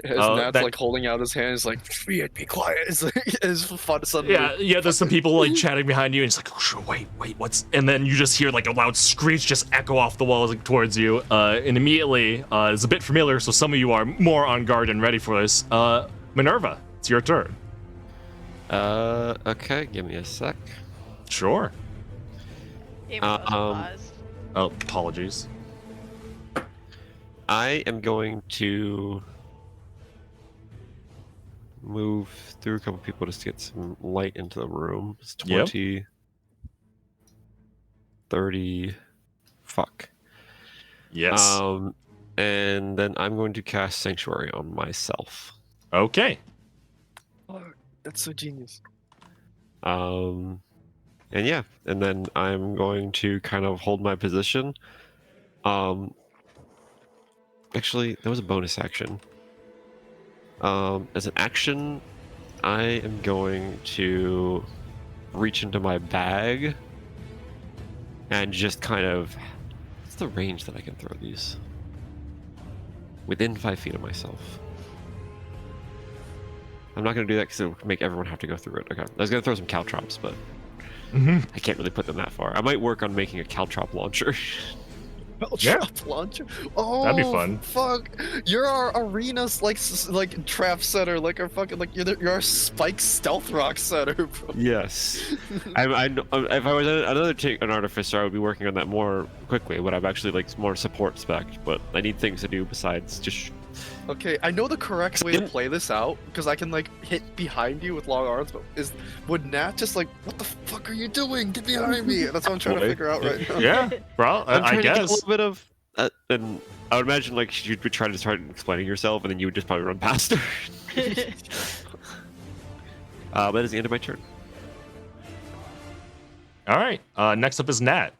[SPEAKER 6] As Nat's like holding out his hands, like, be quiet. It's like, it's fun suddenly.
[SPEAKER 3] Yeah. There's some people like chatting behind you, and it's like, oh, wait, what's? And then you just hear like a loud screech just echo off the walls like, towards you, and immediately it's a bit familiar. So some of you are more on guard and ready for this. Minerva, it's your turn.
[SPEAKER 4] Okay, give me a sec.
[SPEAKER 3] Sure.
[SPEAKER 2] Game was
[SPEAKER 4] Um,
[SPEAKER 2] paused.
[SPEAKER 3] Oh, apologies.
[SPEAKER 4] I am going to move through a couple people just to get some light into the room. It's
[SPEAKER 3] Yep.
[SPEAKER 4] 20, 30. Fuck.
[SPEAKER 3] Yes.
[SPEAKER 4] And then I'm going to cast Sanctuary on myself.
[SPEAKER 3] Okay.
[SPEAKER 6] Oh, that's so genius.
[SPEAKER 4] And yeah, and then I'm going to kind of hold my position. Actually, that was a bonus action. As an action, I am going to reach into my bag and just kind of. What's the range that I can throw these? Within 5 feet of myself. I'm not going to do that because it will make everyone have to go through it. Okay. I was going to throw some caltrops, but I can't really put them that far. I might work on making a caltrop launcher.
[SPEAKER 3] Yeah.
[SPEAKER 6] Trap launcher. Oh,
[SPEAKER 3] That'd be fun.
[SPEAKER 6] Fuck, you're our arena's like trap setter, like our fucking you're our spike stealth rock setter, bro.
[SPEAKER 4] Yes. If I was an artificer, I would be working on that more quickly. But I'm actually like more support spec. But I need things to do besides just.
[SPEAKER 6] Okay, I know the correct way to play this out because I can like hit behind you with long arms. But would Nat just like, what the fuck are you doing? Get behind me! That's what I'm trying to figure out right now.
[SPEAKER 3] Yeah. Well,
[SPEAKER 4] I'm
[SPEAKER 3] I
[SPEAKER 4] trying to get a
[SPEAKER 3] guess.
[SPEAKER 4] little bit of. And I would imagine like you'd be trying to start explaining yourself, and then you would just probably run past her. That is the end of my turn.
[SPEAKER 3] All right. Next up is Nat.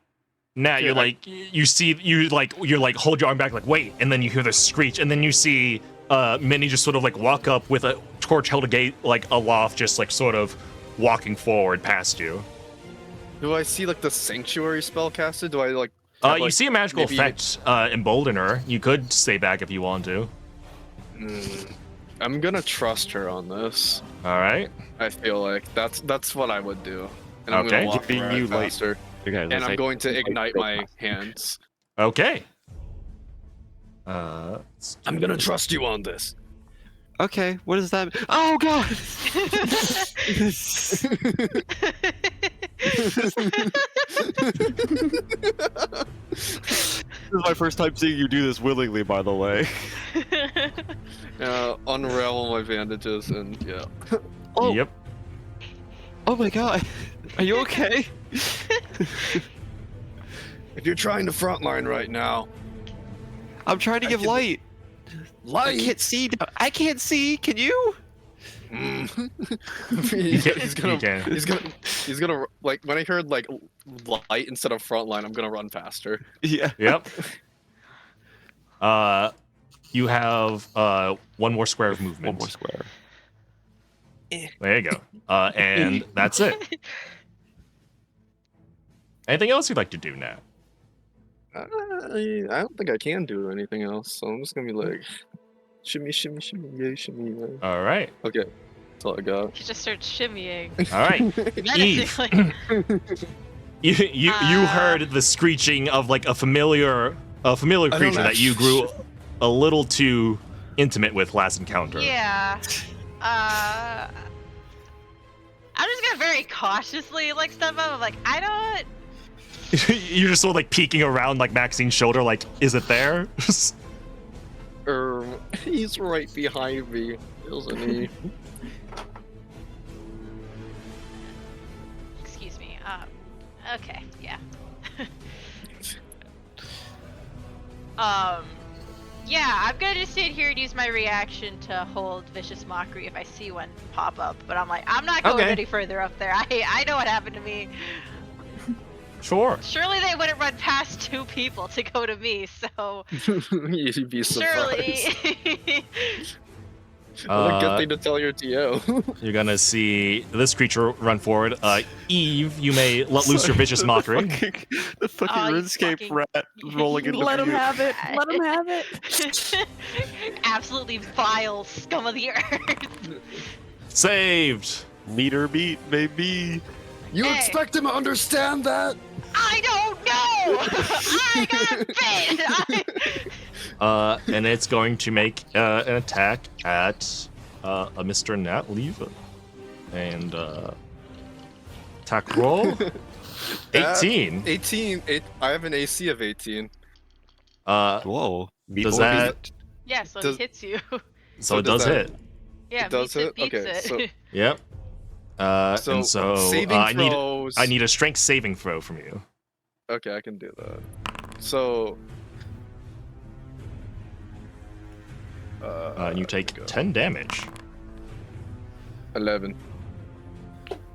[SPEAKER 3] Nat,
[SPEAKER 6] Yeah,
[SPEAKER 3] you're like you're like hold your arm back like wait, and then you hear the screech, and then you see Minnie just sort of like walk up with a torch held like aloft, just like sort of walking forward past you.
[SPEAKER 6] Do I see like the sanctuary spell casted? Do I like?
[SPEAKER 3] You see a magical
[SPEAKER 6] maybe-
[SPEAKER 3] effect embolden her. You could stay back if you want to.
[SPEAKER 6] I'm gonna trust her on this.
[SPEAKER 3] All right.
[SPEAKER 6] I feel like that's what I would do. And I'm
[SPEAKER 3] Okay.
[SPEAKER 6] gonna walk
[SPEAKER 4] Giving
[SPEAKER 6] around
[SPEAKER 4] you light.
[SPEAKER 6] faster.
[SPEAKER 4] Okay,
[SPEAKER 6] And I'm going to ignite my hands.
[SPEAKER 3] Okay.
[SPEAKER 6] I'm gonna trust you on this.
[SPEAKER 4] Okay, what does that mean? Oh god! This is my first time seeing you do this willingly, by the way.
[SPEAKER 6] Unravel my bandages and yeah.
[SPEAKER 4] Oh,
[SPEAKER 3] Yep.
[SPEAKER 4] oh my god. Are you okay?
[SPEAKER 6] If you're trying to frontline right now,
[SPEAKER 4] I'm trying to
[SPEAKER 6] I
[SPEAKER 4] give
[SPEAKER 6] can-
[SPEAKER 4] light. I can't see. I can't see. Can you?
[SPEAKER 6] he's gonna,
[SPEAKER 3] You can.
[SPEAKER 6] he's gonna like when I heard like light instead of frontline, I'm gonna run faster.
[SPEAKER 4] Yeah.
[SPEAKER 3] Yep. You have one more square of movement.
[SPEAKER 4] One more square.
[SPEAKER 3] There you go. And that's it. Anything else you'd like to do now?
[SPEAKER 6] I don't think I can do anything else, so I'm just gonna be like, shimmy, shimmy, shimmy, yay, shimmy. Yay.
[SPEAKER 3] All right.
[SPEAKER 6] Okay, that's all I got.
[SPEAKER 2] He just starts shimmying.
[SPEAKER 3] All right. Eve.
[SPEAKER 2] menacingly.
[SPEAKER 3] You heard the screeching of like a familiar creature that you grew a little too intimate with last encounter.
[SPEAKER 2] Yeah. I'm just gonna very cautiously like step up. I'm like, I don't.
[SPEAKER 3] You're just sort of like peeking around like Maxine's shoulder, like, is it there?
[SPEAKER 6] He's right behind me, isn't he?
[SPEAKER 2] Excuse me. Okay. Yeah. Yeah, I'm gonna just sit here and use my reaction to hold Vicious Mockery if I see one pop up. But I'm like, I'm not going
[SPEAKER 3] Okay.
[SPEAKER 2] any further up there. I know what happened to me.
[SPEAKER 3] Sure.
[SPEAKER 2] Surely they wouldn't run past 2 people to go to me, so
[SPEAKER 6] You'd be surprised.
[SPEAKER 2] surely.
[SPEAKER 6] What a good thing to tell your TO.
[SPEAKER 3] You're gonna see this creature run forward. Eve, you may let loose your vicious mockery.
[SPEAKER 4] The fucking
[SPEAKER 2] Oh, you
[SPEAKER 4] RuneScape
[SPEAKER 2] fucking-
[SPEAKER 4] rat rolling into
[SPEAKER 1] Let him
[SPEAKER 4] view.
[SPEAKER 1] have it. Let him have it.
[SPEAKER 2] Absolutely vile scum of the earth.
[SPEAKER 3] Saved.
[SPEAKER 4] Meter beat, baby.
[SPEAKER 6] You
[SPEAKER 2] Hey.
[SPEAKER 6] expect him to understand that?
[SPEAKER 2] I don't know. I got bit.
[SPEAKER 3] And it's going to make an attack at a Mr. Nat Leva. And attack roll. 18.
[SPEAKER 6] 18. I have an AC of 18.
[SPEAKER 4] Whoa.
[SPEAKER 3] Does that?
[SPEAKER 2] Yeah, so
[SPEAKER 6] Does-
[SPEAKER 2] it hits you.
[SPEAKER 3] So it
[SPEAKER 6] does
[SPEAKER 3] does
[SPEAKER 6] that-
[SPEAKER 3] hit.
[SPEAKER 2] Yeah,
[SPEAKER 6] It does
[SPEAKER 2] beats
[SPEAKER 6] hit?
[SPEAKER 2] beats
[SPEAKER 6] Okay,
[SPEAKER 2] it.
[SPEAKER 6] so-
[SPEAKER 3] Yep. And so
[SPEAKER 6] saving
[SPEAKER 3] I
[SPEAKER 6] throws.
[SPEAKER 3] need a strength saving throw from you.
[SPEAKER 6] Okay, I can do that. So.
[SPEAKER 3] And you take
[SPEAKER 6] go.
[SPEAKER 3] 10 damage.
[SPEAKER 6] 11.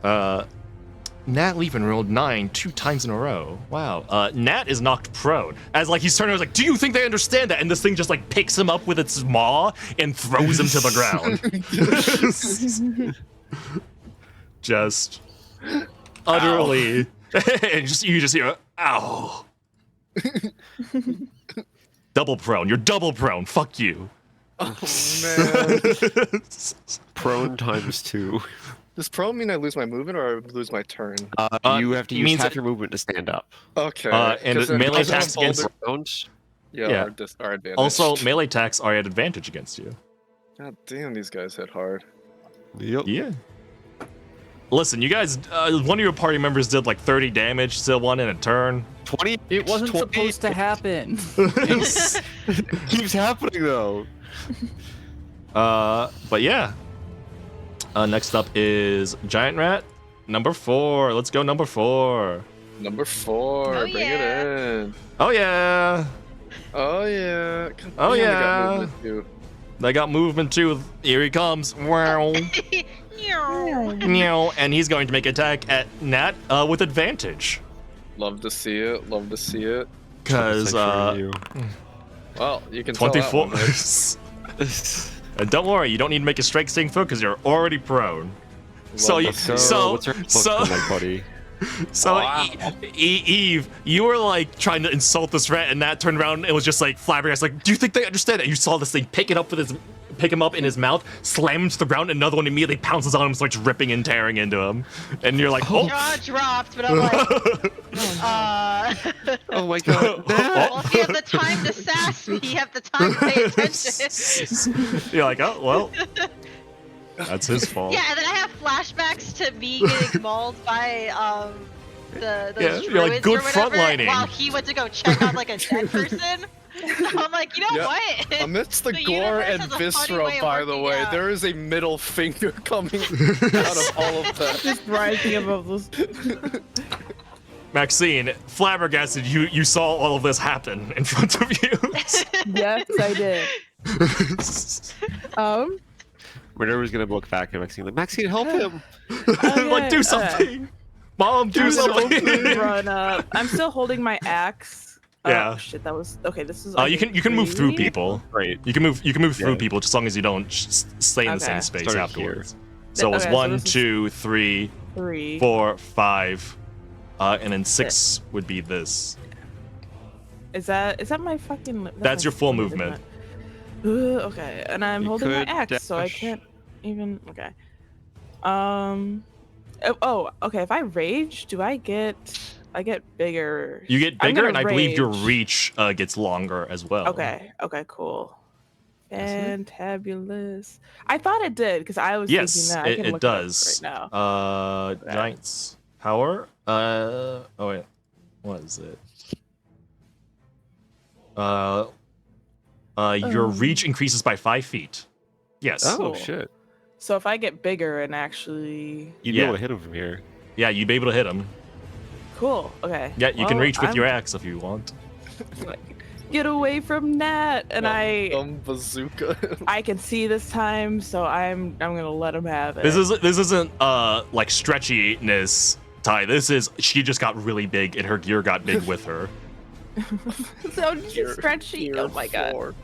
[SPEAKER 3] Nat Levin rolled 9 2 times in a row. Wow. Nat is knocked prone. As like he's turning around, like, do you think they understand that? And this thing just like picks him up with its maw and throws him to the ground. Just utterly. And you just hear, ow. Double prone. You're double prone. Fuck you.
[SPEAKER 6] Oh man.
[SPEAKER 4] Prone times 2.
[SPEAKER 6] Does prone mean I lose my movement or I lose my turn?
[SPEAKER 4] You have to use
[SPEAKER 3] means
[SPEAKER 4] half
[SPEAKER 3] that-
[SPEAKER 4] your movement to stand up.
[SPEAKER 6] Okay.
[SPEAKER 3] and
[SPEAKER 6] 'cause then
[SPEAKER 3] melee
[SPEAKER 6] I don't
[SPEAKER 3] attacks
[SPEAKER 6] hold
[SPEAKER 3] against-
[SPEAKER 6] it-
[SPEAKER 4] Rounds.
[SPEAKER 6] Yeah,
[SPEAKER 3] Yeah.
[SPEAKER 6] Our advantage.
[SPEAKER 3] Also, melee attacks are at advantage against you.
[SPEAKER 6] God damn, these guys hit hard.
[SPEAKER 4] Yep.
[SPEAKER 3] Yeah. Listen, you guys, one of your party members did like 30 damage to one in a turn.
[SPEAKER 4] 20.
[SPEAKER 5] It wasn't
[SPEAKER 4] 20
[SPEAKER 5] supposed to happen.
[SPEAKER 4] keeps happening though.
[SPEAKER 3] But yeah. Next up is Giant Rat, number 4. Let's go, number 4.
[SPEAKER 6] Number 4,
[SPEAKER 2] Oh,
[SPEAKER 6] bring
[SPEAKER 2] yeah.
[SPEAKER 6] it in.
[SPEAKER 3] Oh yeah,
[SPEAKER 6] Oh yeah. God
[SPEAKER 3] Oh,
[SPEAKER 6] damn, they got
[SPEAKER 3] yeah.
[SPEAKER 6] movement, too.
[SPEAKER 3] they got movement too. Here he comes. Wow. Meow. And he's going to make attack at Nat with advantage.
[SPEAKER 6] Love to see it. Love to see it.
[SPEAKER 3] Cause
[SPEAKER 6] Well, you can tell that
[SPEAKER 3] 24.
[SPEAKER 6] one, right?
[SPEAKER 3] And don't worry, you don't need to make a strength saving throw because you're already prone. So
[SPEAKER 6] Love
[SPEAKER 3] you-
[SPEAKER 6] to see it.
[SPEAKER 3] so-
[SPEAKER 4] what's her
[SPEAKER 3] so-
[SPEAKER 4] like, buddy?
[SPEAKER 3] So
[SPEAKER 6] Wow.
[SPEAKER 3] Eve, you were like trying to insult this rat, and Nat turned around and was just like flabbergasted. Like, do you think they understand that? You saw this thing pick him up in his mouth, slam him to the ground, and another one immediately pounces on him, starts ripping and tearing into him. And you're like, oh.
[SPEAKER 2] Jaw dropped, but I'm like,
[SPEAKER 4] Oh my god.
[SPEAKER 2] well, if you have the time to sass me. You have the time to pay attention.
[SPEAKER 3] You're like, oh well, that's his fault.
[SPEAKER 2] Yeah, and then I have flashbacks to me getting mauled by those
[SPEAKER 3] Yeah, you're like,
[SPEAKER 2] druids
[SPEAKER 3] good
[SPEAKER 2] or whatever,
[SPEAKER 3] frontlining.
[SPEAKER 2] while he went to go check on like a dead person. So I'm like, you know
[SPEAKER 6] Yeah.
[SPEAKER 2] what?
[SPEAKER 6] Amidst the
[SPEAKER 2] The
[SPEAKER 6] gore
[SPEAKER 2] universe
[SPEAKER 6] and
[SPEAKER 2] has a funny
[SPEAKER 6] viscera,
[SPEAKER 2] way of
[SPEAKER 6] by the
[SPEAKER 2] working
[SPEAKER 6] way,
[SPEAKER 2] out.
[SPEAKER 6] there is a middle finger coming out of all of that.
[SPEAKER 1] Just rising above those.
[SPEAKER 3] Maxine, flabbergasted, you saw all of this happen in front of you.
[SPEAKER 1] Yes, I did.
[SPEAKER 4] Minerva's gonna look back at Maxine like, Maxine, help him!
[SPEAKER 3] Like, do
[SPEAKER 1] Okay,
[SPEAKER 3] something! Mom, do
[SPEAKER 1] I'm gonna
[SPEAKER 3] something!
[SPEAKER 1] run up. I'm still holding my axe.
[SPEAKER 3] Yeah.
[SPEAKER 1] Oh, shit, that was okay. This is.
[SPEAKER 3] You can move through people.
[SPEAKER 4] Right.
[SPEAKER 3] You can move through
[SPEAKER 4] Yeah.
[SPEAKER 3] people, just as long as you don't stay in the same
[SPEAKER 1] Okay.
[SPEAKER 3] space
[SPEAKER 4] Start
[SPEAKER 3] afterwards. So
[SPEAKER 1] Okay,
[SPEAKER 3] it's
[SPEAKER 1] so
[SPEAKER 3] 1,
[SPEAKER 1] this is-
[SPEAKER 3] 2, 3,
[SPEAKER 1] 3.
[SPEAKER 3] 4, 5, and then 6 would be this.
[SPEAKER 1] Is that my fucking?
[SPEAKER 3] That's
[SPEAKER 1] my
[SPEAKER 3] your full
[SPEAKER 1] speed, isn't
[SPEAKER 3] movement.
[SPEAKER 1] it? Okay, and I'm
[SPEAKER 4] You
[SPEAKER 1] holding my
[SPEAKER 4] could
[SPEAKER 1] axe, so I
[SPEAKER 4] dash.
[SPEAKER 1] can't even. Okay. Okay. If I rage, do I get? I get bigger.
[SPEAKER 3] You get
[SPEAKER 1] I'm
[SPEAKER 3] bigger,
[SPEAKER 1] gonna
[SPEAKER 3] and I believe your
[SPEAKER 1] rage.
[SPEAKER 3] reach gets longer as well.
[SPEAKER 1] Okay. Okay. Cool.
[SPEAKER 3] Does it?
[SPEAKER 1] Fantabulous. I thought it did because I was
[SPEAKER 3] Yes,
[SPEAKER 1] thinking that. I can
[SPEAKER 3] it
[SPEAKER 1] look it up
[SPEAKER 3] does.
[SPEAKER 1] right now.
[SPEAKER 3] Giant's power. Oh wait, what is it? Your reach increases by 5 feet. Yes.
[SPEAKER 4] Oh
[SPEAKER 1] Cool.
[SPEAKER 4] shit!
[SPEAKER 1] So if I get bigger and actually,
[SPEAKER 4] You'd
[SPEAKER 3] Yeah.
[SPEAKER 4] be able to hit him from here.
[SPEAKER 3] Yeah, you'd be able to hit him.
[SPEAKER 1] cool. Okay.
[SPEAKER 3] Yeah, you can
[SPEAKER 1] Well,
[SPEAKER 3] reach with
[SPEAKER 1] I'm
[SPEAKER 3] your axe if you want.
[SPEAKER 1] like, get away from Nat, and
[SPEAKER 6] Bazooka.
[SPEAKER 1] I can see this time, so I'm gonna let him have it.
[SPEAKER 3] This isn't like stretchiness, Ty. This is she just got really big and her gear got big with her.
[SPEAKER 1] so
[SPEAKER 6] Gear-
[SPEAKER 1] stretchy.
[SPEAKER 6] Gear
[SPEAKER 1] Oh my god.
[SPEAKER 6] 4.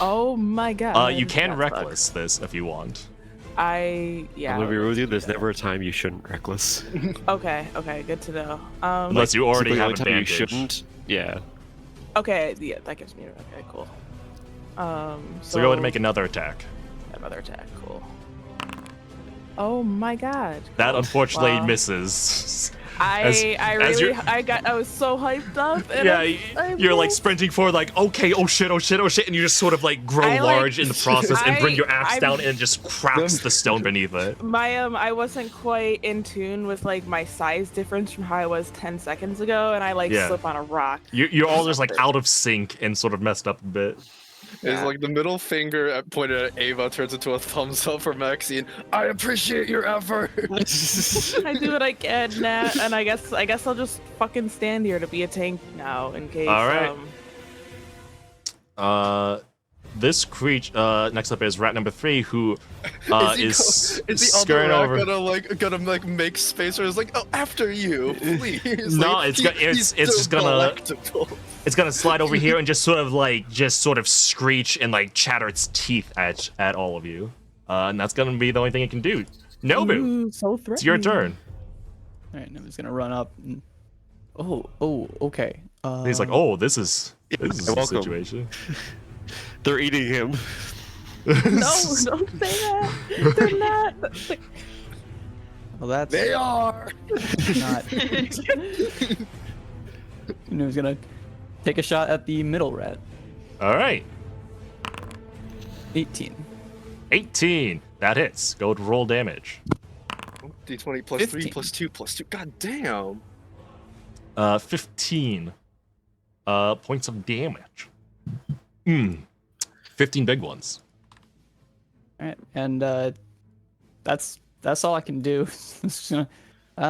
[SPEAKER 1] Oh my god.
[SPEAKER 3] You can
[SPEAKER 1] That
[SPEAKER 3] reckless
[SPEAKER 1] sucks.
[SPEAKER 3] this if you want.
[SPEAKER 1] Yeah.
[SPEAKER 4] I'm gonna be real with you. There's never a time you shouldn't reckless.
[SPEAKER 1] Okay. Good to know.
[SPEAKER 3] Unless you already
[SPEAKER 4] Typically, the
[SPEAKER 3] have
[SPEAKER 4] only time you
[SPEAKER 3] advantage.
[SPEAKER 4] shouldn't. Yeah.
[SPEAKER 1] Okay. Yeah, that gives me. Okay. Cool.
[SPEAKER 3] So go ahead and make another attack.
[SPEAKER 1] another attack. Cool. Oh my god.
[SPEAKER 3] That unfortunately
[SPEAKER 1] Wow.
[SPEAKER 3] misses.
[SPEAKER 1] I
[SPEAKER 3] you're-
[SPEAKER 1] I was so hyped up. And
[SPEAKER 3] Yeah,
[SPEAKER 1] I
[SPEAKER 3] you're like
[SPEAKER 1] missed.
[SPEAKER 3] sprinting forward, like, okay, oh shit, and you just sort of like grow
[SPEAKER 1] I, like-
[SPEAKER 3] large in the process and bring
[SPEAKER 1] I-
[SPEAKER 3] your axe
[SPEAKER 1] I'm-
[SPEAKER 3] down and it just cracks the stone beneath it.
[SPEAKER 1] My I wasn't quite in tune with like my size difference from how I was 10 seconds ago, and I like
[SPEAKER 3] Yeah.
[SPEAKER 1] slip on a rock.
[SPEAKER 3] You're all just like out of sync and sort of messed up a bit.
[SPEAKER 6] It's like the middle finger pointed at Ava turns into a thumbs up for Maxine. I appreciate your effort.
[SPEAKER 1] I do what I can, Nat, and I guess I'll just fucking stand here to be a tank now in case.
[SPEAKER 3] All right. This creature. Next up is rat number 3, who is
[SPEAKER 6] the
[SPEAKER 3] scurrying
[SPEAKER 6] other rat
[SPEAKER 3] over.
[SPEAKER 6] gonna make space where it's like, oh, after you, please.
[SPEAKER 3] No,
[SPEAKER 6] Like,
[SPEAKER 3] it's
[SPEAKER 6] he's
[SPEAKER 3] just
[SPEAKER 6] so
[SPEAKER 3] gonna-
[SPEAKER 6] delectable.
[SPEAKER 3] It's gonna slide over here and just sort of screech and like chatter its teeth at all of you. And that's gonna be the only thing it can do. Nobu,
[SPEAKER 1] Ooh, so threatening.
[SPEAKER 3] it's your turn.
[SPEAKER 5] All right, Nobu's gonna run up. And... Oh, okay.
[SPEAKER 3] He's like, oh, this is a
[SPEAKER 4] welcome.
[SPEAKER 3] situation.
[SPEAKER 4] They're eating him.
[SPEAKER 1] No, don't say that. They're not.
[SPEAKER 5] Well, that's
[SPEAKER 6] They are.
[SPEAKER 5] not. Nobu's gonna take a shot at the middle rat.
[SPEAKER 3] All right,
[SPEAKER 5] 18.
[SPEAKER 3] 18. That hits. Go to roll damage.
[SPEAKER 6] D20 plus 3
[SPEAKER 5] 15.
[SPEAKER 6] plus 2 plus 2. God damn.
[SPEAKER 3] 15 points of damage. 15 big ones.
[SPEAKER 5] All right, and that's all I can do. Just gonna,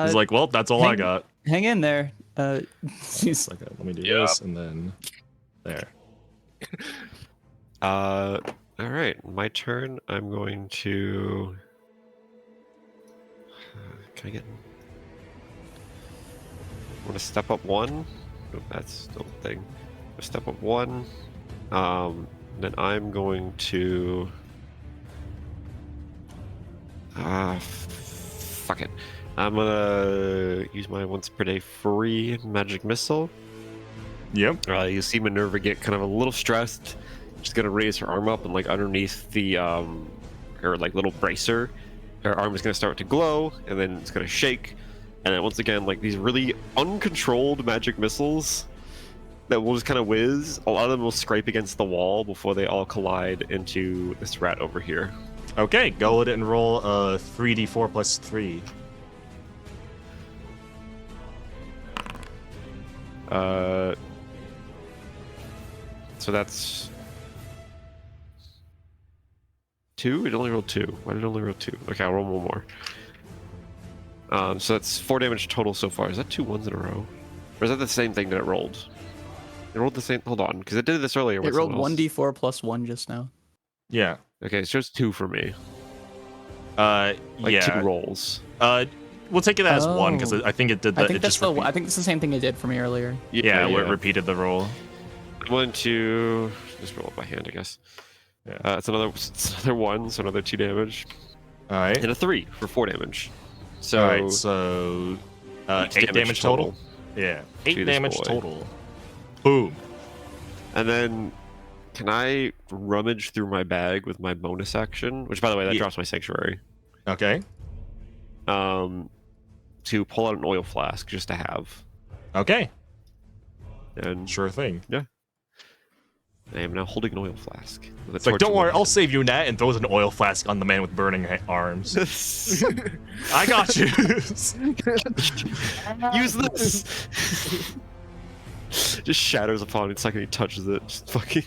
[SPEAKER 3] He's like, well, that's all I
[SPEAKER 5] hang-
[SPEAKER 3] got.
[SPEAKER 5] hang in there. He's
[SPEAKER 3] It's like, let me do
[SPEAKER 6] Yeah.
[SPEAKER 3] this and then there.
[SPEAKER 4] All right, my turn. I'm going to. Can I get? I'm gonna step up 1. Nope, that's still a thing. I'm gonna step up 1. Then I'm going to. Fuck it. I'm gonna use my once per day free magic missile.
[SPEAKER 3] Yep.
[SPEAKER 4] You see Minerva get kind of a little stressed. She's gonna raise her arm up, and like underneath the her like little bracer, her arm is gonna start to glow, and then it's gonna shake, and then once again like these really uncontrolled magic missiles that will just kind of whiz. A lot of them will scrape against the wall before they all collide into this rat over here.
[SPEAKER 3] Okay, go ahead and roll a 3d4 plus 3.
[SPEAKER 4] So that's 2? It only rolled 2. Why did it only roll 2? Okay, I'll roll one more. So that's 4 damage total so far. Is that 2 ones in a row? Or is that the same thing that it rolled? It rolled the same. Hold on, because it did this earlier.
[SPEAKER 5] It
[SPEAKER 4] with
[SPEAKER 5] rolled
[SPEAKER 4] someone else.
[SPEAKER 5] 1d4 plus 1 just now.
[SPEAKER 3] Yeah.
[SPEAKER 4] Okay, it shows 2 for me.
[SPEAKER 3] Like
[SPEAKER 4] Like 2
[SPEAKER 3] yeah.
[SPEAKER 4] rolls.
[SPEAKER 3] We'll take it as 1 because
[SPEAKER 5] Oh.
[SPEAKER 3] I think it did that.
[SPEAKER 5] I think
[SPEAKER 3] it
[SPEAKER 5] that's
[SPEAKER 3] just
[SPEAKER 5] I think it's the same thing it did for me earlier.
[SPEAKER 3] yeah, it repeated the roll.
[SPEAKER 4] 1, 2. Just roll it by hand, I guess.
[SPEAKER 3] Yeah.
[SPEAKER 4] It's another 1, so another 2 damage,
[SPEAKER 3] All right.
[SPEAKER 4] and a 3 for 4 damage. So,
[SPEAKER 3] All right. So 8 damage total. Yeah. 8
[SPEAKER 4] to this
[SPEAKER 3] damage
[SPEAKER 4] boy.
[SPEAKER 3] total. Boom.
[SPEAKER 4] And then, can I rummage through my bag with my bonus action? Which, by the way, that
[SPEAKER 3] Yeah.
[SPEAKER 4] drops my sanctuary.
[SPEAKER 3] Okay.
[SPEAKER 4] To pull out an oil flask just to have.
[SPEAKER 3] Okay.
[SPEAKER 4] And
[SPEAKER 3] Sure thing.
[SPEAKER 4] I am now holding an oil flask. With a
[SPEAKER 3] It's like,
[SPEAKER 4] torch
[SPEAKER 3] don't
[SPEAKER 4] in my
[SPEAKER 3] worry, I'll save you, Nat, and throws an oil flask on the man with burning arms.
[SPEAKER 4] hand.
[SPEAKER 3] I got you.
[SPEAKER 4] Use this. Just shatters upon it the second he touches it. Just fucking.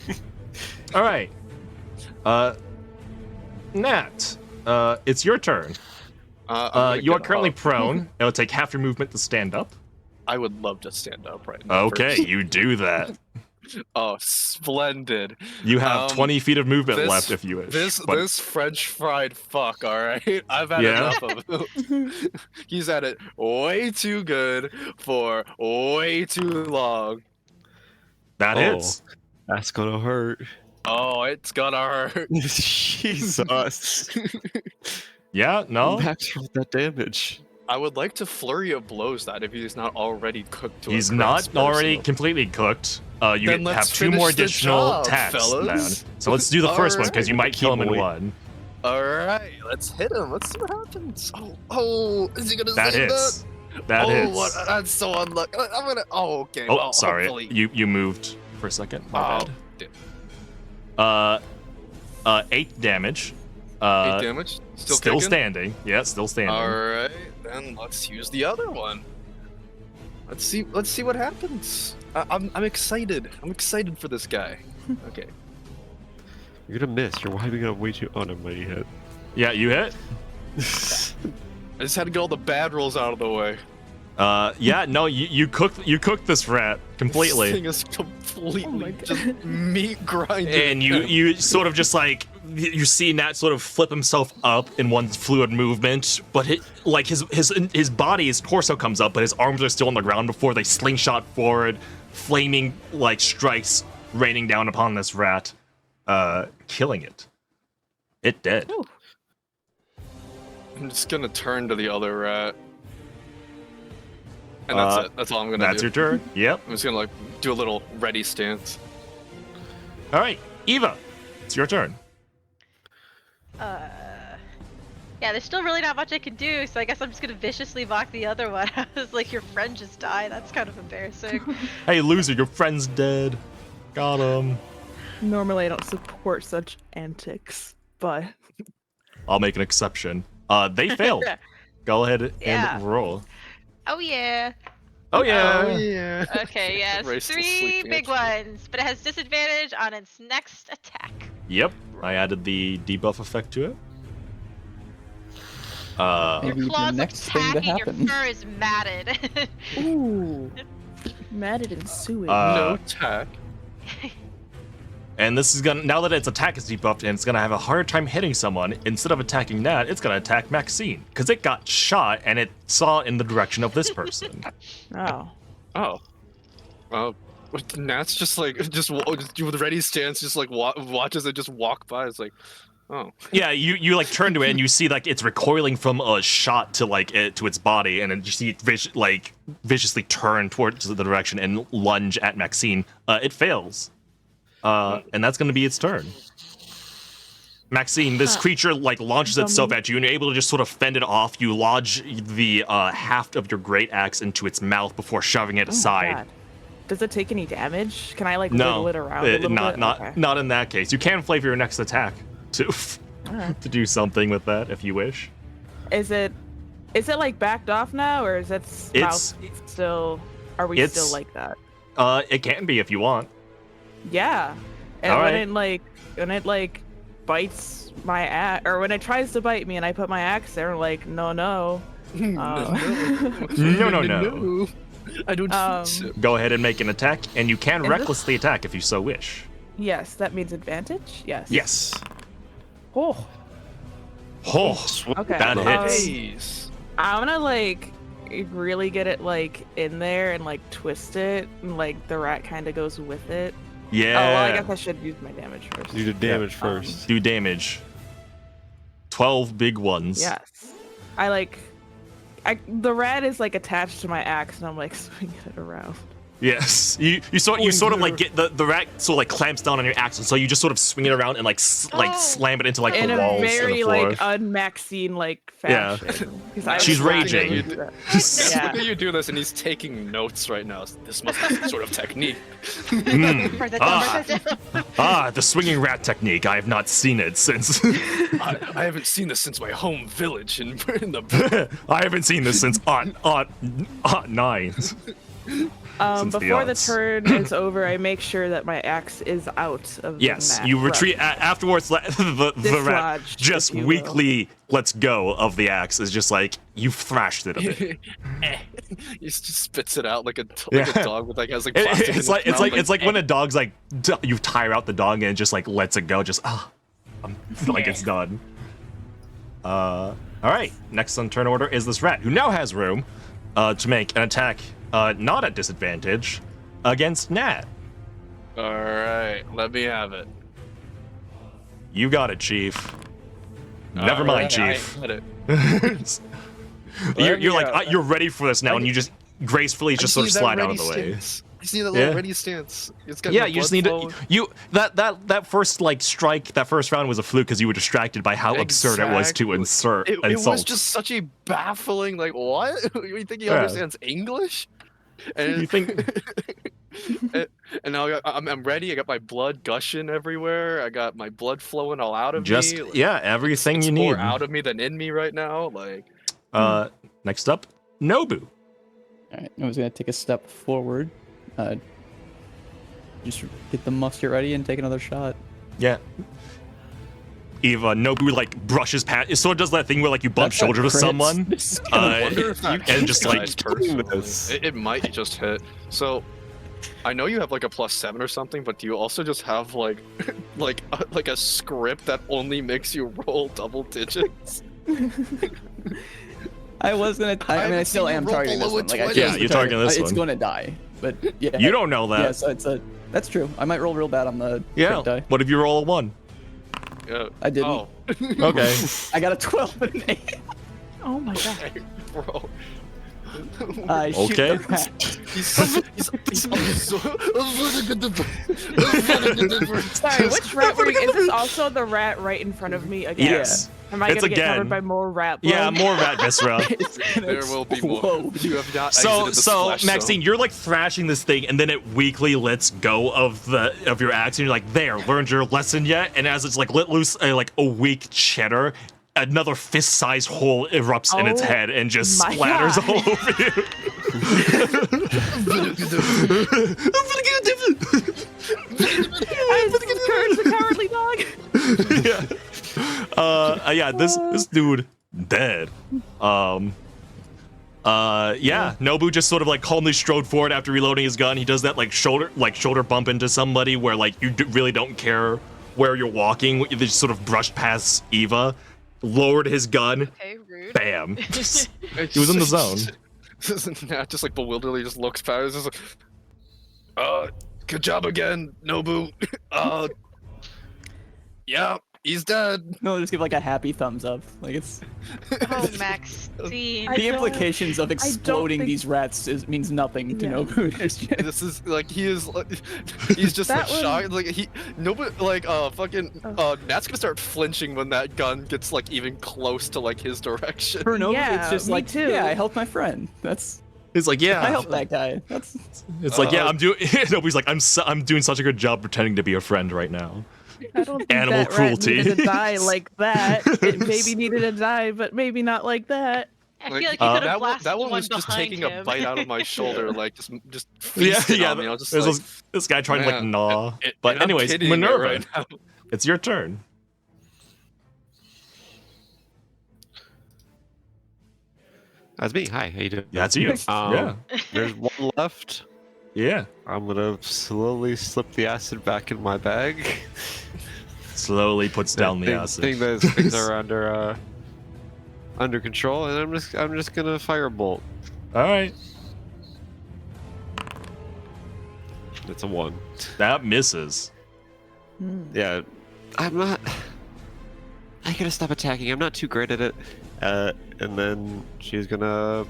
[SPEAKER 3] All right. Nat, it's your turn.
[SPEAKER 6] I'm gonna
[SPEAKER 3] You are
[SPEAKER 6] get
[SPEAKER 3] currently
[SPEAKER 6] up.
[SPEAKER 3] prone. It'll take half your movement to stand up.
[SPEAKER 6] I would love to stand up right now.
[SPEAKER 3] Okay,
[SPEAKER 6] first.
[SPEAKER 3] you do that.
[SPEAKER 6] Oh, splendid.
[SPEAKER 3] You have 20 feet of movement
[SPEAKER 6] this-
[SPEAKER 3] left if you wish.
[SPEAKER 6] This
[SPEAKER 3] but-
[SPEAKER 6] this French fried fuck, all right. I've had
[SPEAKER 3] Yeah?
[SPEAKER 6] enough of him. He's had it way too good for way too long.
[SPEAKER 3] that
[SPEAKER 4] Oh.
[SPEAKER 3] hits.
[SPEAKER 4] That's gonna hurt.
[SPEAKER 6] Oh, it's gonna hurt.
[SPEAKER 4] Jesus.
[SPEAKER 3] Yeah, no.
[SPEAKER 4] Max rolled that damage.
[SPEAKER 6] I would like to flurry of blows that if he's not already cooked to
[SPEAKER 3] He's
[SPEAKER 6] a
[SPEAKER 3] not
[SPEAKER 6] crisp
[SPEAKER 3] already
[SPEAKER 6] personal.
[SPEAKER 3] completely cooked. You
[SPEAKER 6] Then
[SPEAKER 3] have
[SPEAKER 6] let's
[SPEAKER 3] 2 more
[SPEAKER 6] finish the
[SPEAKER 3] additional
[SPEAKER 6] job,
[SPEAKER 3] attacks,
[SPEAKER 6] fellas.
[SPEAKER 3] man. So let's do the first one because you might kill him in
[SPEAKER 4] Keep
[SPEAKER 3] one.
[SPEAKER 6] All right, let's hit him. Let's see what happens. Oh, is he gonna
[SPEAKER 3] That
[SPEAKER 6] save
[SPEAKER 3] hits.
[SPEAKER 6] that?
[SPEAKER 3] That
[SPEAKER 6] oh,
[SPEAKER 3] hits.
[SPEAKER 6] What, that's so unlucky. I'm gonna. Oh, okay.
[SPEAKER 3] Oh,
[SPEAKER 6] well,
[SPEAKER 3] sorry.
[SPEAKER 6] hopefully-
[SPEAKER 3] You moved for a second. My
[SPEAKER 6] Oh, damn.
[SPEAKER 3] bad. 8 damage.
[SPEAKER 6] 8 damage. Still kicking?
[SPEAKER 3] standing. Yeah, still standing.
[SPEAKER 6] All right, then let's use the other one. Let's see what happens. I'm excited. I'm excited for this guy. Okay.
[SPEAKER 4] You're gonna miss. You're wiping up way too. Oh, no, mighty hit.
[SPEAKER 3] Yeah, you hit.
[SPEAKER 6] I just had to get all the bad rolls out of the way.
[SPEAKER 3] Yeah, no, you cooked this rat completely.
[SPEAKER 6] This thing is completely
[SPEAKER 1] Oh my
[SPEAKER 6] just meat grinding.
[SPEAKER 3] And you sort of just like you see Nat sort of flip himself up in one fluid movement, but his body, his torso comes up, but his arms are still on the ground before they slingshot forward, flaming like strikes raining down upon this rat, killing it. It dead.
[SPEAKER 1] Ooh.
[SPEAKER 6] I'm just gonna turn to the other rat. And that's it. That's all I'm gonna
[SPEAKER 3] That's
[SPEAKER 6] do.
[SPEAKER 3] your turn. Yep.
[SPEAKER 6] I'm just gonna like do a little ready stance.
[SPEAKER 3] All right, Eva, it's your turn.
[SPEAKER 2] Yeah, there's still really not much I can do, so I guess I'm just gonna viciously mock the other one. I was like, your friend just died. That's kind of embarrassing.
[SPEAKER 3] Hey, loser, your friend's dead. Got him.
[SPEAKER 1] Normally, I don't support such antics, but
[SPEAKER 3] I'll make an exception. They failed. Go ahead and
[SPEAKER 2] Yeah.
[SPEAKER 3] roll.
[SPEAKER 2] Oh yeah.
[SPEAKER 3] Oh yeah.
[SPEAKER 6] Oh yeah.
[SPEAKER 2] Okay, yeah, it's
[SPEAKER 6] Racist
[SPEAKER 2] 3
[SPEAKER 6] sleeping
[SPEAKER 2] big
[SPEAKER 6] actually.
[SPEAKER 2] ones, but it has disadvantage on its next attack.
[SPEAKER 3] Yep. I added the debuff effect to it.
[SPEAKER 5] Maybe
[SPEAKER 2] Your
[SPEAKER 5] the
[SPEAKER 2] claws
[SPEAKER 5] next
[SPEAKER 2] look
[SPEAKER 5] thing to
[SPEAKER 2] tacky and your
[SPEAKER 5] happen.
[SPEAKER 2] fur is matted.
[SPEAKER 1] ooh, matted and sewage.
[SPEAKER 6] No attack.
[SPEAKER 3] And this is gonna, now that its attack is debuffed and it's gonna have a hard time hitting someone, instead of attacking Nat, it's gonna attack Maxine. Because it got shot and it saw in the direction of this person.
[SPEAKER 1] Oh,
[SPEAKER 6] Oh. Nat's just like just with ready stance, just like watches it just walk by. It's like, oh.
[SPEAKER 3] Yeah, you like turn to it and you see like it's recoiling from a shot to like it to its body, and then you see it viciously turn towards the direction and lunge at Maxine. It fails. And that's gonna be its turn. Maxine, this creature like launches itself at you, and you're able to just sort of fend it off. You lodge the haft of your great axe into its mouth before shoving it aside.
[SPEAKER 1] God. does it take any damage? Can I like
[SPEAKER 3] No,
[SPEAKER 1] wiggle it around a little bit? Okay.
[SPEAKER 3] not in that case. You can flavor your next attack to
[SPEAKER 1] Alright.
[SPEAKER 3] to do something with that if you wish.
[SPEAKER 1] Is it like backed off now, or is it
[SPEAKER 3] It's-
[SPEAKER 1] still? Are we
[SPEAKER 3] it's-
[SPEAKER 1] still like that?
[SPEAKER 3] It can be if you want.
[SPEAKER 1] Yeah. And
[SPEAKER 3] Alright.
[SPEAKER 1] when it bites my axe, or when it tries to bite me, and I put my axe there, like no.
[SPEAKER 3] No, no.
[SPEAKER 6] I don't think so.
[SPEAKER 3] Go ahead and make an attack, and you can
[SPEAKER 1] Is this-
[SPEAKER 3] recklessly attack if you so wish.
[SPEAKER 1] Yes, that means advantage. Yes.
[SPEAKER 3] Yes.
[SPEAKER 1] Oh.
[SPEAKER 3] Oh,
[SPEAKER 1] Okay.
[SPEAKER 3] that hits.
[SPEAKER 6] Nice.
[SPEAKER 1] I'm gonna like really get it like in there and like twist it, and like the rat kind of goes with it.
[SPEAKER 3] Yeah.
[SPEAKER 1] Oh, well, I guess I should use my damage first.
[SPEAKER 4] Do the damage first.
[SPEAKER 3] Do damage. 12 big ones.
[SPEAKER 1] Yes. The rat is like attached to my axe, and I'm like swinging it around.
[SPEAKER 3] Yes. You sort of like get the rat sort of like clamps down on your axe, and so you just sort of swing it around and like slam it into like
[SPEAKER 1] In
[SPEAKER 3] the
[SPEAKER 1] a
[SPEAKER 3] walls and
[SPEAKER 1] very
[SPEAKER 3] the floor.
[SPEAKER 1] like un-Maxine like
[SPEAKER 3] Yeah.
[SPEAKER 1] fashion. 'Cause I
[SPEAKER 3] She's
[SPEAKER 1] was not
[SPEAKER 3] raging.
[SPEAKER 1] gonna do that.
[SPEAKER 6] Look
[SPEAKER 1] Yeah.
[SPEAKER 6] at you do this, and he's taking notes right now. This must be some sort of technique.
[SPEAKER 3] Mm.
[SPEAKER 2] Write that down, write that down.
[SPEAKER 3] The swinging rat technique. I have not seen it since.
[SPEAKER 6] I haven't seen this since my home village in the.
[SPEAKER 3] I haven't seen this since Aunt 9. Since the
[SPEAKER 1] Before the
[SPEAKER 3] odds.
[SPEAKER 1] turn is over, I make sure that my axe is out of
[SPEAKER 3] Yes,
[SPEAKER 1] the mat.
[SPEAKER 3] you retreat afterwards. The rat
[SPEAKER 1] Dislodged,
[SPEAKER 3] just
[SPEAKER 1] if you will.
[SPEAKER 3] weakly lets go of the axe. Is just like you've thrashed it a bit.
[SPEAKER 6] He just spits it out like a
[SPEAKER 3] Yeah.
[SPEAKER 6] dog with like has like plastic in
[SPEAKER 3] It's
[SPEAKER 6] its
[SPEAKER 3] like
[SPEAKER 6] mouth,
[SPEAKER 3] it's like when a dog's like you tire out the dog and it just like lets it go. Just like it's done. All right. Next on turn order is this rat who now has room to make an attack. Not at disadvantage against Nat.
[SPEAKER 6] All right, let me have it.
[SPEAKER 3] You got it, Chief. Never
[SPEAKER 6] All
[SPEAKER 3] mind,
[SPEAKER 6] right, I
[SPEAKER 3] Chief.
[SPEAKER 6] got it.
[SPEAKER 3] you're like you're ready for this now, and you just gracefully just sort of slide out of the way.
[SPEAKER 6] I just need that little
[SPEAKER 3] Yeah.
[SPEAKER 6] ready stance. It's got
[SPEAKER 3] Yeah,
[SPEAKER 6] no
[SPEAKER 3] you just
[SPEAKER 6] blood
[SPEAKER 3] need to
[SPEAKER 6] flow.
[SPEAKER 3] that first like strike, that first round was a fluke because you were distracted by how absurd it was to
[SPEAKER 6] Exactly. It
[SPEAKER 3] insult.
[SPEAKER 6] was just such a baffling, like, what? You think he
[SPEAKER 3] Yeah.
[SPEAKER 6] understands English? And
[SPEAKER 3] You think-
[SPEAKER 6] and now I'm ready. I got my blood gushing everywhere. I got my blood flowing all out of
[SPEAKER 3] just
[SPEAKER 6] me. Like,
[SPEAKER 3] yeah, everything
[SPEAKER 6] it's
[SPEAKER 3] you
[SPEAKER 6] more
[SPEAKER 3] need.
[SPEAKER 6] out of me than in me right now. Like,
[SPEAKER 3] Next up, Nobu.
[SPEAKER 5] All right, I was gonna take a step forward. Just get the musket ready and take another shot.
[SPEAKER 3] Yeah. Eva, Nobu like brushes past. It sort of does that thing where like you bump
[SPEAKER 5] That's a
[SPEAKER 3] shoulders with
[SPEAKER 5] crit.
[SPEAKER 3] someone.
[SPEAKER 5] This is kinda
[SPEAKER 3] Uh,
[SPEAKER 6] wonder if that
[SPEAKER 3] and just, like,
[SPEAKER 6] guys personally,
[SPEAKER 4] this.
[SPEAKER 6] it might just hit. So, I know you have like a +7 or something, but do you also just have like, like a script that only makes you roll double digits?
[SPEAKER 5] I was gonna. I mean, I
[SPEAKER 6] haven't
[SPEAKER 5] still
[SPEAKER 6] seen you
[SPEAKER 5] am
[SPEAKER 6] roll
[SPEAKER 5] targeting this
[SPEAKER 6] below a
[SPEAKER 5] one. Like, I
[SPEAKER 6] 20.
[SPEAKER 3] Yeah,
[SPEAKER 5] chose
[SPEAKER 3] you're
[SPEAKER 5] the target.
[SPEAKER 3] targeting this
[SPEAKER 5] It's
[SPEAKER 3] one.
[SPEAKER 5] gonna die, but yeah.
[SPEAKER 3] You don't know that.
[SPEAKER 5] Yeah, so it's a. That's true. I might roll real bad on the
[SPEAKER 3] Yeah.
[SPEAKER 5] crit die.
[SPEAKER 3] What if you roll a 1?
[SPEAKER 6] Yeah.
[SPEAKER 5] I didn't.
[SPEAKER 6] Oh,
[SPEAKER 3] Okay.
[SPEAKER 5] I got a 12 and an 8.
[SPEAKER 1] Oh my god.
[SPEAKER 6] bro.
[SPEAKER 5] I shoot
[SPEAKER 3] Okay.
[SPEAKER 5] the rat.
[SPEAKER 6] He's so.
[SPEAKER 1] Sorry, which rat were you? Is this also the rat right in front of me again?
[SPEAKER 3] Yes.
[SPEAKER 1] Am I
[SPEAKER 3] It's
[SPEAKER 1] gonna get
[SPEAKER 3] again.
[SPEAKER 1] covered by more rat blood?
[SPEAKER 3] Yeah, more rat viscera.
[SPEAKER 6] There will be more.
[SPEAKER 5] Whoa.
[SPEAKER 6] You have not
[SPEAKER 3] So,
[SPEAKER 6] exited the
[SPEAKER 3] so
[SPEAKER 6] flesh
[SPEAKER 3] Maxine, you're like thrashing this thing, and then it weakly lets go of your axe, and you're like, "There, learned your lesson yet?" And as it's like let loose like a weak cheddar, another fist-sized hole erupts in its
[SPEAKER 1] Oh
[SPEAKER 3] head and just
[SPEAKER 1] my
[SPEAKER 3] splatters
[SPEAKER 1] God.
[SPEAKER 3] all over you.
[SPEAKER 1] Courage the cowardly dog.
[SPEAKER 3] Yeah, this dude dead. Yeah, Nobu just sort of like calmly strode forward after reloading his gun. He does that like shoulder bump into somebody where like you really don't care where you're walking. They just sort of brushed past Eva, lowered his gun,
[SPEAKER 2] Okay, rude.
[SPEAKER 3] bam.
[SPEAKER 6] He
[SPEAKER 3] was in the zone.
[SPEAKER 6] Nat just like bewilderedly just looks past. Just like, good job again, Nobu. Yeah, he's dead.
[SPEAKER 5] No, just give like a happy thumbs up. Like it's
[SPEAKER 2] Oh, Maxine.
[SPEAKER 1] I
[SPEAKER 5] the
[SPEAKER 1] don't-
[SPEAKER 5] implications of exploding
[SPEAKER 1] think-
[SPEAKER 5] these rats means nothing to
[SPEAKER 1] Yeah.
[SPEAKER 5] Nobu. It's just-
[SPEAKER 6] This is like he is like he's just
[SPEAKER 1] That
[SPEAKER 6] like
[SPEAKER 1] was-
[SPEAKER 6] shocked. Like he Nobu like Nat's gonna start flinching when that gun gets like even close to like his direction.
[SPEAKER 5] For Nobu,
[SPEAKER 1] Yeah,
[SPEAKER 5] it's just
[SPEAKER 1] me
[SPEAKER 5] like,
[SPEAKER 1] too.
[SPEAKER 5] yeah, I helped my friend. That's
[SPEAKER 3] He's like, yeah.
[SPEAKER 5] I help that guy. That's
[SPEAKER 3] It's like, yeah, I'm doing. Nobody's like, I'm doing such a good job pretending to be a friend right now.
[SPEAKER 1] I don't think
[SPEAKER 3] Animal
[SPEAKER 1] that
[SPEAKER 3] cruelty.
[SPEAKER 1] rat needed to die like that. It maybe needed to die, but maybe not like that.
[SPEAKER 2] I feel like you could have
[SPEAKER 6] that
[SPEAKER 2] blasted
[SPEAKER 6] one
[SPEAKER 2] one
[SPEAKER 6] was just
[SPEAKER 2] behind
[SPEAKER 6] taking
[SPEAKER 2] him.
[SPEAKER 6] a bite out of my shoulder, like just
[SPEAKER 3] Yeah,
[SPEAKER 6] feasted
[SPEAKER 3] yeah.
[SPEAKER 6] on me. I was just
[SPEAKER 3] There's
[SPEAKER 6] like,
[SPEAKER 3] this guy trying to like
[SPEAKER 6] man,
[SPEAKER 3] gnaw. But
[SPEAKER 6] and I'm
[SPEAKER 3] anyways,
[SPEAKER 6] pitying it
[SPEAKER 3] Minerva,
[SPEAKER 6] right now.
[SPEAKER 3] it's your turn.
[SPEAKER 4] That's me. Hi, how you doing?
[SPEAKER 3] That's you. Yeah,
[SPEAKER 4] There's one left.
[SPEAKER 3] yeah.
[SPEAKER 4] I'm gonna slowly slip the acid back in my bag.
[SPEAKER 3] Slowly puts down the acid.
[SPEAKER 4] Think those things are under control, and I'm just gonna fire a bolt.
[SPEAKER 3] All right,
[SPEAKER 4] It's a 1.
[SPEAKER 3] that misses.
[SPEAKER 4] Yeah, I'm not. I gotta stop attacking. I'm not too great at it. And then she's gonna.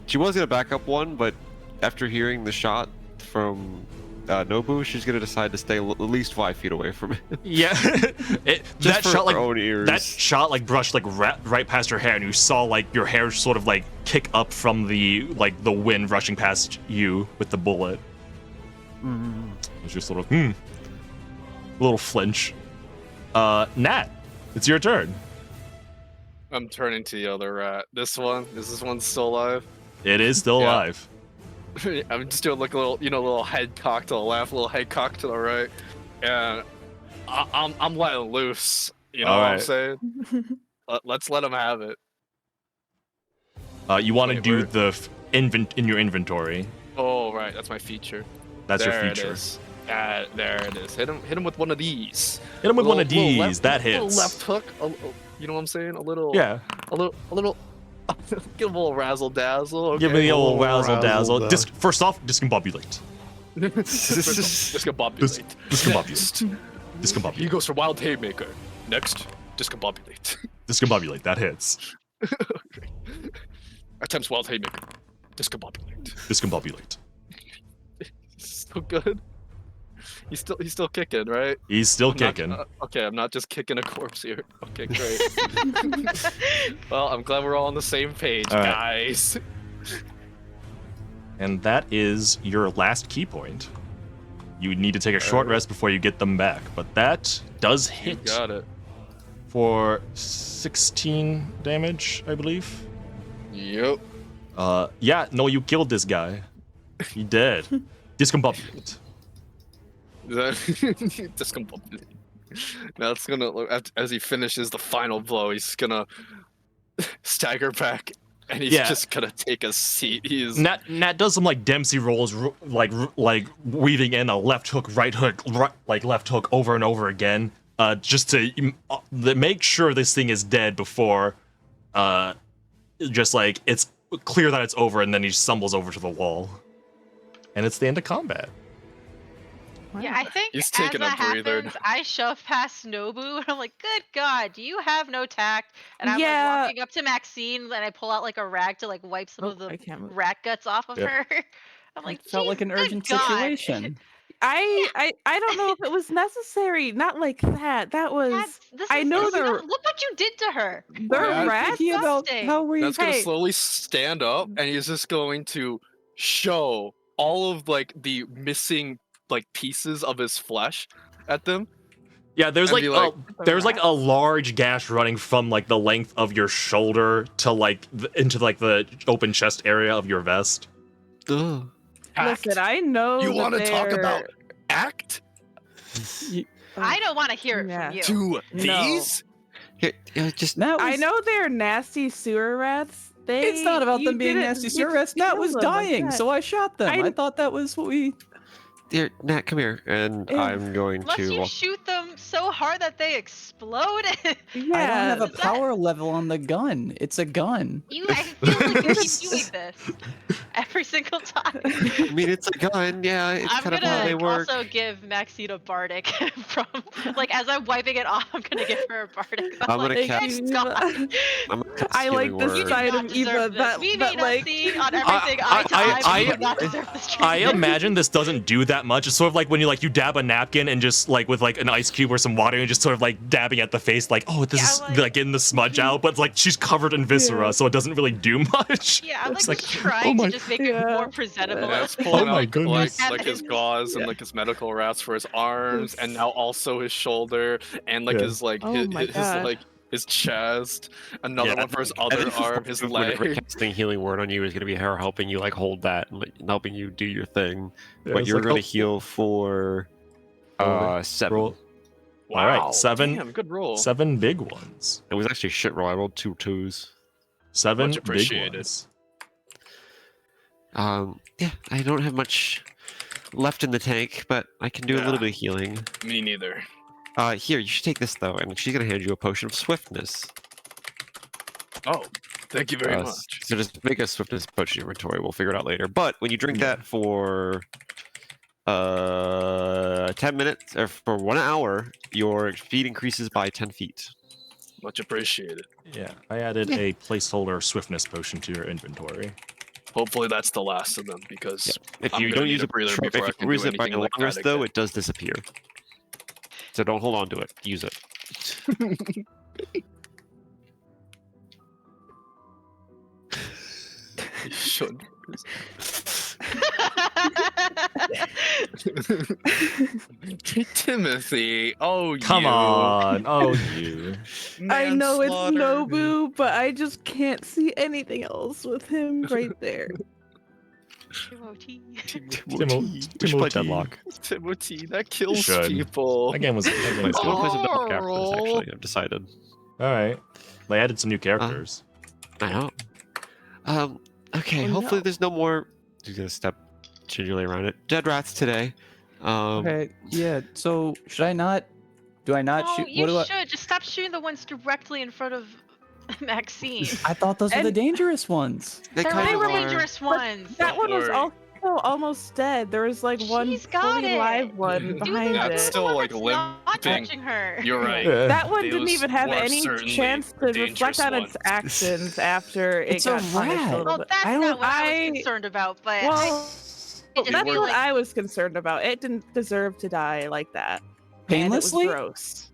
[SPEAKER 4] She was gonna back up one, but after hearing the shot from Nobu, she's gonna decide to stay at least 5 feet away from it.
[SPEAKER 3] Yeah, that
[SPEAKER 4] Just for
[SPEAKER 3] shot
[SPEAKER 4] her
[SPEAKER 3] like
[SPEAKER 4] own ears.
[SPEAKER 3] that shot like brushed like right past her hair, and you saw like your hair sort of like kick up from the wind rushing past you with the bullet. It's just sort of a little flinch. Nat, it's your turn.
[SPEAKER 6] I'm turning to the other rat. This one's still alive.
[SPEAKER 3] It is still
[SPEAKER 6] Yeah.
[SPEAKER 3] alive.
[SPEAKER 6] I'm just doing like a little, little head cock to the left, little head cock to the right, and I'm letting loose. You know
[SPEAKER 3] All
[SPEAKER 6] what I'm
[SPEAKER 3] right.
[SPEAKER 6] saying? Let's let him have it.
[SPEAKER 3] You want to
[SPEAKER 6] Wait,
[SPEAKER 3] do
[SPEAKER 6] where-
[SPEAKER 3] the in your inventory.
[SPEAKER 6] Oh right, that's my feature.
[SPEAKER 3] That's
[SPEAKER 6] there
[SPEAKER 3] your feature.
[SPEAKER 6] It is. There it is. Hit him with one of these.
[SPEAKER 3] Hit him with one of
[SPEAKER 6] Little
[SPEAKER 3] these.
[SPEAKER 6] left-
[SPEAKER 3] That
[SPEAKER 6] little
[SPEAKER 3] hits.
[SPEAKER 6] left hook. You know what I'm saying? A little.
[SPEAKER 3] Yeah.
[SPEAKER 6] A little. Give him a little razzle dazzle. Okay?
[SPEAKER 3] Give me the old razzle dazzle.
[SPEAKER 4] razzle-dazzle.
[SPEAKER 3] First off, discombobulate.
[SPEAKER 6] Discombobulate.
[SPEAKER 3] Discombobulate.
[SPEAKER 6] He
[SPEAKER 3] Discombobulate.
[SPEAKER 6] goes for wild haymaker. Next, discombobulate.
[SPEAKER 3] Discombobulate. That hits.
[SPEAKER 6] Attempts wild haymaker. Discombobulate.
[SPEAKER 3] Discombobulate.
[SPEAKER 6] So good. He's still kicking, right?
[SPEAKER 3] He's still
[SPEAKER 6] I'm not-
[SPEAKER 3] kicking.
[SPEAKER 6] okay, I'm not just kicking a corpse here. Okay, great. Well, I'm glad we're all on the same page,
[SPEAKER 3] All right.
[SPEAKER 6] guys.
[SPEAKER 3] And that is your last key point. You need to take a short rest before you get them back, but that does
[SPEAKER 6] You
[SPEAKER 3] hit
[SPEAKER 6] got it.
[SPEAKER 3] for 16 damage, I believe.
[SPEAKER 6] Yep.
[SPEAKER 3] Yeah, no, you killed this guy. He dead. Discombobulate.
[SPEAKER 6] Discombobulate. Now it's gonna as he finishes the final blow, he's gonna stagger back, and he's
[SPEAKER 3] Yeah.
[SPEAKER 6] just gonna take a seat. He is.
[SPEAKER 3] Nat does some like Dempsey rolls, like weaving in a left hook, right hook, like left hook over and over again, just to make sure this thing is dead before, just like it's clear that it's over, and then he stumbles over to the wall, and it's the end of combat.
[SPEAKER 2] Yeah, I think
[SPEAKER 6] He's
[SPEAKER 2] as
[SPEAKER 6] taking a
[SPEAKER 2] that
[SPEAKER 6] breather.
[SPEAKER 2] happens, I shove past Nobu, and I'm like, "Good God, do you have no tact?" And I'm
[SPEAKER 1] Yeah.
[SPEAKER 2] like walking up to Maxine, and I pull out like a rag to like wipe some of
[SPEAKER 1] Oh, I
[SPEAKER 2] the
[SPEAKER 1] can't move.
[SPEAKER 2] rat guts off of
[SPEAKER 3] Yeah.
[SPEAKER 2] her. I'm like,
[SPEAKER 5] It felt like
[SPEAKER 2] "Jeez,
[SPEAKER 5] an
[SPEAKER 2] good
[SPEAKER 5] urgent
[SPEAKER 2] God."
[SPEAKER 5] situation.
[SPEAKER 1] I don't know if it was necessary. Not like that. That was
[SPEAKER 2] This
[SPEAKER 1] I
[SPEAKER 2] is
[SPEAKER 1] know
[SPEAKER 2] disgusting.
[SPEAKER 1] they're-
[SPEAKER 2] Look what you did to her.
[SPEAKER 1] they're
[SPEAKER 6] Yeah,
[SPEAKER 1] rats.
[SPEAKER 5] Thinking about
[SPEAKER 2] disgusting.
[SPEAKER 5] how we
[SPEAKER 6] That's gonna
[SPEAKER 1] Hey.
[SPEAKER 6] slowly stand up, and he's just going to show all of like the missing like pieces of his flesh at them.
[SPEAKER 3] Yeah, there's
[SPEAKER 6] And
[SPEAKER 3] like,
[SPEAKER 6] be like,
[SPEAKER 3] there's like a large gash running from like the length of your shoulder to like into like the open chest area of your vest.
[SPEAKER 4] Ugh.
[SPEAKER 6] Act.
[SPEAKER 1] Listen, I know
[SPEAKER 6] You
[SPEAKER 1] that
[SPEAKER 6] want to talk
[SPEAKER 1] they're-
[SPEAKER 6] about act
[SPEAKER 2] I don't want to hear it
[SPEAKER 1] Yeah.
[SPEAKER 2] from you.
[SPEAKER 6] to
[SPEAKER 1] No.
[SPEAKER 6] these?
[SPEAKER 4] Yeah, just
[SPEAKER 5] That was,
[SPEAKER 1] I know they're nasty sewer rats.
[SPEAKER 5] it's not about them being nasty serious. Nat was dying, so I shot them. I thought that was what we.
[SPEAKER 4] here, Nat, come here, and
[SPEAKER 1] Ew.
[SPEAKER 4] I'm going
[SPEAKER 2] Unless
[SPEAKER 4] to
[SPEAKER 2] you
[SPEAKER 4] walk.
[SPEAKER 2] shoot them so hard that they explode.
[SPEAKER 1] Yeah,
[SPEAKER 5] I don't have a
[SPEAKER 2] is that-
[SPEAKER 5] power level on the gun. It's a gun.
[SPEAKER 2] I feel like you keep doing this every single time.
[SPEAKER 4] I mean, it's a gun. Yeah, it's
[SPEAKER 2] I'm
[SPEAKER 4] kind of how they
[SPEAKER 2] gonna
[SPEAKER 4] work.
[SPEAKER 2] also give Maxine a bardic from like as I'm wiping it off. I'm gonna give her a bardic.
[SPEAKER 4] I'm gonna
[SPEAKER 2] like,
[SPEAKER 4] cast-
[SPEAKER 2] "Good God,
[SPEAKER 4] I'm gonna cast
[SPEAKER 1] I like
[SPEAKER 4] healing
[SPEAKER 1] this
[SPEAKER 4] word.
[SPEAKER 2] you do
[SPEAKER 1] side
[SPEAKER 2] not
[SPEAKER 1] of
[SPEAKER 2] deserve
[SPEAKER 1] Eva
[SPEAKER 2] this.
[SPEAKER 1] that-
[SPEAKER 2] we
[SPEAKER 1] that,
[SPEAKER 2] may not
[SPEAKER 1] like-
[SPEAKER 2] see on everything
[SPEAKER 3] I-
[SPEAKER 2] eye to eye, but
[SPEAKER 3] I-
[SPEAKER 2] you do not deserve this treatment.
[SPEAKER 3] I imagine this doesn't do that much. It's sort of like when you dab a napkin and just like with like an ice cube people some water and just sort of like dabbing at the face, like, oh, this
[SPEAKER 2] Yeah,
[SPEAKER 3] is
[SPEAKER 2] like-
[SPEAKER 3] getting the smudge out, but like she's covered in viscera,
[SPEAKER 1] Yeah.
[SPEAKER 3] so it doesn't really do much.
[SPEAKER 2] Yeah, I'm
[SPEAKER 3] It's
[SPEAKER 2] like,
[SPEAKER 3] like,
[SPEAKER 2] trying
[SPEAKER 3] oh my-
[SPEAKER 2] to just make it
[SPEAKER 1] Yeah.
[SPEAKER 2] more presentable.
[SPEAKER 6] Yeah, it's pulling
[SPEAKER 3] my
[SPEAKER 6] out
[SPEAKER 3] goodness.
[SPEAKER 6] like his gauze and like his medical wraps for his arms, and now also his shoulder and like
[SPEAKER 3] Yeah.
[SPEAKER 6] his like
[SPEAKER 1] Oh my God.
[SPEAKER 6] like his chest. Another one for his other arm, his leg.
[SPEAKER 4] Whenever casting healing word on you is gonna be her helping you like hold that and like, helping you do your thing.
[SPEAKER 3] Yeah,
[SPEAKER 4] But
[SPEAKER 3] it's
[SPEAKER 4] you're
[SPEAKER 3] like,
[SPEAKER 4] gonna
[SPEAKER 3] oh,
[SPEAKER 4] heal for
[SPEAKER 3] Roll.
[SPEAKER 4] 7.
[SPEAKER 3] roll. All right, seven-
[SPEAKER 6] Damn, good roll.
[SPEAKER 3] 7 big ones.
[SPEAKER 4] It was actually a shit roll. I rolled 2 2s.
[SPEAKER 3] 7
[SPEAKER 6] Much
[SPEAKER 3] big
[SPEAKER 6] appreciated.
[SPEAKER 3] ones.
[SPEAKER 4] Yeah, I don't have much left in the tank, but I can do a
[SPEAKER 6] Yeah.
[SPEAKER 4] little bit of healing.
[SPEAKER 6] Me neither.
[SPEAKER 4] Here, you should take this though, and she's gonna hand you a potion of swiftness.
[SPEAKER 6] Oh, thank you very
[SPEAKER 4] Uh,
[SPEAKER 6] much.
[SPEAKER 4] So just make a swiftness potion inventory. We'll figure it out later. But when you drink
[SPEAKER 3] Yeah.
[SPEAKER 4] that for 10 minutes or for 1 hour, your speed increases by 10 feet.
[SPEAKER 6] Much appreciated.
[SPEAKER 3] Yeah, I added a placeholder swiftness potion to your inventory.
[SPEAKER 6] Hopefully that's the last of them because
[SPEAKER 4] If
[SPEAKER 6] I'm
[SPEAKER 4] you
[SPEAKER 6] gonna
[SPEAKER 4] don't
[SPEAKER 6] need
[SPEAKER 4] use
[SPEAKER 6] a
[SPEAKER 4] it,
[SPEAKER 6] breather
[SPEAKER 4] if
[SPEAKER 6] before I
[SPEAKER 4] you
[SPEAKER 6] can do
[SPEAKER 4] use it by
[SPEAKER 6] anything
[SPEAKER 4] the
[SPEAKER 6] like
[SPEAKER 4] long rest
[SPEAKER 6] that
[SPEAKER 4] though,
[SPEAKER 6] again.
[SPEAKER 4] it does disappear. So don't hold on to it. Use it.
[SPEAKER 6] You should. Timothy, oh
[SPEAKER 3] Come
[SPEAKER 6] you.
[SPEAKER 3] on. Oh, you.
[SPEAKER 1] I know it's
[SPEAKER 6] Manslaughter.
[SPEAKER 1] Nobu, but I just can't see anything else with him right there.
[SPEAKER 2] Timothy.
[SPEAKER 4] Timo Deadlock.
[SPEAKER 6] Timothy, that kills
[SPEAKER 3] should.
[SPEAKER 6] people.
[SPEAKER 3] That game was. That game was
[SPEAKER 4] I'm gonna play some Deadlock after this.
[SPEAKER 6] Carl.
[SPEAKER 4] Actually, I've decided.
[SPEAKER 3] all right. They added some new characters.
[SPEAKER 4] I know. Okay.
[SPEAKER 1] Oh,
[SPEAKER 4] hopefully,
[SPEAKER 1] no.
[SPEAKER 4] there's no more. Just gonna step gingerly around it. Dead rats today.
[SPEAKER 5] Okay, yeah. So should I not? Do I not
[SPEAKER 2] No,
[SPEAKER 5] shoot?
[SPEAKER 2] you
[SPEAKER 5] What do I?
[SPEAKER 2] should just stop shooting the ones directly in front of Maxine.
[SPEAKER 5] I thought those were the
[SPEAKER 1] And-
[SPEAKER 5] dangerous ones.
[SPEAKER 4] They
[SPEAKER 2] They're
[SPEAKER 4] kind
[SPEAKER 2] all
[SPEAKER 4] of are.
[SPEAKER 2] dangerous ones.
[SPEAKER 1] That one was
[SPEAKER 6] worry.
[SPEAKER 1] also almost dead. There was like one
[SPEAKER 2] She's got
[SPEAKER 1] fully
[SPEAKER 2] it.
[SPEAKER 1] live one
[SPEAKER 2] Do
[SPEAKER 1] behind
[SPEAKER 6] Yeah,
[SPEAKER 1] it.
[SPEAKER 6] it's
[SPEAKER 2] the
[SPEAKER 6] still,
[SPEAKER 2] one
[SPEAKER 6] like,
[SPEAKER 2] that's
[SPEAKER 6] limping.
[SPEAKER 2] not touching her.
[SPEAKER 6] You're right.
[SPEAKER 3] Yeah.
[SPEAKER 1] That one didn't
[SPEAKER 6] Those
[SPEAKER 1] even have
[SPEAKER 6] were
[SPEAKER 1] any
[SPEAKER 6] certainly
[SPEAKER 1] chance to reflect
[SPEAKER 6] dangerous
[SPEAKER 1] on
[SPEAKER 6] ones.
[SPEAKER 1] its actions after it
[SPEAKER 5] It's a
[SPEAKER 1] got punished
[SPEAKER 5] rat.
[SPEAKER 1] a little
[SPEAKER 2] Well,
[SPEAKER 1] bit.
[SPEAKER 2] that's
[SPEAKER 1] I
[SPEAKER 2] not
[SPEAKER 1] don't.
[SPEAKER 2] what I
[SPEAKER 1] I
[SPEAKER 2] was concerned about, but
[SPEAKER 1] well,
[SPEAKER 2] I just
[SPEAKER 1] that's
[SPEAKER 2] feel
[SPEAKER 1] what
[SPEAKER 2] like
[SPEAKER 1] I was concerned about. It didn't deserve to die like that. And it was
[SPEAKER 5] Painlessly?
[SPEAKER 1] gross.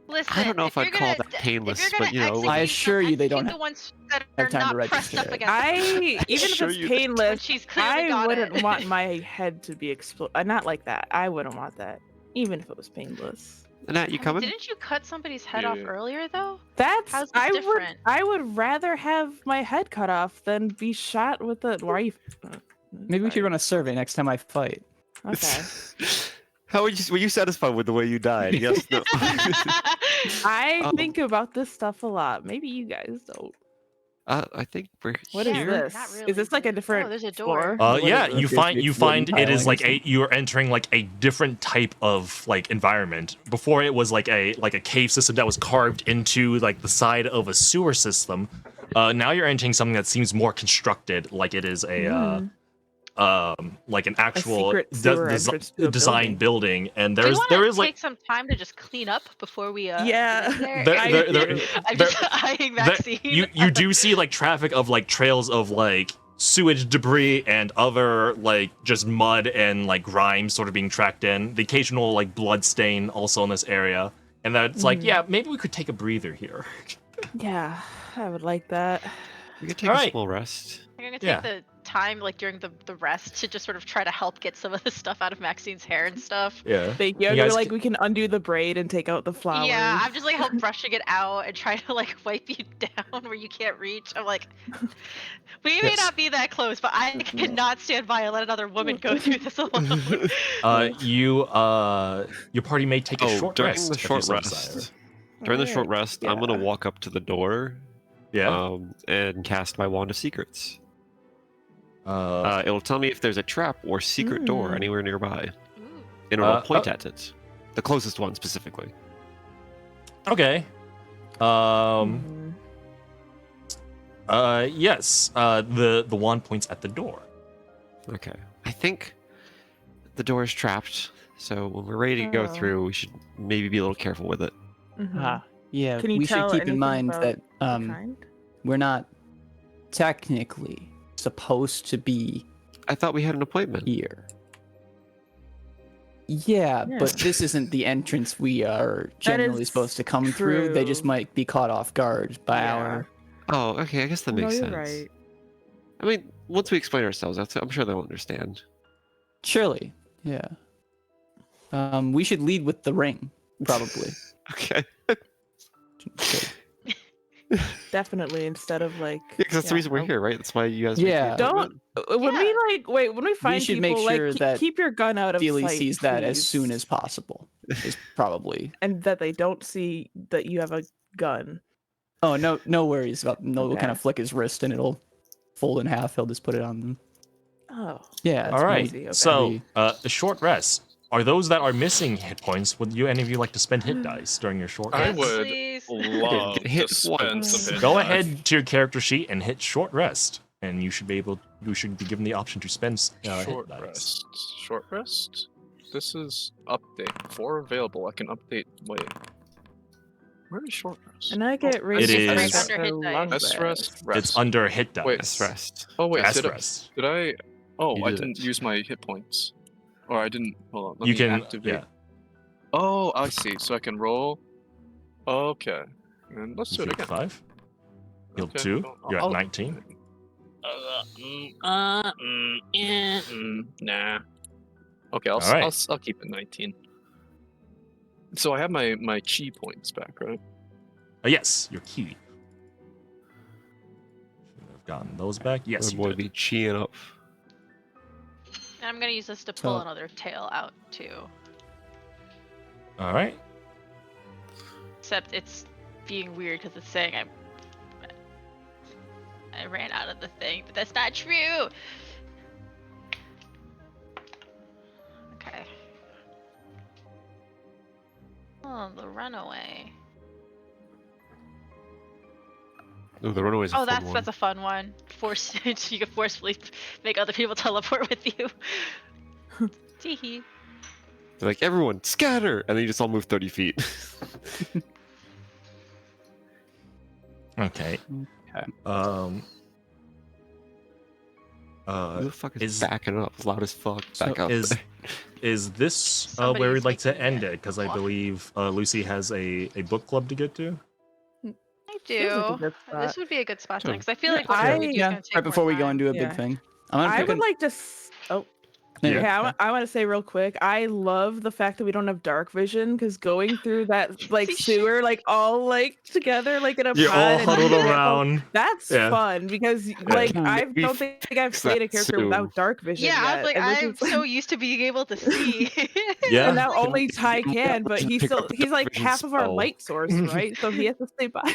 [SPEAKER 2] listen.
[SPEAKER 4] I don't know if I'd
[SPEAKER 2] you're
[SPEAKER 4] call
[SPEAKER 2] gonna-
[SPEAKER 4] that painless,
[SPEAKER 2] if you're
[SPEAKER 4] but you
[SPEAKER 2] gonna
[SPEAKER 4] know,
[SPEAKER 2] execute
[SPEAKER 5] I assure you they don't
[SPEAKER 2] execute the ones that
[SPEAKER 5] have
[SPEAKER 2] are
[SPEAKER 5] time to
[SPEAKER 2] not pressed
[SPEAKER 5] register
[SPEAKER 2] up
[SPEAKER 5] it.
[SPEAKER 2] against
[SPEAKER 1] I
[SPEAKER 2] her.
[SPEAKER 1] even if
[SPEAKER 4] Sure
[SPEAKER 1] it's
[SPEAKER 4] you-
[SPEAKER 2] When
[SPEAKER 1] painless,
[SPEAKER 2] she's clearly
[SPEAKER 1] I
[SPEAKER 2] got
[SPEAKER 1] wouldn't
[SPEAKER 2] it.
[SPEAKER 1] want my head to be exploded. Not like that. I wouldn't want that, even if it was painless.
[SPEAKER 4] Nat, you coming?
[SPEAKER 2] Didn't you cut somebody's head off
[SPEAKER 6] Yeah.
[SPEAKER 2] earlier though?
[SPEAKER 1] That's
[SPEAKER 2] How's this different?
[SPEAKER 1] I would rather have my head cut off than be shot with a. Why are you?
[SPEAKER 5] Maybe we should run a survey next time I fight.
[SPEAKER 1] Okay.
[SPEAKER 4] How were you satisfied with the way you died? Yes. No.
[SPEAKER 1] I
[SPEAKER 4] Um,
[SPEAKER 1] think about this stuff a lot. Maybe you guys don't.
[SPEAKER 4] I think we're
[SPEAKER 1] What is
[SPEAKER 4] here.
[SPEAKER 1] this?
[SPEAKER 2] Not
[SPEAKER 1] Is
[SPEAKER 2] really.
[SPEAKER 1] this like a
[SPEAKER 2] Oh,
[SPEAKER 1] different
[SPEAKER 2] there's a door.
[SPEAKER 1] floor?
[SPEAKER 5] What
[SPEAKER 3] Yeah,
[SPEAKER 5] is it?
[SPEAKER 3] you
[SPEAKER 5] It's-
[SPEAKER 3] find
[SPEAKER 5] it's
[SPEAKER 3] you
[SPEAKER 5] wooden
[SPEAKER 3] find it is
[SPEAKER 5] tiling
[SPEAKER 3] like
[SPEAKER 5] or
[SPEAKER 3] a you're entering like a different type of like environment. Before it was like a cave system that was carved into like the side of a sewer system. Now you're entering something that seems more constructed, like it is like an actual
[SPEAKER 1] secret sewer entrance to a
[SPEAKER 3] design building. And
[SPEAKER 2] Do you
[SPEAKER 3] there
[SPEAKER 2] wanna
[SPEAKER 3] is like
[SPEAKER 2] take some time to just clean up before we
[SPEAKER 1] Yeah.
[SPEAKER 2] get in
[SPEAKER 3] There-
[SPEAKER 2] I,
[SPEAKER 3] there- there-
[SPEAKER 2] I'm
[SPEAKER 3] there-
[SPEAKER 2] just eyeing
[SPEAKER 3] There-
[SPEAKER 2] Maxine.
[SPEAKER 3] you do see like traffic of like trails of like sewage debris and other like just mud and like grime sort of being tracked in. The occasional like blood stain also in this area. And that's like, yeah, maybe we could take a breather here.
[SPEAKER 1] Yeah, I would like that.
[SPEAKER 4] We can take a
[SPEAKER 3] Alright.
[SPEAKER 4] small rest.
[SPEAKER 2] I'm gonna take
[SPEAKER 3] Yeah.
[SPEAKER 2] the time, like during the rest, to just sort of try to help get some of the stuff out of Maxine's hair and stuff.
[SPEAKER 3] Yeah.
[SPEAKER 1] Thank you.
[SPEAKER 3] You
[SPEAKER 1] You're
[SPEAKER 3] guys
[SPEAKER 1] like
[SPEAKER 3] ca-
[SPEAKER 1] we can undo the braid and take out the flowers.
[SPEAKER 2] Yeah, I'm just like help brushing it out and trying to like wipe you down where you can't reach. I'm like, we may
[SPEAKER 3] Yes.
[SPEAKER 2] not be that close, but I cannot stand by and let another woman go through this alone.
[SPEAKER 3] Your party may take a
[SPEAKER 4] Oh,
[SPEAKER 3] short
[SPEAKER 4] during
[SPEAKER 3] rest.
[SPEAKER 4] the
[SPEAKER 3] if you
[SPEAKER 4] short
[SPEAKER 3] so
[SPEAKER 4] rest.
[SPEAKER 3] desire.
[SPEAKER 4] During the short
[SPEAKER 1] Alright,
[SPEAKER 4] rest, I'm gonna
[SPEAKER 1] yeah.
[SPEAKER 4] walk up to the door,
[SPEAKER 3] Yeah.
[SPEAKER 4] and cast my wand of secrets.
[SPEAKER 3] Uh,
[SPEAKER 4] It'll tell me if there's a trap or secret door
[SPEAKER 1] Hmm.
[SPEAKER 4] anywhere nearby,
[SPEAKER 2] Ooh.
[SPEAKER 4] and it'll point
[SPEAKER 3] oh.
[SPEAKER 4] at it, the closest one specifically.
[SPEAKER 3] okay.
[SPEAKER 1] Mhm.
[SPEAKER 3] Yes. The wand points at the door.
[SPEAKER 4] Okay. I think the door is trapped, so when we're ready to go
[SPEAKER 1] Oh.
[SPEAKER 4] through, we should maybe be a little careful with it.
[SPEAKER 1] Mhm.
[SPEAKER 5] Ah, yeah.
[SPEAKER 1] Can you
[SPEAKER 5] we should
[SPEAKER 1] tell
[SPEAKER 5] keep in
[SPEAKER 1] anything
[SPEAKER 5] mind
[SPEAKER 1] about
[SPEAKER 5] that
[SPEAKER 1] the kind?
[SPEAKER 5] we're not technically supposed to be
[SPEAKER 4] I thought we had an appointment.
[SPEAKER 5] here. Yeah,
[SPEAKER 1] Yeah.
[SPEAKER 5] but this isn't the entrance we are generally
[SPEAKER 1] is
[SPEAKER 5] supposed to come through. They just
[SPEAKER 1] true.
[SPEAKER 5] might be caught off guard by
[SPEAKER 1] Yeah.
[SPEAKER 5] our.
[SPEAKER 4] Oh, okay. I guess that
[SPEAKER 1] No,
[SPEAKER 4] makes
[SPEAKER 1] you're
[SPEAKER 4] sense.
[SPEAKER 1] right.
[SPEAKER 4] I mean, once we explain ourselves, I'm sure they'll understand.
[SPEAKER 5] Surely, yeah. We should lead with the ring, probably.
[SPEAKER 4] Okay.
[SPEAKER 5] Okay.
[SPEAKER 1] Definitely instead of like.
[SPEAKER 4] Yeah, because that's the reason we're here, right? That's why you guys.
[SPEAKER 5] Yeah.
[SPEAKER 1] Don't when
[SPEAKER 2] Yeah.
[SPEAKER 1] we like wait when we find
[SPEAKER 5] should
[SPEAKER 1] people
[SPEAKER 5] make sure
[SPEAKER 1] like
[SPEAKER 5] that
[SPEAKER 1] keep your gun out of
[SPEAKER 5] Steely
[SPEAKER 1] sight,
[SPEAKER 5] sees that as
[SPEAKER 1] please.
[SPEAKER 5] soon as possible. Is probably.
[SPEAKER 1] and that they don't see that you have a gun.
[SPEAKER 5] Oh no worries about. No, we'll kind
[SPEAKER 1] Okay.
[SPEAKER 5] of flick his wrist and it'll fold in half. He'll just put it on them.
[SPEAKER 1] Oh,
[SPEAKER 5] Yeah.
[SPEAKER 3] All right.
[SPEAKER 1] easy, okay.
[SPEAKER 3] So, a short rest. Are those that are missing hit points? Would any of you like to spend hit dice during your short
[SPEAKER 6] I
[SPEAKER 3] rest?
[SPEAKER 6] would
[SPEAKER 2] Please.
[SPEAKER 6] love to
[SPEAKER 4] Hit
[SPEAKER 6] spend
[SPEAKER 4] once.
[SPEAKER 6] some hit
[SPEAKER 3] Go
[SPEAKER 6] dice.
[SPEAKER 3] ahead to your character sheet and hit short rest, and you should be given the option to spend
[SPEAKER 6] Short
[SPEAKER 3] hit dice.
[SPEAKER 6] rest. Short rest. This is update 4 available. I can update. Wait. Where is short rest?
[SPEAKER 1] and I get raised
[SPEAKER 3] It
[SPEAKER 1] to
[SPEAKER 3] is-
[SPEAKER 1] rest
[SPEAKER 2] Under hit
[SPEAKER 1] for
[SPEAKER 2] dice.
[SPEAKER 1] long
[SPEAKER 6] S rest. Rest.
[SPEAKER 3] It's under hit dice.
[SPEAKER 6] Wait,
[SPEAKER 4] Let's rest.
[SPEAKER 6] Oh wait,
[SPEAKER 3] Fast
[SPEAKER 6] did I,
[SPEAKER 3] rest.
[SPEAKER 6] did I? Oh,
[SPEAKER 4] You
[SPEAKER 6] I
[SPEAKER 4] did
[SPEAKER 6] didn't
[SPEAKER 4] it.
[SPEAKER 6] use my hit points. Or I didn't. Hold on. Let
[SPEAKER 3] You
[SPEAKER 6] me
[SPEAKER 3] can.
[SPEAKER 6] activate.
[SPEAKER 3] Yeah.
[SPEAKER 6] Oh, I see. So I can roll. Okay. And let's do
[SPEAKER 3] Heal
[SPEAKER 6] it again.
[SPEAKER 3] 5. Heal
[SPEAKER 6] Okay,
[SPEAKER 3] 2. You're at
[SPEAKER 6] I'll-
[SPEAKER 3] 19.
[SPEAKER 6] Nah. Okay, I'll,
[SPEAKER 3] Alright.
[SPEAKER 6] I'll keep it 19. So I have my chi points back, right?
[SPEAKER 3] Yes, your key. Should have gotten those back. Yes,
[SPEAKER 4] Yes,
[SPEAKER 3] you
[SPEAKER 4] boy,
[SPEAKER 3] did.
[SPEAKER 4] be cheeing up.
[SPEAKER 2] And I'm gonna use this to pull
[SPEAKER 5] So-
[SPEAKER 2] another tail out too.
[SPEAKER 3] All right.
[SPEAKER 2] Except it's being weird because it's saying I ran out of the thing, but that's not true. Okay. Oh, the runaway.
[SPEAKER 4] Ooh, the runaway's a
[SPEAKER 2] Oh,
[SPEAKER 4] fun one.
[SPEAKER 2] that's a fun one. Force you can forcefully make other people teleport with you. Teehee.
[SPEAKER 4] They're like, everyone, scatter! And then you just all move 30 feet.
[SPEAKER 3] Okay.
[SPEAKER 5] Okay.
[SPEAKER 4] Who the fuck is,
[SPEAKER 3] is-
[SPEAKER 4] backing up? Loud as fuck. Back
[SPEAKER 5] So
[SPEAKER 4] up.
[SPEAKER 3] Is this
[SPEAKER 2] Somebody
[SPEAKER 3] where
[SPEAKER 2] is
[SPEAKER 3] we'd like to
[SPEAKER 2] making
[SPEAKER 3] end
[SPEAKER 2] it
[SPEAKER 3] it? Because I
[SPEAKER 2] block.
[SPEAKER 3] believe Lucy has a book club to get to.
[SPEAKER 2] I
[SPEAKER 1] Feels like a
[SPEAKER 2] do.
[SPEAKER 1] good
[SPEAKER 2] This
[SPEAKER 1] spot.
[SPEAKER 2] would be a good spot
[SPEAKER 4] Sure.
[SPEAKER 2] because I feel
[SPEAKER 1] Yeah,
[SPEAKER 2] like whatever we do is
[SPEAKER 5] Yeah.
[SPEAKER 2] gonna take
[SPEAKER 5] Right before
[SPEAKER 2] more
[SPEAKER 5] we go
[SPEAKER 2] time.
[SPEAKER 5] and do a
[SPEAKER 1] Yeah.
[SPEAKER 5] big thing. I'm gonna
[SPEAKER 1] I
[SPEAKER 5] pick
[SPEAKER 1] would
[SPEAKER 5] a-
[SPEAKER 1] like to.
[SPEAKER 5] Yeah.
[SPEAKER 1] Yeah, I want to say real quick. I love the fact that we don't have dark vision because going through that like
[SPEAKER 2] See, shit.
[SPEAKER 1] sewer, like all like together, like in a
[SPEAKER 3] You're all
[SPEAKER 1] pod and
[SPEAKER 3] huddled
[SPEAKER 1] then, like,
[SPEAKER 3] around.
[SPEAKER 1] That's
[SPEAKER 3] Yeah.
[SPEAKER 1] fun because like I
[SPEAKER 4] Maybe
[SPEAKER 1] don't think I've
[SPEAKER 4] fix
[SPEAKER 1] played a
[SPEAKER 4] that
[SPEAKER 1] character
[SPEAKER 4] soon.
[SPEAKER 1] without dark vision.
[SPEAKER 2] Yeah, I
[SPEAKER 1] yet,
[SPEAKER 2] was like,
[SPEAKER 1] and this
[SPEAKER 2] I'm
[SPEAKER 1] is-
[SPEAKER 2] so used to being able to see.
[SPEAKER 3] Yeah.
[SPEAKER 1] And now only Ty can, but
[SPEAKER 4] Pick
[SPEAKER 1] he's
[SPEAKER 4] up the
[SPEAKER 1] he's like
[SPEAKER 4] vision
[SPEAKER 1] half of our
[SPEAKER 4] spell.
[SPEAKER 1] light source, right? So he has to stay by.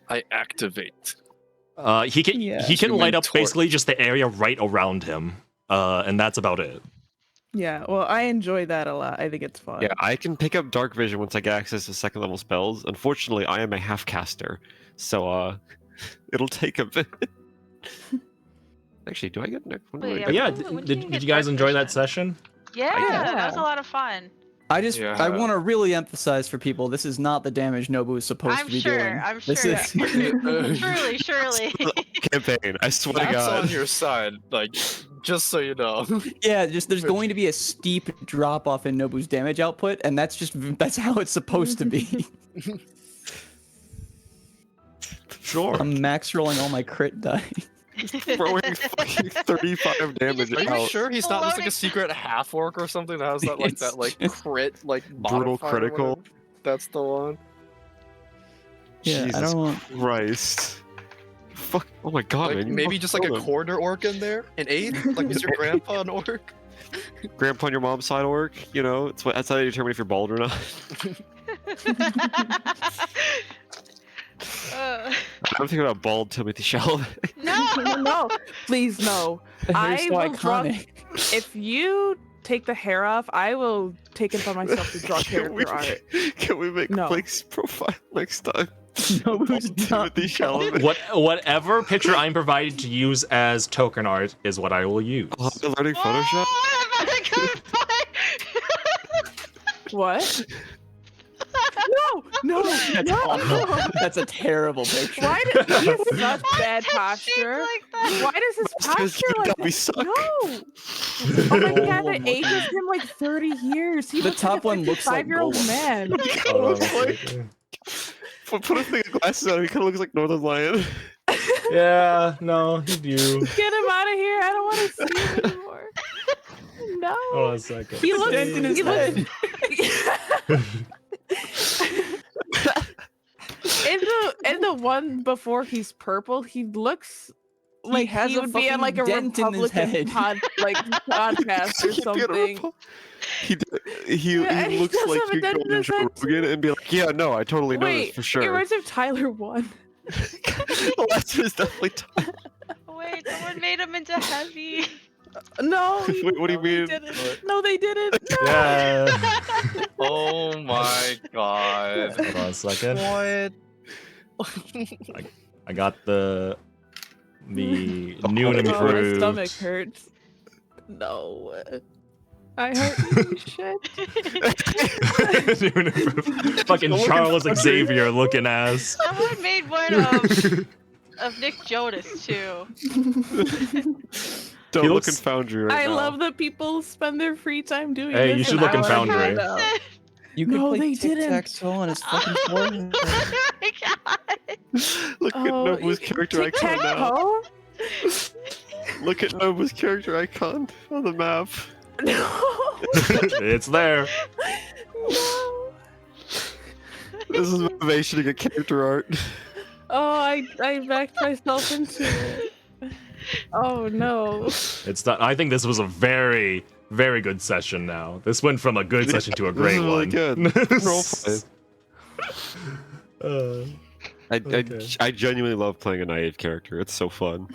[SPEAKER 6] I activate.
[SPEAKER 3] He can
[SPEAKER 5] Yeah.
[SPEAKER 3] he can
[SPEAKER 6] Human
[SPEAKER 3] light up
[SPEAKER 6] torch.
[SPEAKER 3] basically just the area right around him. And that's about it.
[SPEAKER 1] Yeah, well, I enjoy that a lot. I think it's fun.
[SPEAKER 4] Yeah, I can pick up dark vision once I get access to second level spells. Unfortunately, I am a half caster, so it'll take a bit. Actually, do I get next one?
[SPEAKER 2] Wait,
[SPEAKER 3] But yeah,
[SPEAKER 2] when do you
[SPEAKER 3] did
[SPEAKER 2] get
[SPEAKER 3] you guys
[SPEAKER 2] dark
[SPEAKER 3] enjoy that
[SPEAKER 2] vision?
[SPEAKER 3] session?
[SPEAKER 2] Yeah,
[SPEAKER 1] Yeah.
[SPEAKER 2] that was a lot of fun.
[SPEAKER 5] I
[SPEAKER 6] Yeah.
[SPEAKER 5] want to really emphasize for people this is not the damage Nobu is supposed
[SPEAKER 2] I'm
[SPEAKER 5] to be
[SPEAKER 2] sure,
[SPEAKER 5] doing.
[SPEAKER 2] I'm
[SPEAKER 5] This
[SPEAKER 2] sure.
[SPEAKER 5] is
[SPEAKER 2] Surely.
[SPEAKER 4] Campaign. I swear to
[SPEAKER 6] That's
[SPEAKER 4] God.
[SPEAKER 6] on your side, like, just so you know.
[SPEAKER 5] yeah, just there's going to be a steep drop off in Nobu's damage output, and that's how it's supposed to be.
[SPEAKER 3] Sure.
[SPEAKER 5] I'm max rolling all my crit die.
[SPEAKER 4] Throwing fucking 35 damage
[SPEAKER 6] Are you
[SPEAKER 4] out.
[SPEAKER 6] sure he's not just like
[SPEAKER 2] Floating-
[SPEAKER 6] a secret half orc or something that has that like
[SPEAKER 5] It's
[SPEAKER 6] that like
[SPEAKER 5] just
[SPEAKER 6] crit like
[SPEAKER 4] brutal
[SPEAKER 6] modifier or
[SPEAKER 4] critical.
[SPEAKER 6] whatever? That's the one.
[SPEAKER 5] Yeah,
[SPEAKER 4] Jesus
[SPEAKER 5] I don't want.
[SPEAKER 4] Christ. Fuck. Oh my god,
[SPEAKER 6] Like
[SPEAKER 4] man. you
[SPEAKER 6] maybe
[SPEAKER 4] fucking
[SPEAKER 6] just like a
[SPEAKER 4] killed him.
[SPEAKER 6] quarter orc in there, an eighth. Like is your grandpa an orc?
[SPEAKER 4] Grandpa on your mom's side orc, you know? That's how they determine if you're bald or not. I'm thinking about bald Timothy Chalamet.
[SPEAKER 2] No.
[SPEAKER 1] No, please no.
[SPEAKER 5] The hair's
[SPEAKER 1] I
[SPEAKER 5] so
[SPEAKER 1] will draw-
[SPEAKER 5] iconic.
[SPEAKER 1] If you take the hair off, I will take it upon myself to draw
[SPEAKER 4] Can we
[SPEAKER 1] character art.
[SPEAKER 4] make- Can we make
[SPEAKER 1] No.
[SPEAKER 4] Blake's profile next time?
[SPEAKER 5] Nobu's not
[SPEAKER 4] Timothy Chalamet.
[SPEAKER 3] Whatever picture I'm provided to use as token art is what I will use.
[SPEAKER 4] Oh, I'm learning Photoshop?
[SPEAKER 2] Oh, I'm not a good fight.
[SPEAKER 1] What? No,
[SPEAKER 5] That's
[SPEAKER 1] no.
[SPEAKER 5] awful. That's a terrible picture.
[SPEAKER 1] Why did he has such
[SPEAKER 2] Why
[SPEAKER 1] bad
[SPEAKER 2] touch shapes
[SPEAKER 1] posture?
[SPEAKER 2] like that?
[SPEAKER 1] Why does his
[SPEAKER 4] Monsters
[SPEAKER 1] posture like
[SPEAKER 4] that we
[SPEAKER 1] that?
[SPEAKER 4] suck.
[SPEAKER 1] No. Oh my god, that ages him like 30 years. He
[SPEAKER 5] The
[SPEAKER 1] looks
[SPEAKER 5] top
[SPEAKER 1] like a
[SPEAKER 5] one looks like
[SPEAKER 1] 55-year-old
[SPEAKER 5] Golem.
[SPEAKER 1] man.
[SPEAKER 3] Hold on a
[SPEAKER 4] Like-
[SPEAKER 3] second.
[SPEAKER 4] Put a thing of glasses on him. He kind of looks like Northern Lion.
[SPEAKER 3] Yeah, no, you do.
[SPEAKER 1] Get him out of here. I don't want to see him anymore. No.
[SPEAKER 3] Hold on a second.
[SPEAKER 1] He looks
[SPEAKER 5] dent in his
[SPEAKER 1] he looks- in the one before he's purple, he looks like
[SPEAKER 5] has
[SPEAKER 1] he
[SPEAKER 5] a
[SPEAKER 1] would be on like a
[SPEAKER 5] fucking dent in his
[SPEAKER 1] Republican
[SPEAKER 5] head.
[SPEAKER 1] podcast or
[SPEAKER 4] He'd be on a
[SPEAKER 1] something.
[SPEAKER 4] Repo- He
[SPEAKER 1] Yeah, he
[SPEAKER 4] looks
[SPEAKER 1] does
[SPEAKER 4] like
[SPEAKER 1] have a
[SPEAKER 4] he'd
[SPEAKER 1] dent
[SPEAKER 4] go
[SPEAKER 1] in
[SPEAKER 4] on
[SPEAKER 1] his
[SPEAKER 4] Joe
[SPEAKER 1] head,
[SPEAKER 4] Rogan and be like, yeah, no, I totally know this
[SPEAKER 1] Wait,
[SPEAKER 4] for
[SPEAKER 1] it
[SPEAKER 4] sure.
[SPEAKER 1] reminds me of Tyler One.
[SPEAKER 4] Lester is definitely Tyler.
[SPEAKER 2] Wait, someone made him into heavy.
[SPEAKER 1] No.
[SPEAKER 4] Wait, what do you
[SPEAKER 1] they
[SPEAKER 4] mean?
[SPEAKER 1] didn't. No, they didn't. No.
[SPEAKER 3] Yeah.
[SPEAKER 7] Oh my god.
[SPEAKER 3] Hold on a second.
[SPEAKER 7] What?
[SPEAKER 3] I got the new and
[SPEAKER 1] Oh, my
[SPEAKER 3] improved.
[SPEAKER 1] stomach hurts. No. I hurt you, shit.
[SPEAKER 3] New and improved. Fucking
[SPEAKER 4] Looking
[SPEAKER 3] Charles
[SPEAKER 4] fucking-
[SPEAKER 3] Xavier looking ass.
[SPEAKER 2] Someone made one of Nick Jonas too.
[SPEAKER 4] Don't
[SPEAKER 3] He
[SPEAKER 4] look
[SPEAKER 3] looks-
[SPEAKER 4] in Foundry right
[SPEAKER 1] I
[SPEAKER 4] now.
[SPEAKER 1] love that people spend their free time doing
[SPEAKER 3] Hey,
[SPEAKER 1] this.
[SPEAKER 3] you should
[SPEAKER 1] and
[SPEAKER 3] look in
[SPEAKER 1] I wanna
[SPEAKER 3] Foundry.
[SPEAKER 1] find out.
[SPEAKER 5] You could
[SPEAKER 1] No,
[SPEAKER 5] play
[SPEAKER 1] they didn't.
[SPEAKER 5] tic-tac-toe on his fucking forehead.
[SPEAKER 2] Oh my god.
[SPEAKER 4] Look at
[SPEAKER 1] Oh,
[SPEAKER 4] Nobu's character icon now.
[SPEAKER 1] Tic-tac-toe?
[SPEAKER 4] Look at Nobu's character icon on the map.
[SPEAKER 1] No.
[SPEAKER 3] It's there.
[SPEAKER 1] No.
[SPEAKER 4] This is motivation to get character art.
[SPEAKER 1] Oh, I backed myself into it. Oh no.
[SPEAKER 3] It's not. I think this was a very, very good session. Now this went from a good session to a
[SPEAKER 4] This
[SPEAKER 3] great
[SPEAKER 4] is really
[SPEAKER 3] one.
[SPEAKER 4] good. Roleplay.
[SPEAKER 3] Uh,
[SPEAKER 4] I
[SPEAKER 3] Okay.
[SPEAKER 4] I genuinely love playing a naive character. It's so fun.